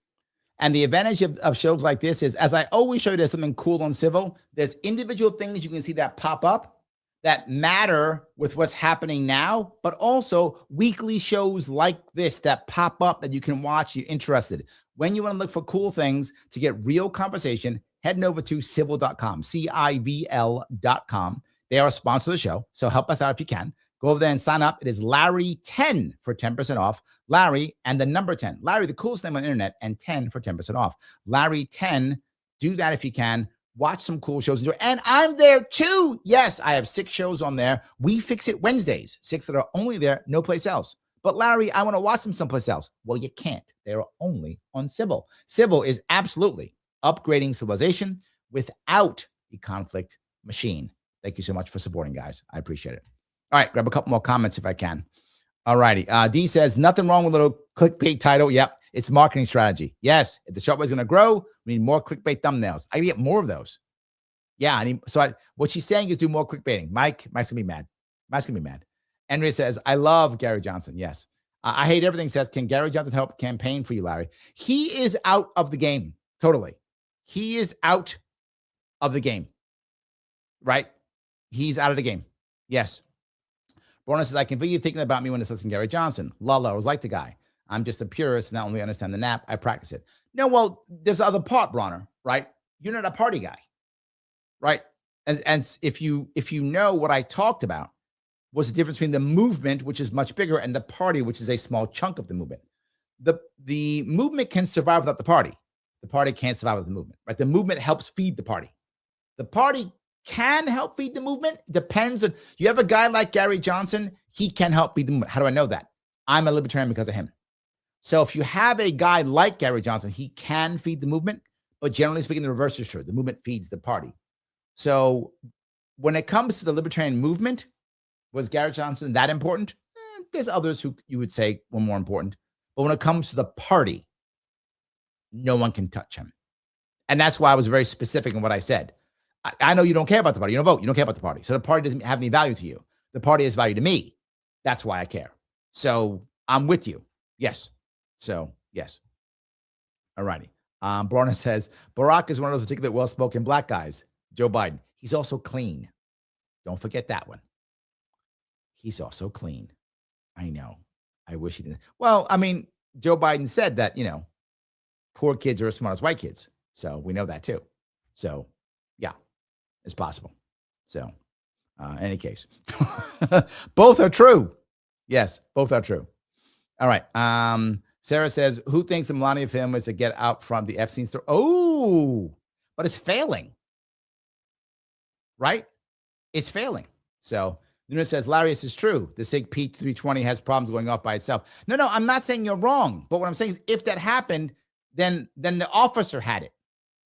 And the advantage of shows like this is, as I always show you, there's something cool on Civil. There's individual things you can see that pop up that matter with what's happening now, but also weekly shows like this that pop up that you can watch. You're interested. When you want to look for cool things to get real conversation, heading over to civil.com, CIVL.com. They are a sponsor of the show, so help us out if you can. Go over there and sign up. It is Larry10 for 10% off. Larry and the number 10. Larry, the coolest name on the internet, and 10 for 10% off. Larry10, do that if you can. Watch some cool shows. Enjoy. And I'm there too. Yes, I have 6 shows on there. We Fix It Wednesdays, 6 that are only there, no place else. But Larry, I want to watch them someplace else. Well, you can't. They're only on Civil. Civil is absolutely upgrading civilization without the conflict machine. Thank you so much for supporting, guys. I appreciate it. All right, grab a couple more comments if I can. All righty. D says, nothing wrong with a little clickbait title. Yep, it's marketing strategy. Yes, if the Sharpe Way is going to grow, we need more clickbait thumbnails. I can get more of those. Yeah, what she's saying is do more clickbaiting. Mike's going to be mad. Mike's going to be mad. Andrea says, I love Gary Johnson. Yes. I hate everything. Says, can Gary Johnson help campaign for you, Larry? He is out of the game. Totally. He is out of the game. Right? He's out of the game. Yes. Borna says, I can feel you thinking about me when discussing Gary Johnson. Lala, I was like the guy. I'm just a purist, not only understand the nap, I practice it. No, well, there's the other part, Bronner, right? You're not a party guy, right? And if you know what I talked about was the difference between the movement, which is much bigger, and the party, which is a small chunk of the movement. The movement can survive without the party. The party can't survive without the movement, right? The movement helps feed the party. The party can help feed the movement. Depends on, you have a guy like Gary Johnson, he can help feed the movement. How do I know that? I'm a libertarian because of him. So if you have a guy like Gary Johnson, he can feed the movement, but generally speaking, the reverse is true. The movement feeds the party. So when it comes to the libertarian movement, was Gary Johnson that important? There's others who you would say were more important. But when it comes to the party, no one can touch him. And that's why I was very specific in what I said. I know you don't care about the party. You don't vote. You don't care about the party. So the party doesn't have any value to you. The party has value to me. That's why I care. So I'm with you. Yes. So, yes. All righty. Bronner says, Barack is one of those particularly well-spoken black guys. Joe Biden. He's also clean. Don't forget that one. he's also clean. I know. I wish he didn't. Well, I mean, Joe Biden said that, poor kids are as smart as white kids. So we know that too. So yeah, it's possible. So any case, both are true. Yes, both are true. All right. Sarah says, who thinks the Melania film is to get out from the Epstein story? Oh, but it's failing. Right? It's failing. So Nuna says, Larry, this is true. The SIG P320 has problems going off by itself. No, I'm not saying you're wrong. But what I'm saying is if that happened, then the officer had it.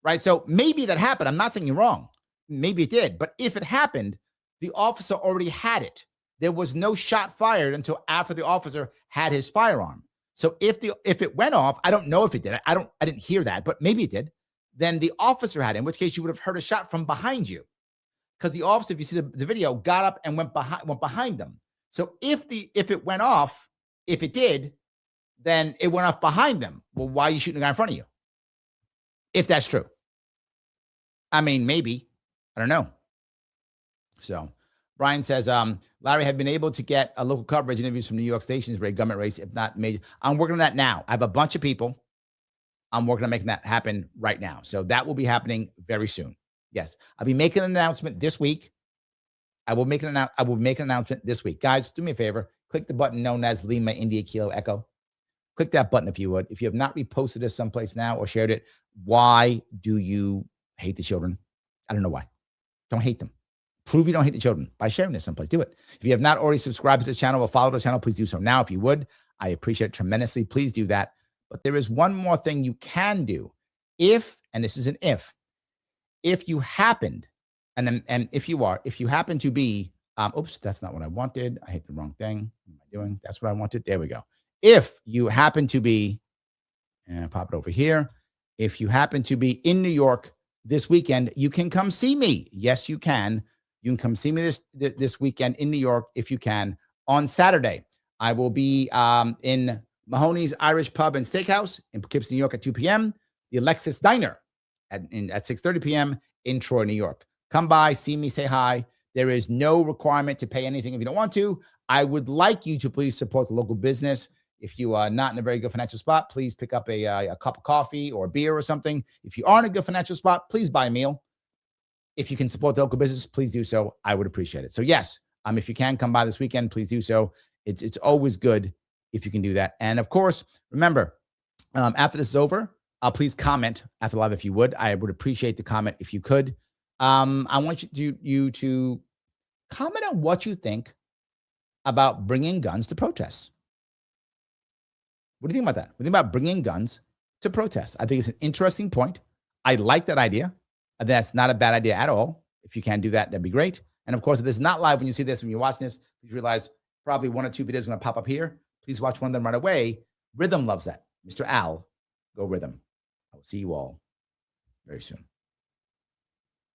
Right? So maybe that happened. I'm not saying you're wrong. Maybe it did. But if it happened, the officer already had it. There was no shot fired until after the officer had his firearm. So if it went off, I don't know if it did. I didn't hear that, but maybe it did. Then the officer had it, in which case you would have heard a shot from behind you. Because the officer, if you see the video, got up and went behind them. So if it went off, if it did, then it went off behind them. Well, why are you shooting the guy in front of you? If that's true. I mean, maybe. I don't know. So Brian says, Larry, have been able to get a local coverage interviews from New York stations, government race, if not major. I'm working on that now. I have a bunch of people. I'm working on making that happen right now. So that will be happening very soon. Yes. I'll be making an announcement this week. I will make an announcement this week. Guys, do me a favor. Click the button known as Lima India Kilo Echo. Click that button if you would. If you have not reposted this someplace now or shared it, why do you hate the children? I don't know why. Don't hate them. Prove you don't hate the children by sharing this someplace. Do it. If you have not already subscribed to this channel or followed the channel, please do so now. If you would, I appreciate it tremendously. Please do that. But there is one more thing you can do. If, and this is an if you happened, and if you happen to be, oops, that's not what I wanted. I hit the wrong thing. What am I doing? That's what I wanted. There we go. If you happen to be, and pop it over here. If you happen to be in New York this weekend, you can come see me. Yes, you can. You can come see me this weekend in New York if you can. On Saturday, I will be in Mahoney's Irish Pub and Steakhouse in Poughkeepsie, New York at 2 p.m. The Alexis Diner at 6:30 p.m. in Troy, New York. Come by, see me, say hi. There is no requirement to pay anything if you don't want to. I would like you to please support the local business. If you are not in a very good financial spot, please pick up a cup of coffee or a beer or something. If you are in a good financial spot, please buy a meal. If you can support the local business, please do so. I would appreciate it. So yes, if you can come by this weekend, please do so. It's always good if you can do that. And of course, remember, after this is over, please comment after live if you would. I would appreciate the comment if you could. I want you to comment on what you think about bringing guns to protests. What do you think about that? What do you think about bringing guns to protests? I think it's an interesting point. I like that idea. That's not a bad idea at all. If you can do that, that'd be great. And of course, if this is not live when you see this, when you're watching this, please realize probably one or two videos are going to pop up here. Please watch one of them right away. Rhythm loves that. Mr. Al, go Rhythm. I will see you all very soon.